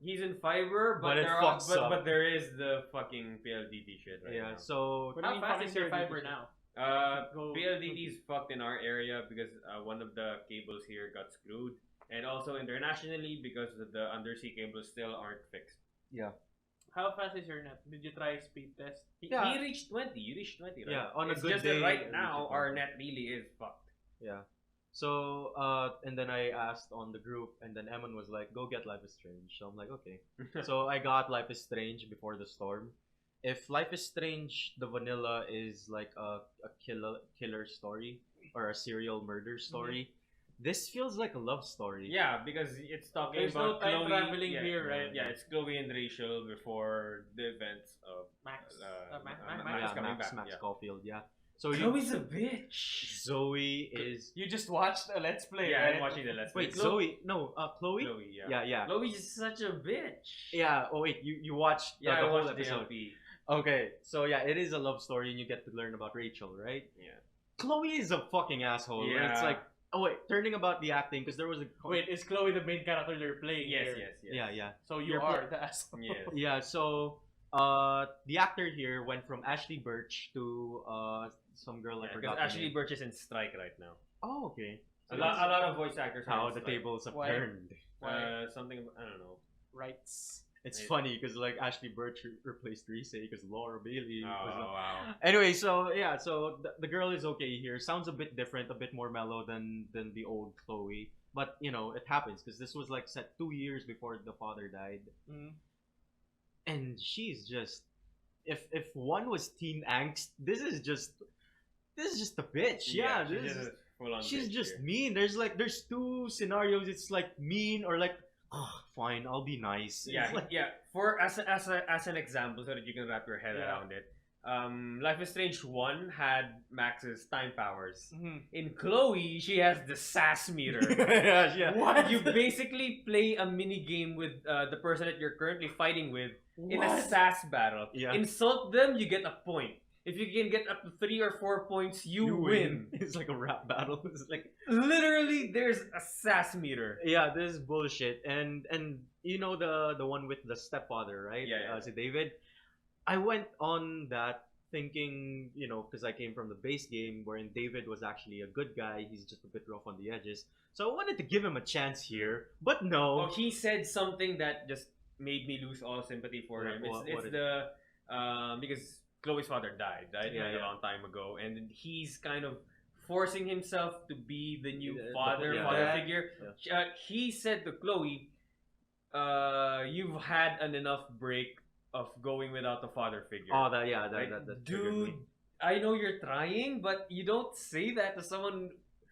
he's in fiber, But but it there are, fucks up. but there is the fucking PLDT shit right yeah. now. So What do you How mean fast is your fiber fiber edition? now? Go- PLDT is fucked in our area because one of the cables here got screwed, and also internationally because the undersea cables still aren't fixed. How fast is your net? Did you try speed test? Yeah. He reached 20. You reached 20, right? Yeah, on a it's good just day, that I right now reach our 20. net really is fucked. yeah. So and then I asked on the group, and then Eman was like, "Go get Life is Strange." So I'm like, okay. So I got Life is Strange before the storm. If Life is Strange, the vanilla is like a killer story or a serial murder story, this feels like a love story. Yeah, because it's talking There's no about time Chloe. traveling yeah, here, right? Yeah, it's Chloe and Rachel before the events of Max. Max Yeah, coming back, Max yeah. Caulfield. Yeah. So Chloe's a bitch. Zoe is. You just watched a Let's Play, Yeah, right? I'm watching the Let's Play. Wait, Zoe? No, Chloe. Chloe, yeah. Yeah, yeah. Chloe's such a bitch. Yeah. Oh wait, you watched Yeah, the I whole watched the episode. LP. Okay, so yeah, it is a love story, and you get to learn about Rachel, right? Yeah. Chloe is a fucking asshole. Yeah. It's Yeah. like, oh wait, turning about the acting because there was a Wait, is Chloe the main character you're playing Yes, here? yes, yes. Yeah, yeah, So you You're are the asshole. Yes. yeah. So the actor here went from Ashley Birch to some girl I Yeah, forgot. because her Ashley name. Birch is in strike right now. Oh, okay. A lot of voice actors are How in the strike. tables have Why? turned. Something I don't know. Rights. It's It- funny because like Ashley Birch replaced Reese because Laura Bailey. Oh, was wow. Anyway, so yeah, so the girl is okay here. Sounds a bit different, a bit more mellow than the old Chloe. But you know, it happens because this was like set 2 years before the father died, Mm. and she's just if one was teen angst, this is just a bitch. Yeah, she's this just is, a full-on she's bitch just here. mean. There's two scenarios. It's like mean or like, oh, fine, I'll be nice. Yeah, It's like, yeah. For as an example, so that you can wrap your head Yeah. around it. Life is Strange 1 had Max's time powers. Mhm. In Chloe, she has the sass meter. yeah. What? You basically play a mini game with the person that you're currently fighting with in a What? sass battle. Yeah. Insult them, you get a point. If you can get up to 3 or 4 points, you win. It's like a rap battle. It's like, Literally, there's a sass meter. yeah, this is bullshit. And you know the one with the stepfather, right? Yeah, yeah. So David, I went on that thinking, you know, because I came from the base game wherein David was actually a good guy. He's just a bit rough on the edges. So I wanted to give him a chance here, but no. Oh, he said something that just made me lose all sympathy for him. What It's did- the because Chloe's father died Yeah, a yeah. long time ago, and he's kind of forcing himself to be the new The- father yeah. father Yeah. figure. He said to Chloe, "You've had an enough break of going without a father figure." Oh, that yeah, Like, that triggered dude, me. I know you're trying, but you don't say that to someone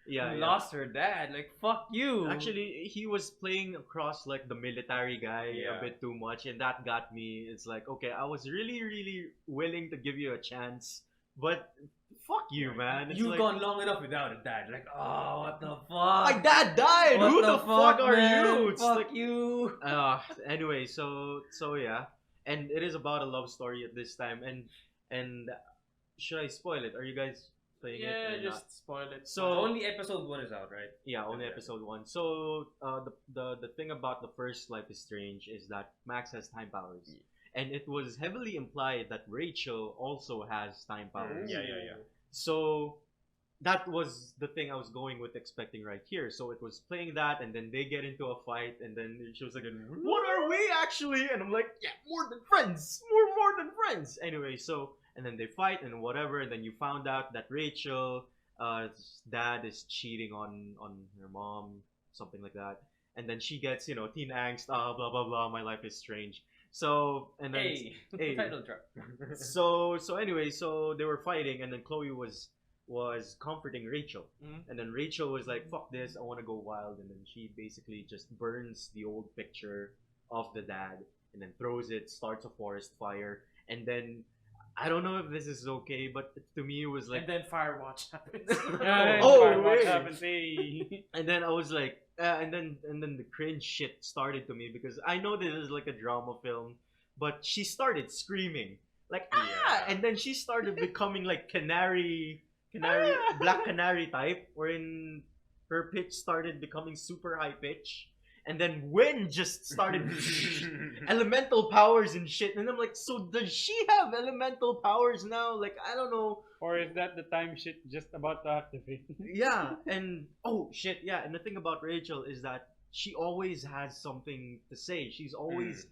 Yeah, who yeah. lost her dad. Like, fuck you. Actually, he was playing across like the military guy Yeah. a bit too much, and that got me. It's like, okay, I was really, really willing to give you a chance, but fuck you, man. It's You've like, gone long enough without a dad. Like, oh, what the fuck? my dad died. What Who the fuck are man? you? It's Fuck like, you. anyway, so yeah, and it is about a love story at this time, and should I spoil it? Are you guys playing it? Yeah, or just not? spoil it. So- Only episode 1 is out, right? Yeah, only Okay. episode 1. So the thing about the first Life is Strange is that Max has time powers, and it was heavily implied that Rachel also has time powers. Yeah, yeah, yeah. So that was the thing I was going with expecting right here. So it was playing that, and then they get into a fight, and then she was like, "What are we actually?" And I'm like, "Yeah, more than friends. More than friends." Anyway, so and then they fight and whatever, and then you found out that Rachel, dad is cheating on her mom, something like that, and then she gets teen angst, blah blah blah. My life is strange. So and then Hey, title drop. so anyway, so they were fighting, and then Chloe was comforting Rachel, Mhm. and then Rachel was like, "Fuck this, I want to go wild," and then she basically just burns the old picture of the dad, and then throws it, starts a forest fire, and then I don't know if this is okay, but to me it was like, And then Firewatch happens. Oh, what wait. happens? Hey. and then I was like, and then the cringe shit started to me because I know this is like a drama film, but she started screaming like Yeah. and then she started becoming like canary, black canary type, wherein her pitch started becoming super high pitch, and then wind just started elemental powers and shit, and I'm like, so does she have elemental powers now? Like, I don't know. Or is that the time shit just about to activate? Yeah, and oh shit, yeah, and the thing about Rachel is that she always has something to say. She's always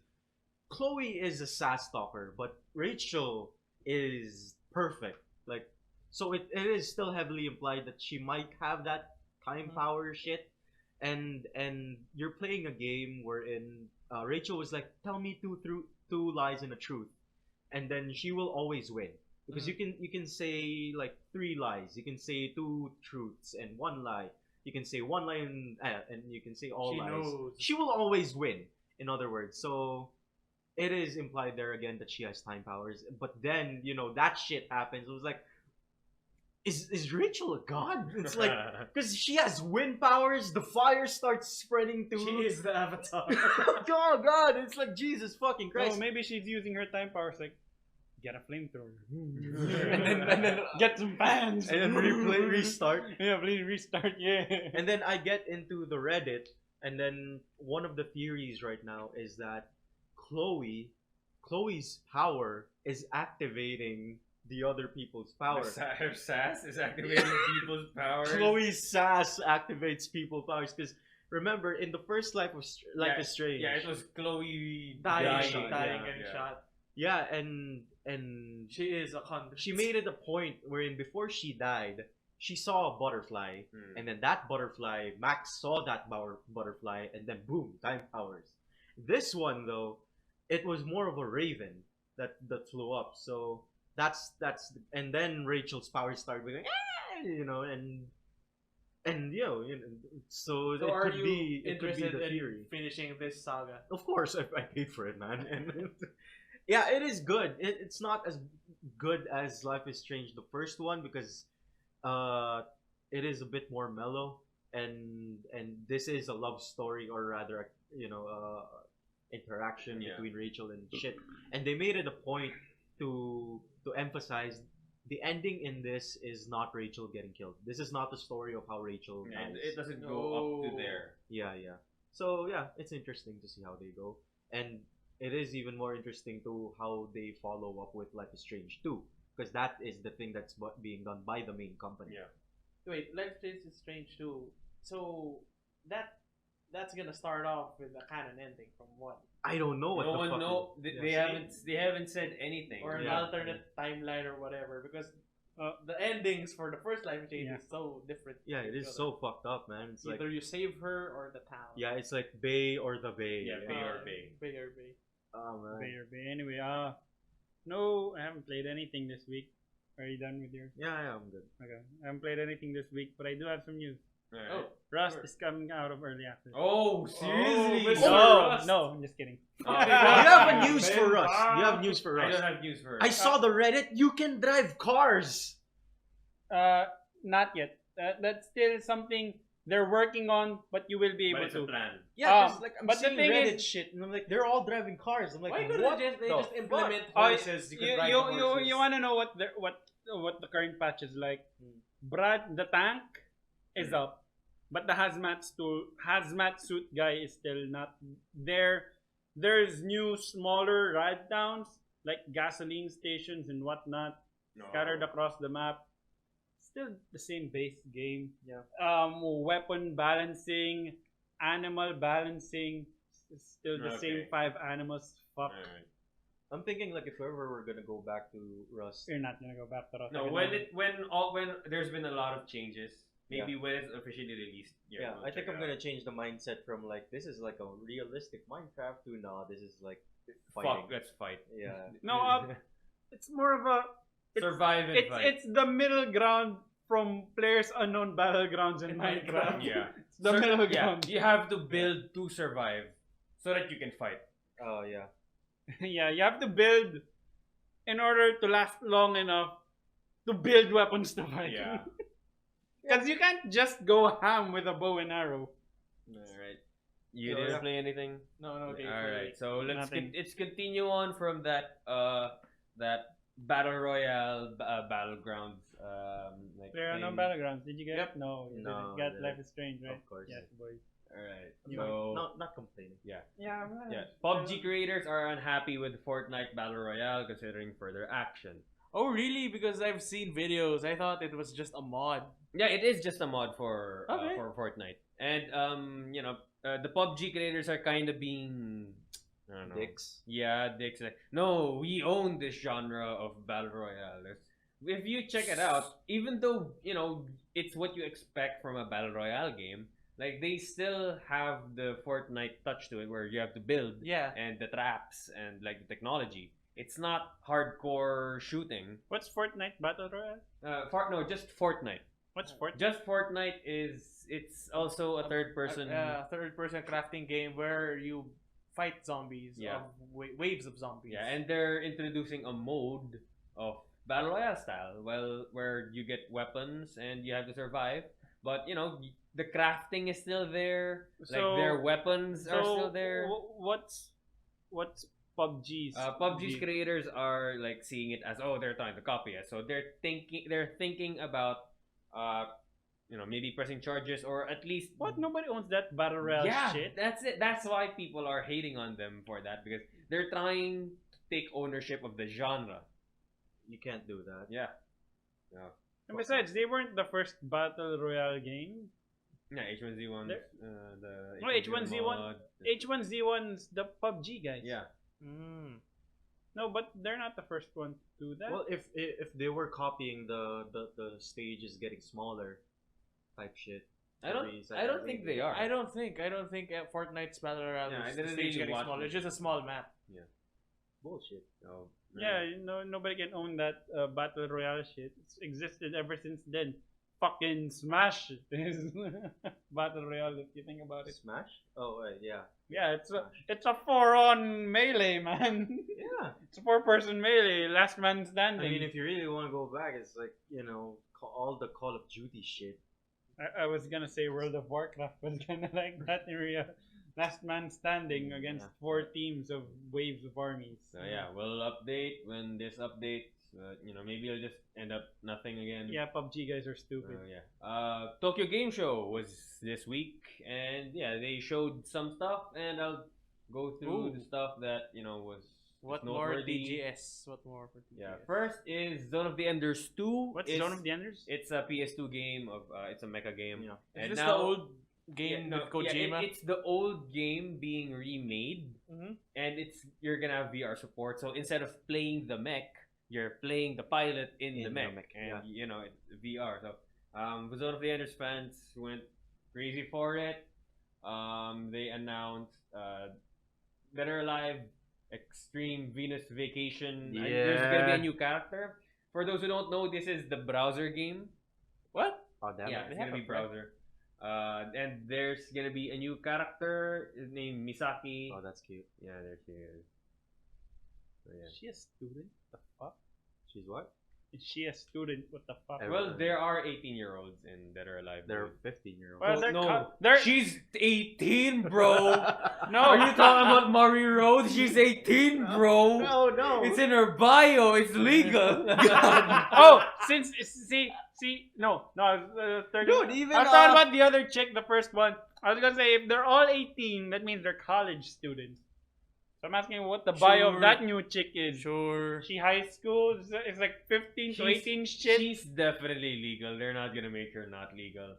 Chloe is a sass talker, but Rachel is perfect. Like, so it is still heavily implied that she might have that time power shit, and you're playing a game wherein Rachel was like, "Tell me two lies and a truth," and then she will always win. Because you can say like 3 lies, you can say 2 truths and 1 lie. You can say 1 lie and you can say all She lies. knows. She will always win. In other words, so it is implied there again that she has time powers. But then that shit happens. It was like, is Rachel a god? It's like because she has wind powers. The fire starts spreading to. She is the Avatar. Oh god! It's like Jesus fucking Christ. Oh, maybe she's using her time powers like, get a flamethrower. and then Get some fans. and then replay restart. Yeah, please restart. Yeah. And then I get into the Reddit, and then one of the theories right now is that Chloe's power is activating the other people's power. Her sass is activating people's powers. Chloe's sass activates people's powers because remember in the first Life is Strange. Yeah, it was Chloe dying, dying, getting yeah. shot. Yeah, and She is a convict. she made it a point wherein before she died, she saw a butterfly, and then that butterfly, Max saw that butterfly, and then boom, time powers. This one though, it was more of a raven, that flew up. So that's and then Rachel's powers started going, so So it are could you be the interested theory. in finishing this saga? Of course, I paid for it, man. And yeah, it is good. It's not as good as Life is Strange, the first one, because it is a bit more mellow, and this is a love story, or rather, interaction Yeah. between Rachel and shit. And they made it a point to emphasize the ending in this is not Rachel getting killed. This is not the story of how Rachel And dies. it doesn't go up to No. there. Yeah, yeah. So yeah, it's interesting to see how they go, and it is even more interesting to how they follow up with Life is Strange 2, because that is the thing that's being done by the main company. Yeah. Wait, Life is Strange too. So that's gonna start off with a canon ending from one, I don't know what No the one fuck. know. They haven't said anything. or an Yeah. alternate timeline or whatever, because Uh, the endings for the first Life is Strange Yeah. is so different. Yeah, from it each is other. so fucked up, man. It's like Either you save her or the town. yeah, it's like Bay or the Bay. Yeah, Bay or Bay. Bay or Bay. Oh man. Bay. Anyway, no, I haven't played anything this week. Are you done with yours? Yeah, I'm good. Okay, I haven't played anything this week, but I do have some news. Alright. Oh, Rust sure. is coming out of early access. Oh, seriously? Mr. no, Rust. no, I'm just kidding. You have news for us. You have news for I us. don't have news for I saw the Reddit. You can drive cars. Not yet. That's still something they're working on, but you will be But able it's a to. plan. Yeah, 'cause, like I'm but the seeing thing Reddit is- shit, and I'm like, they're all driving cars. I'm like, Why couldn't what? they the just implement Oh, horses? You you, could ride you, the you, horses. you want to know what the current patch is like? Brad, the tank is up, but the hazmat suit guy is still not there. There's new smaller ride downs like gasoline stations and whatnot scattered across the map. Still the same base game. Yeah. Weapon balancing, animal balancing, still the same Okay. 5 animals. Fuck. Alright. I'm thinking like if ever we're gonna go back to Rust. You're not gonna go back to Rust. No, again. when there's been a lot of changes, maybe when it's officially released. Yeah, we'll I think check I'm it gonna out. change the mindset from like this is like a realistic Minecraft to no, this is like Fuck, fighting. let's fight. Yeah. No, it's more of a Survive and fight. it's the middle ground from Players Unknown Battlegrounds in In Minecraft. Minecraft. Yeah. It's the middle Yeah, ground. you have to build to survive so that you can fight. Oh yeah. Yeah, you have to build in order to last long enough to build weapons to fight. Yeah. Because you can't just go ham with a bow and arrow. Alright. You So, didn't yeah. play anything? No, okay. Alright, so Nothing. let's continue on from that battle royale battlegrounds like There are no thing. battlegrounds. Did you get it? No, you No, didn't get I Life didn't. is Strange, right? Of course. Yes, boys. Alright. You So not complaining. Yeah, yeah, PUBG creators are unhappy with Fortnite Battle Royale considering further action. Oh, really? Because I've seen videos. I thought it was just a mod. Yeah, it is just a mod for Okay. Fortnite. And the PUBG creators are kind of being I don't know. Dicks. Yeah, dicks. Like, no, we own this genre of battle royale. If you check it out, even though it's what you expect from a battle royale game, like they still have the Fortnite touch to it, where you have to build Yeah. and the traps and like the technology. It's not hardcore shooting. What's Fortnite Battle Royale? Just Fortnite. What's Fortnite? Just Fortnite it's also a third person. Third-person crafting game where you fight zombies. Yeah. Of waves of zombies. Yeah, and they're introducing a mode of battle royale style, where you get weapons and you have to survive. But the crafting is still there. So- like their weapons are still there. What's PUBG's? PUBG's creators are like seeing it as they're trying to copy it, so they're thinking about maybe pressing charges or at least What? Nobody owns that Battle Royale yeah, shit. that's it. That's why people are hating on them for that, because they're trying to take ownership of the genre. You can't do that. Yeah. And besides, they weren't the first Battle Royale game. Yeah, H1Z1. There- The No, H1Z1 mod. H1Z1's the PUBG guys. Yeah. Mm. No, but they're not the first one to do that. Well, if they were copying the stages getting smaller, type shit. I don't think they are. I don't think Fortnite's Battle Royale Yeah, I is didn't the stage really getting watch smaller. it. It's just a small map. bullshit. No. Yeah, nobody can own that battle royale shit. It's existed ever since then. Fucking Smash is battle royale if you think about it. Smash? Oh, yeah. Yeah, it's Smash. a 4-on melee, man. Yeah. It's a 4-person melee, last man I standing. mean, if you really want to go back, it's like, all the Call of Duty shit. I was gonna say World of Warcraft was kind of like that in real. Last man standing against Yeah. 4 teams of waves of armies. So yeah, we'll update when this updates. Maybe it'll just end up nothing again. Yeah, PUBG guys are stupid. Yeah. Tokyo Game Show was this week, and yeah, they showed some stuff, and I'll go through the stuff that was What more noteworthy. TGS? What more for TGS? Yeah. First is Zone of the Enders 2. What's It's- Zone of the Enders? It's a PS2 game of it's a mecha game. Yeah. And Is this now, the old game with Kojima? it's the old game being remade, Mhm. and you're gonna have VR support. So instead of playing the mech, you're playing the pilot in the mech, and it's VR. So the Zone of the Enders fans went crazy for it. They announced Dead or Alive Extreme Venus Vacation. And there's gonna be a new character. For those who don't know, this is the browser game. What? Oh, damn Yeah, it. it's gonna be browser. And there's gonna be a new character named Misaki. Oh, that's cute. Yeah, there she is. So, yeah. Is she a student? The fuck? She's what? Is she a student? What the fuck? Everyone. Well, there are 18-year-olds in Dead or Alive. They're dude. 15-year-old. Well, Oh, they're no, they're she's 18, bro. no. Are you talking about Murray Road? She's 18, bro. No. It's in her bio. It's legal. Oh, see, no, I was 30. Dude, even I was talking about the other chick, the first one. I was gonna say if they're all 18, that means they're college students. So I'm asking what the bio Sure. of that new chick is. Sure. She high school? It's like 15 to 18 shit. She's definitely legal. They're not gonna make her not legal.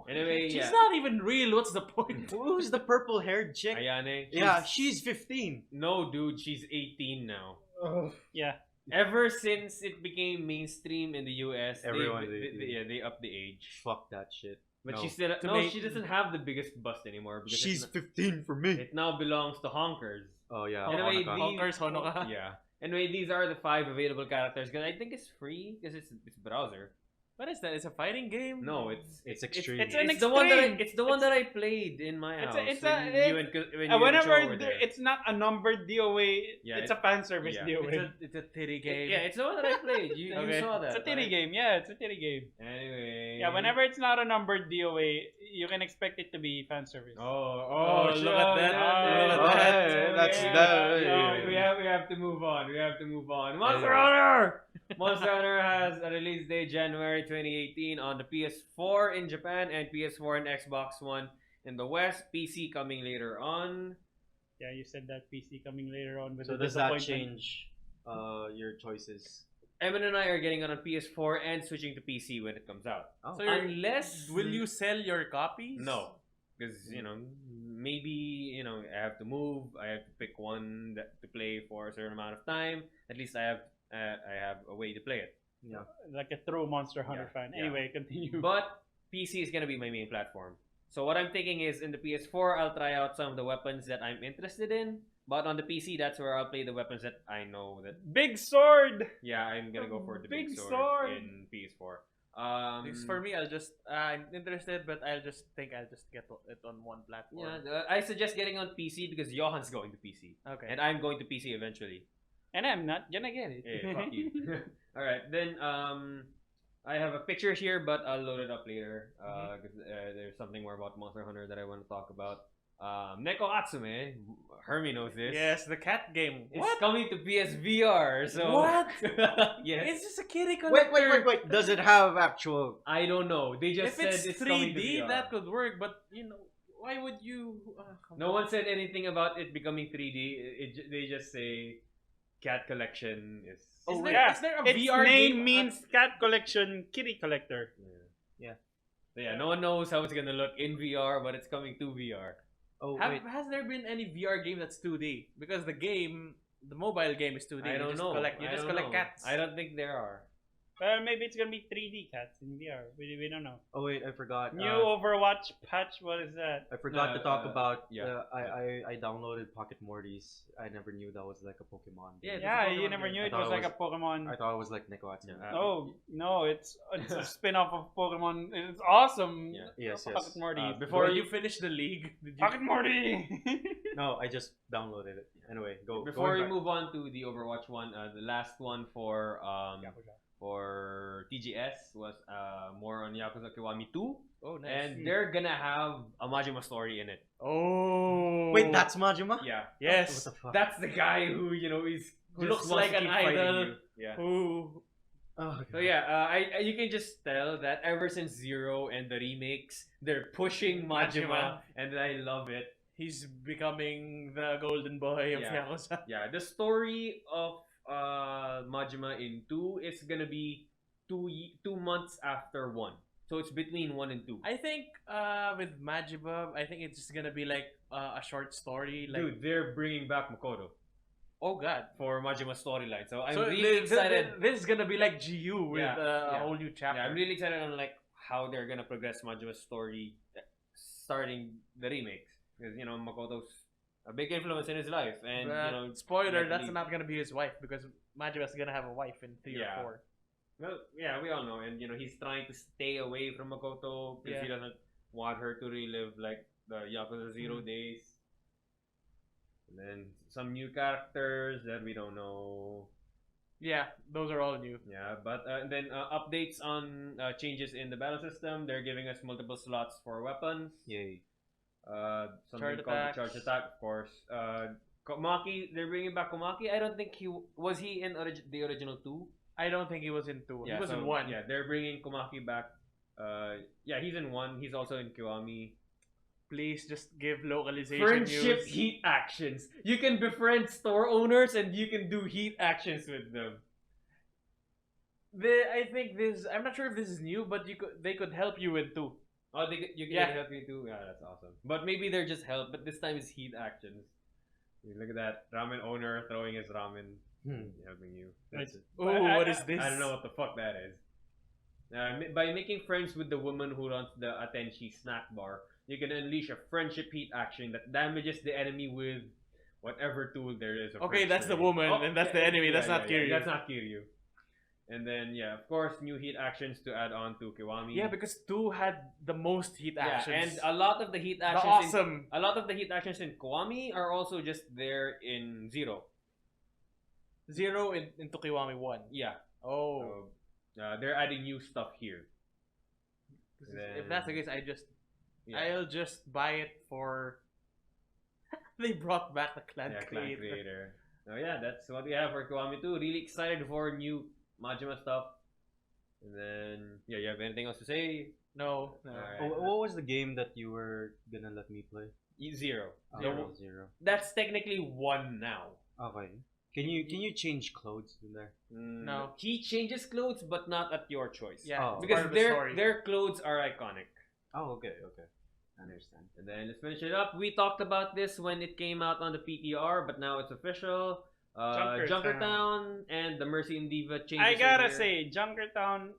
Anyway, She's yeah. not even real. What's the point? Who's the purple-haired chick? Ayane. Yeah, she's 15. No, dude, she's 18 now. Yeah. Ever since it became mainstream in the US, Everyone's they 18. they upped the age. Fuck that shit. But No. she still she doesn't have the biggest bust anymore because She's it, 15 for me. it now belongs to honkers. Oh, yeah. Anyway, Honoka. Honkers, Honoka. Yeah. Anyway, these are the 5 available characters because I think it's free because it's browser. What is that? It's a fighting game? No, it's extreme. It's an it's the one that extreme. it's the one that I played in my It's house. a- it's when a- you and when you and Whenever Joe were there. it's not a numbered DOA, Yeah, it's a fan service yeah. DOA. It's a titty game. Yeah, it's the one that I played. You Okay. saw that. It's a titty right? game. Yeah, it's a titty game. Anyway. Yeah, whenever it's not a numbered DOA, you can expect it to be fan service. Oh, look at that. yeah, Look at that. yeah, That's- yeah. that- No, we have to move on. We have to move on. Monster Hunter. Monster Hunter has a release date January 2018 on the PS4 in Japan and PS4 and Xbox One in the West. PC coming later on. Yeah, you said that PC coming later on with So the does that disappointment. change your choices? Evan and I are getting it on PS4 and switching to PC when it comes out. Oh. So you're- Unless will you sell your copies? No, because maybe I have to move. I have to pick one to play for a certain amount of time. At least I have a way to play it. Yeah. Like a true Monster Hunter Yeah, fan. yeah. Anyway, continue. But PC is gonna be my main platform. So what I'm thinking is in the PS4 I'll try out some of the weapons that I'm interested in. But on the PC that's where I'll play the weapons that I know that. Big sword. Yeah, I'm gonna go for the big Big sword, sword. in PS4. Because for me, I'm interested, but I'll just get it on one platform. Yeah, I suggest getting on PC because Johan's going to PC. Okay. And I'm going to PC eventually. And I'm not gonna get it. Yeah, fuck you. Alright, then I have a picture here, but I'll load it up later because there's something more about Monster Hunter that I want to talk about. Neko Atsume, Hermie knows this. Yes, the cat game. It's What? coming to PSVR. So What? yes. It's just a kitty collector. Wait. Does it have actual? I don't know. They just If said it's it's coming to 3D, VR. that could work. But why would you? Come No on. one said anything about it becoming 3D. They just say cat collection is. Is Oh, there, yeah. is there a Its VR name game? means cat collection, kitty collector. Yeah. So yeah, no one knows how it's gonna look in VR, but it's coming to VR. Oh wait. Has there been any VR game that's 2D? Because the mobile game is 2D. I don't know. You I just don't collect know. cats. I don't think there are. Well, maybe it's gonna be 3D cats in VR. We don't know. Oh wait, I forgot. New Overwatch patch. What is that? I forgot to talk about. yeah. I downloaded Pocket Mortys. I never knew that was like a Pokemon. Yeah, it's a Yeah, Pokemon you never game. knew I it thought was it like a was- Pokemon. I thought it was like Nekawatsu. Oh no, it's a spin-off of Pokemon. It's awesome. Yeah. Yes, Pocket yes. Morty. Before you finish the league, did you Pocket Morty. No, I just downloaded it. Anyway, go. Before going we back. move on to the Overwatch one, the last one for TGS was more on Yakuza Kiwami 2, Oh, nice. and they're gonna have a Majima story in it. Oh. Wait, that's Majima? Yeah, Yes. What the fuck? that's the guy who is Who just looks wants like to an keep fighting idol. you. Yeah. Who? Oh, So yeah, you can just tell that ever since Zero and the remakes, they're pushing Majima, and I love it. He's becoming the golden boy of Yeah. Yakuza. Yeah, the story of Majima in 2 is gonna be 2 months after 1. So it's between 1 and 2. I think with Majima, I think it's just gonna be like a short story. Like, Dude, they're bringing back Makoto oh god. for Majima storyline. So I'm So really excited. This is gonna be like GU with Yeah, a yeah. whole new chapter. Yeah, I'm really excited on like how they're gonna progress Majima's story starting the remakes. Because Makoto's a big influence in his life, and But spoiler, like, that's leave- not gonna be his wife because Majima's gonna have a wife in 3 Yeah. or 4. well, yeah, we all know, and he's trying to stay away from Makoto because he Yeah. doesn't want her to relive like the Yakuza 0 days. And then some new characters that we don't know. Yeah, those are all new. Yeah, but then updates on changes in the battle system. They're giving us multiple slots for weapons. Yay. Something Charge called the attacks. charge attack, of course. Komaki, they're bringing back Komaki. I don't think was he in the original 2. I don't think he was in 2. Yeah, he was so, in 1. Yeah, they're bringing Komaki back. Yeah, he's in 1. He's also in Kiwami. Please just give localization Friendship news. heat actions. You can befriend store owners and you can do heat actions with them. I think this. I'm not sure if this is new, but they could help you with 2. Oh, you can Yeah. help you too. Yeah, that's awesome. But maybe they're just help. But this time it's heat actions. You look at that ramen owner throwing his ramen, helping you. That's it. Oh, I- what is this? I don't know what the fuck that is. By making friends with the woman who runs the Atenshi snack bar, you can unleash a friendship heat action that damages the enemy with whatever tool there is. of Okay, that's the friendship. woman, and that's the enemy. That's not Kiryu. That's not Kiryu. And then of course, new heat actions to add on to Kiwami. Yeah, because 2 had the most heat actions. and a lot of the heat the actions. awesome. A lot of the heat actions in Kiwami are also just there in Zero. 0 in Tokiwami 1. Yeah. Oh. So, they're adding new stuff here. If that's the case, Yeah. I'll just buy it for. They brought back the clan Clan creator. Creator. So yeah, that's what we have for Kiwami 2. Really excited for new Majima stuff. And then, you have anything else to say? No. Alright. What was the game that you were gonna let me play? Zero. Zero. That's technically 1 now. Okay. Can you change clothes in there? No. He changes clothes, but not at your choice. Yeah, Oh. it's Because part of the story. their clothes are iconic. Oh, okay. I understand. And then let's finish it up. We talked about this when it came out on the PTR, but now it's official. Junkertown and the Mercy and Diva changes. I gotta are here. say, Junkertown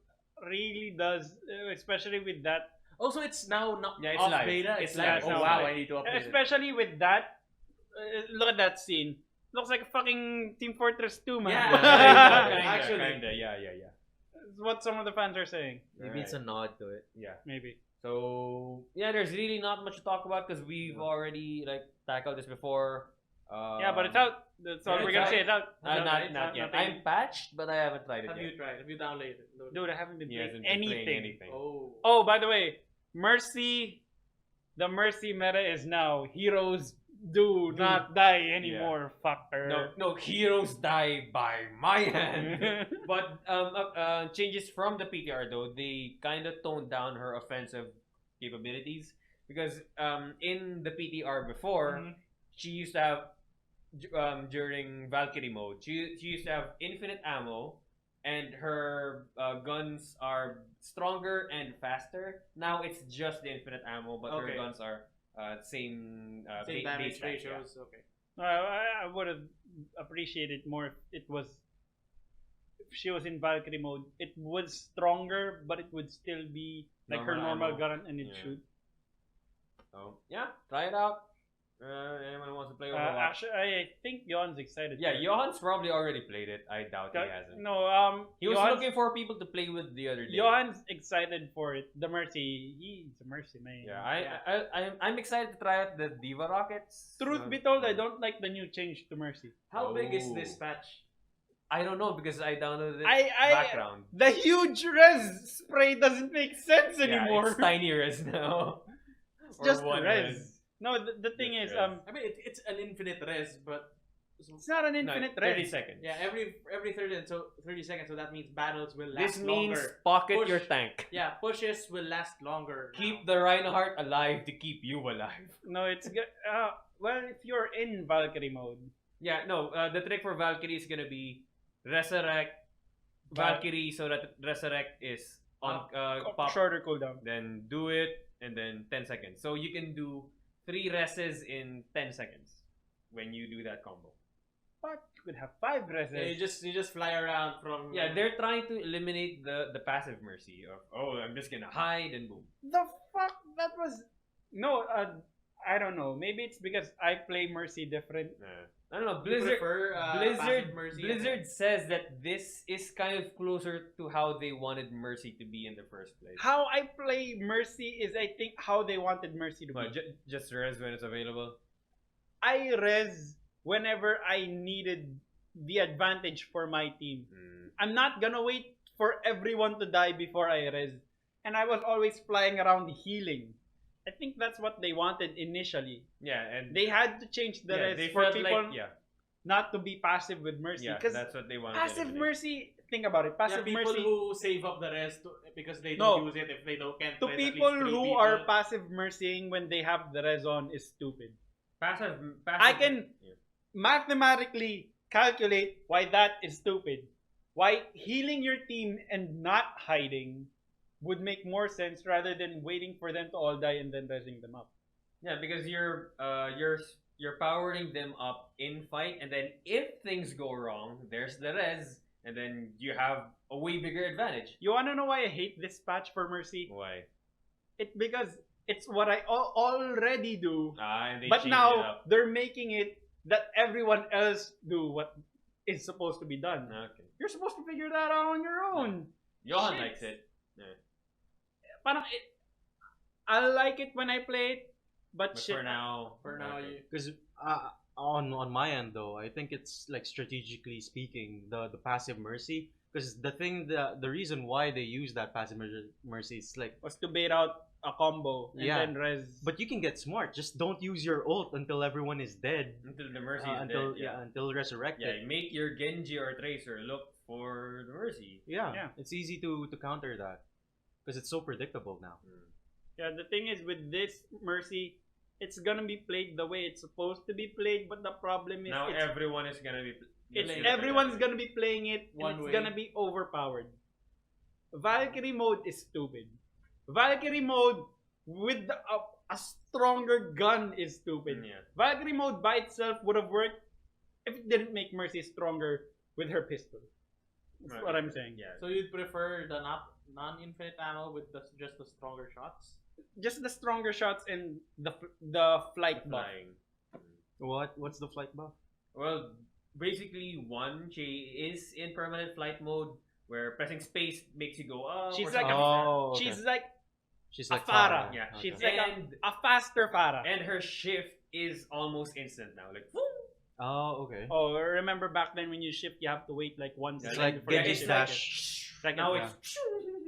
really does, especially with that. Also, it's now not Yeah, it's off live. beta. It's It's like, live. oh It's wow, live. I need to update it. Especially with that. Look at that scene. Looks like a fucking Team Fortress 2, man. Yeah. Actually, yeah. That's what some of the fans are saying. Maybe it's a nod to it. Yeah. Maybe. So there's really not much to talk about because we've already tackled this before. Yeah, but it's out. That's all yeah, we're it's gonna out. say. It's out. Not yet. nothing. I'm patched, but I haven't tried it Have yet. you tried? Have you downloaded it? Dude, I haven't been He playing hasn't been playing anything. Oh. Oh, by the way, Mercy. The Mercy meta is now heroes do not die anymore, fucker. No, heroes die by my hand. But changes from the PTR though, they kind of toned down her offensive capabilities because in the PTR before, Mhm. she used to have during Valkyrie mode, she used to have infinite ammo, and her guns are stronger and faster. Now it's just the infinite ammo, but Okay. her guns are same Same base damage stats, yeah. ratios. Okay. I would have appreciated more if it was she was in Valkyrie mode, it was stronger, but it would still be like her normal ammo. gun and it Yeah. shoot. So yeah, try it out. Anyone who wants to play Overwatch? Actually, I think Johan's excited. Yeah, for it. Johan's probably already played it. I doubt he hasn't. No, He was Johan's- looking for people to play with the other day. Johan's excited for it. The Mercy, he's a Mercy man. Yeah, I'm excited to try out the Diva Rockets. Truth be told, I don't like the new change to Mercy. How big is Oh. this patch? I don't know because I downloaded it I background. the huge res spray doesn't make sense Yeah, anymore. it's tiny res now. It's Or just one res. No, the thing Just is, res. I mean, it's an infinite res, but it's not an No, infinite 30 res. seconds. yeah, every 30 seconds, so that means battles will This last means longer. pocket Push. your tank. Yeah, pushes will last longer. Keep the Reinhardt alive to keep you alive. No, it's good. Well, if you're in Valkyrie mode, Yeah, no, the trick for Valkyrie is gonna be resurrect Valkyrie so that resurrect is on pop, shorter cooldown. then do it, and then 10 seconds. So you can do 3 reses in 10 seconds when you do that combo. But you could have 5 reses. Yeah, you just fly around from. Yeah, they're trying to eliminate the passive mercy of, oh, I'm just gonna hide and boom. The fuck? That was no. I don't know. Maybe it's because I play Mercy different. I don't know. You Blizzard prefer, Blizzard passive Mercy. Blizzard says that this is kind of closer to how they wanted Mercy to be in the first place. How I play Mercy is, I think, how they wanted Mercy to be. But just res when it's available. I res whenever I needed the advantage for my team. I'm not gonna wait for everyone to die before I res. And I was always flying around healing. I think that's what they wanted initially. Yeah, and They had to change the res they for felt people like, yeah, not to be passive with Mercy. yeah, Because that's what they wanted. passive to eliminate. Mercy, think about it. Yeah, Passive people Mercy who save up the rest because they No. don't use it if they don't can't. to res at least people 3 who people. are passive mercying when they have the res on is stupid. Passive. I can Yeah. mathematically calculate why that is stupid. Why healing your team and not hiding would make more sense rather than waiting for them to all die and then resing them up. Yeah, because you're powering them up in fight, and then if things go wrong, there's the res, and then you have a way bigger advantage. You wanna know why I hate this patch for Mercy? Why? It's because it's what I already do, And they but changed it now up. they're making it that everyone else do what is supposed to be done. Okay. You're supposed to figure that out on your own. Johan Shit. likes it. Parang I like it when I play it, but But shit. for now, you, Because on my end though, I think it's like strategically speaking, the passive mercy. Because the reason why they use that passive mercy is like, was to bait out a combo and Yeah. then res. but you can get smart. Just don't use your ult until everyone is dead. until the mercy is Until dead. until resurrected. Yeah, make your Genji or Tracer look for the mercy. Yeah. It's easy to counter that because it's so predictable now. Yeah, the thing is with this Mercy, it's gonna be played the way it's supposed to be played, but the problem is Now it's, everyone is gonna be. everyone's gonna be playing it and One it's way. gonna be overpowered. Valkyrie mode is stupid. Valkyrie mode with a stronger gun is stupid. Yeah. Valkyrie mode by itself would have worked if it didn't make Mercy stronger with her pistol. That's what I'm saying. Yeah. so you'd prefer the non-infinite ammo with just the stronger shots? Just the stronger shots and the flight buff. Flying. What's the flight buff? Well, basically, she is in permanent flight mode where pressing space makes you go up. She's or like something Oh, okay. She's She's a like Farah. Yeah, Okay. She's like and a faster Farah. and her shift is almost instant now. Like, whoop. Oh, okay. Oh, remember back then when you shift, you have to wait like 1 Yeah, It's second like before you Genji's shift. dash. Second, Now yeah. it's.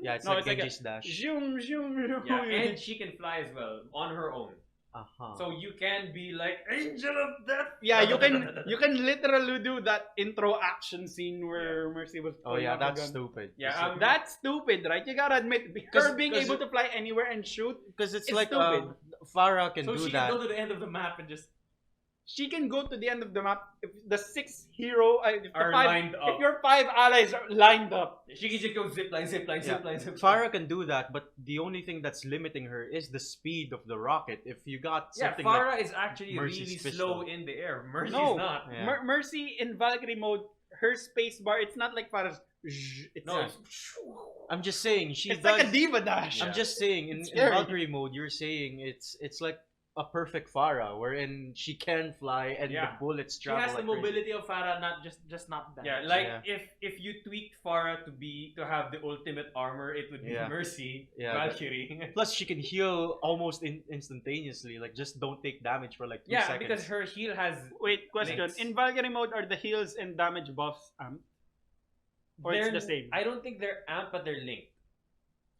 Yeah, it's No, like it's like a- Genji's dash. Zoom, zoom, zoom. Yeah, and she can fly as well on her own. Uh-huh. So you can be like Angel of Death. Yeah, you can literally do that intro action scene where Mercy was. Oh pulling yeah, out the that's gun. stupid. Yeah, That's stupid, right? You gotta admit, her being 'cause able to fly anywhere and shoot, because it's It's like stupid. Farah can So do she that. can go to the end of the map and just she can go to the end of the map if the 6 hero if the Are 5, lined up. If your 5 allies are lined up, She can just go zipline, zipline, Yeah. zipline, zipline. Farah can do that, but the only thing that's limiting her is the speed of the rocket. If you got Yeah, something Farah like is actually Mercy's really pistol. slow in the air. Mercy's No. not. Yeah. Mercy in Valkyrie mode, her space bar, it's not like Farah's. It's No, I'm just saying she it's does. like a diva dash. I'm just saying in It's scary. Valkyrie mode, you're saying it's like a perfect Farah, wherein she can fly and Yeah. the bullets she travel has the like crazy. mobility of Farah, not just not that. Yeah, like Yeah. if you tweaked Farah to have the ultimate armor, it would be Yeah. Mercy, Yeah, Valkyrie. Plus, she can heal almost instantaneously. Like, just don't take damage for like 2 Yeah, seconds. because her heal has Wait, question. links. In Valkyrie mode, are the heals and damage buffs amped? Or it's They're- the same? I don't think they're amped, but they're linked.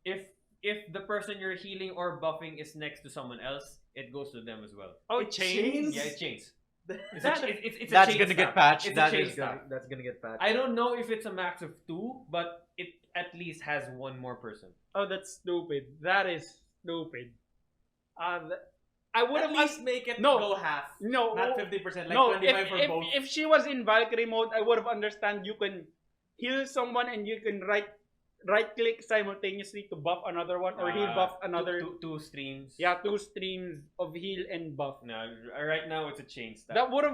If the person you're healing or buffing is next to someone else, it goes to them as well. Oh, It chains? chains? Yeah, it chains. It's That- it's a That's chain gonna staff. get patched. It's That a chain is staff. that's gonna get patched. I don't know if it's a max of 2, but it at least has one more person. Oh, that's stupid. That is stupid. I would At have least make it No. go half. no, Not 50%, like no. 25 for both. If she was in Valkyrie mode, I would have understand you can heal someone and you can right click simultaneously to buff another one or heal buff another. two streams. Yeah, 2 streams of heal and buff. No, right now it's a chain staff. That would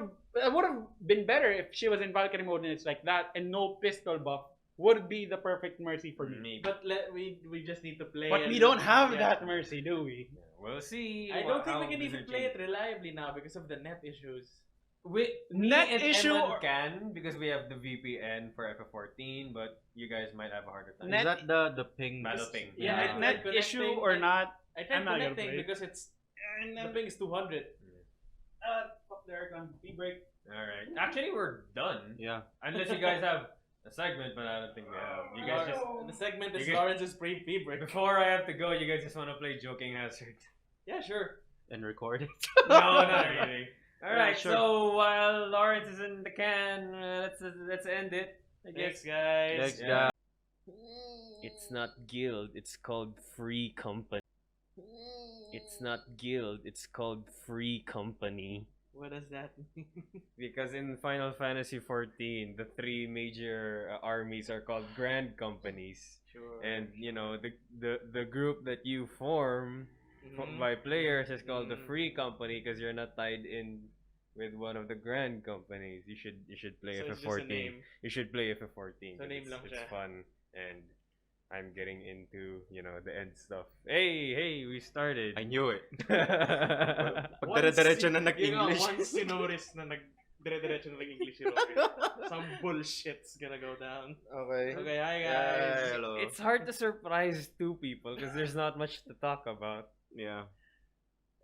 have been better if she was in Valkyrie mode and it's like that and no pistol buff would be the perfect mercy for me. Maybe. But we just need to play. But and- we don't have yeah. that mercy, do we? We'll see. I don't think how we can this even will play change. it reliably now because of the net issues. Me Net and issue Eman or- can because we have the VPN for FF14, but you guys might have a harder time. Net- Is that the ping? Battle ping. Yeah, Yeah. net Connecting, issue or not? I tried I'm not gonna connecting play it. because it's ping is 200. Fuck the aircon. Tea break. Alright. Actually, we're done. Yeah. Unless you guys have a segment, but I don't think we have. You guys just. The segment is you guys- Lawrence's pre break. Before I have to go, you guys just want to play Joking Hazard. Yeah, sure. And record it. No, not really. Alright, sure. so while Lawrence is in the can, let's end it. I guess. Thanks, guys. Thanks, Yeah. guys. It's not guild, it's called free company. It's not guild, it's called free company. What does that mean? Because in Final Fantasy XIV, the 3 major armies are called grand companies. Sure. And you know, the group that you form Mhm. by players is called the Mhm. free company because you're not tied in with one of the grand companies. You should play So it's just a FF14. name. You should play FF14. So name lang it's siya. fun and I'm getting into, you know, the end stuff. Hey, we started. I knew it. Pag dire-diretso na You know, nag-English. once you notice na dire-diretso na nag-English si Rowy, some bullshit's gonna go down. Okay. Okay, hi guys. Hello. It's hard to surprise 2 people because there's not much to talk about. Yeah.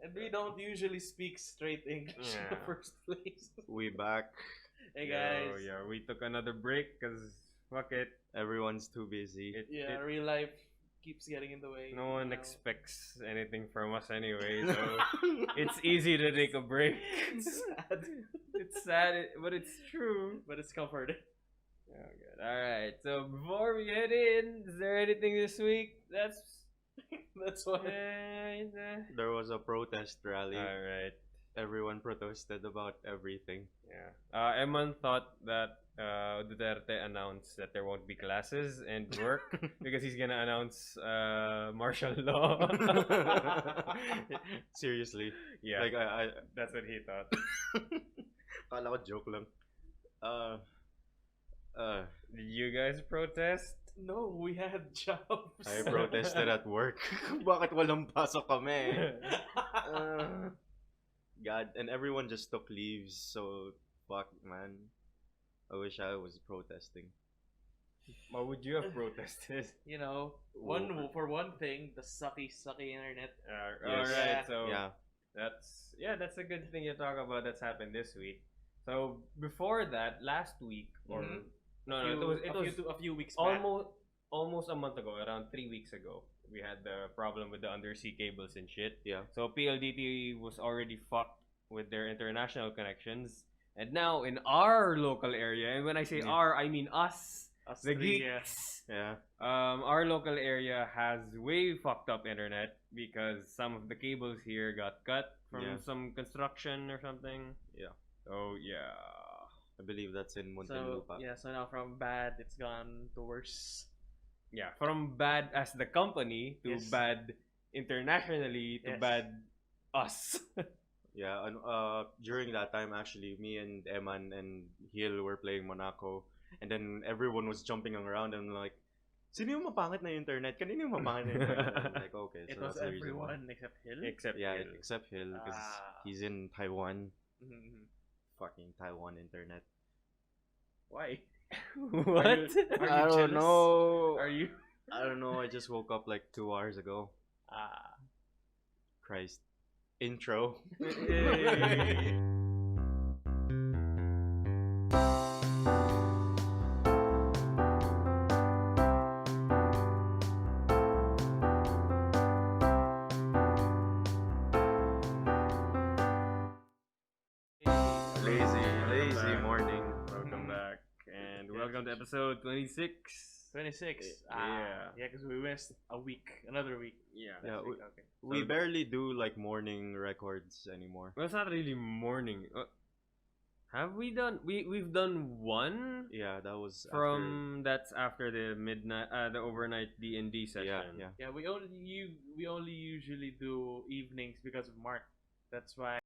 And we don't usually speak straight English in the Yeah. first place. We back. Hey guys. Yeah, we took another break because fuck it. Everyone's too busy. Yeah, real life keeps getting in the way. No one you know. expects anything from us anyway, so it's easy to take a break. It's sad. It's sad, but it's true. But it's comforting. Oh, good. All right. So before we head in, is there anything this week that's That's why. There was a protest rally. All right. Everyone protested about everything. Yeah. Eman thought that Duterte announced that there won't be classes and work because he's gonna announce martial law. Seriously. Yeah. Like I That's what he thought. kala ko joke lang. Did you guys protest? No, we had jobs. I protested at work. Bakit walang pasok kami? God, and everyone just took leaves, so fuck, man. I wish I was protesting. What would you have protested? You know, for one thing, the sucky internet. Yes. Alright, so Yeah. that's a good thing to talk about that's happened this week. So before that, last week or Mhm. no, it was a few weeks back. almost a month ago, around 3 weeks ago, we had the problem with the undersea cables and shit. Yeah. So PLDT was already fucked with their international connections, and now in our local area, and when I say Yeah. our, I mean us, Us the three, geeks. Yeah. Our local area has way fucked up internet because some of the cables here got cut from Yeah. some construction or something. Yeah. Oh yeah. I believe that's in So Muntinlupa. yeah, so now from bad, it's gone to worse. Yeah, from bad as the company to Yes. bad internationally to Yes. bad us. Yeah, and during that time actually, me and Eman and Hill were playing Monaco, and then everyone was jumping around and like, sino yung mapangit na internet? Kanino yung mapangit na internet? I'm like, okay, so It was that's the reason why. everyone except Hill. Except Yeah, Hill. except Hill because Ah. he's in Taiwan. Mhm. Fucking Taiwan internet. Why? What? Are you I jealous? don't know. Are you? I don't know. I just woke up like 2 hours ago. Ah. Christ. Intro. Yay. Lazy morning. Welcome back. And welcome to episode 26. 26. Yeah. Yeah, because we missed a week, another week. Yeah. Yeah, Next week, okay. We barely do like morning records anymore. Well, it's not really morning. Have we done? We've done one Yeah, that was from that's after the midnight, the overnight D&D after, session. yeah. Yeah, we only usually do evenings because of Mark. That's why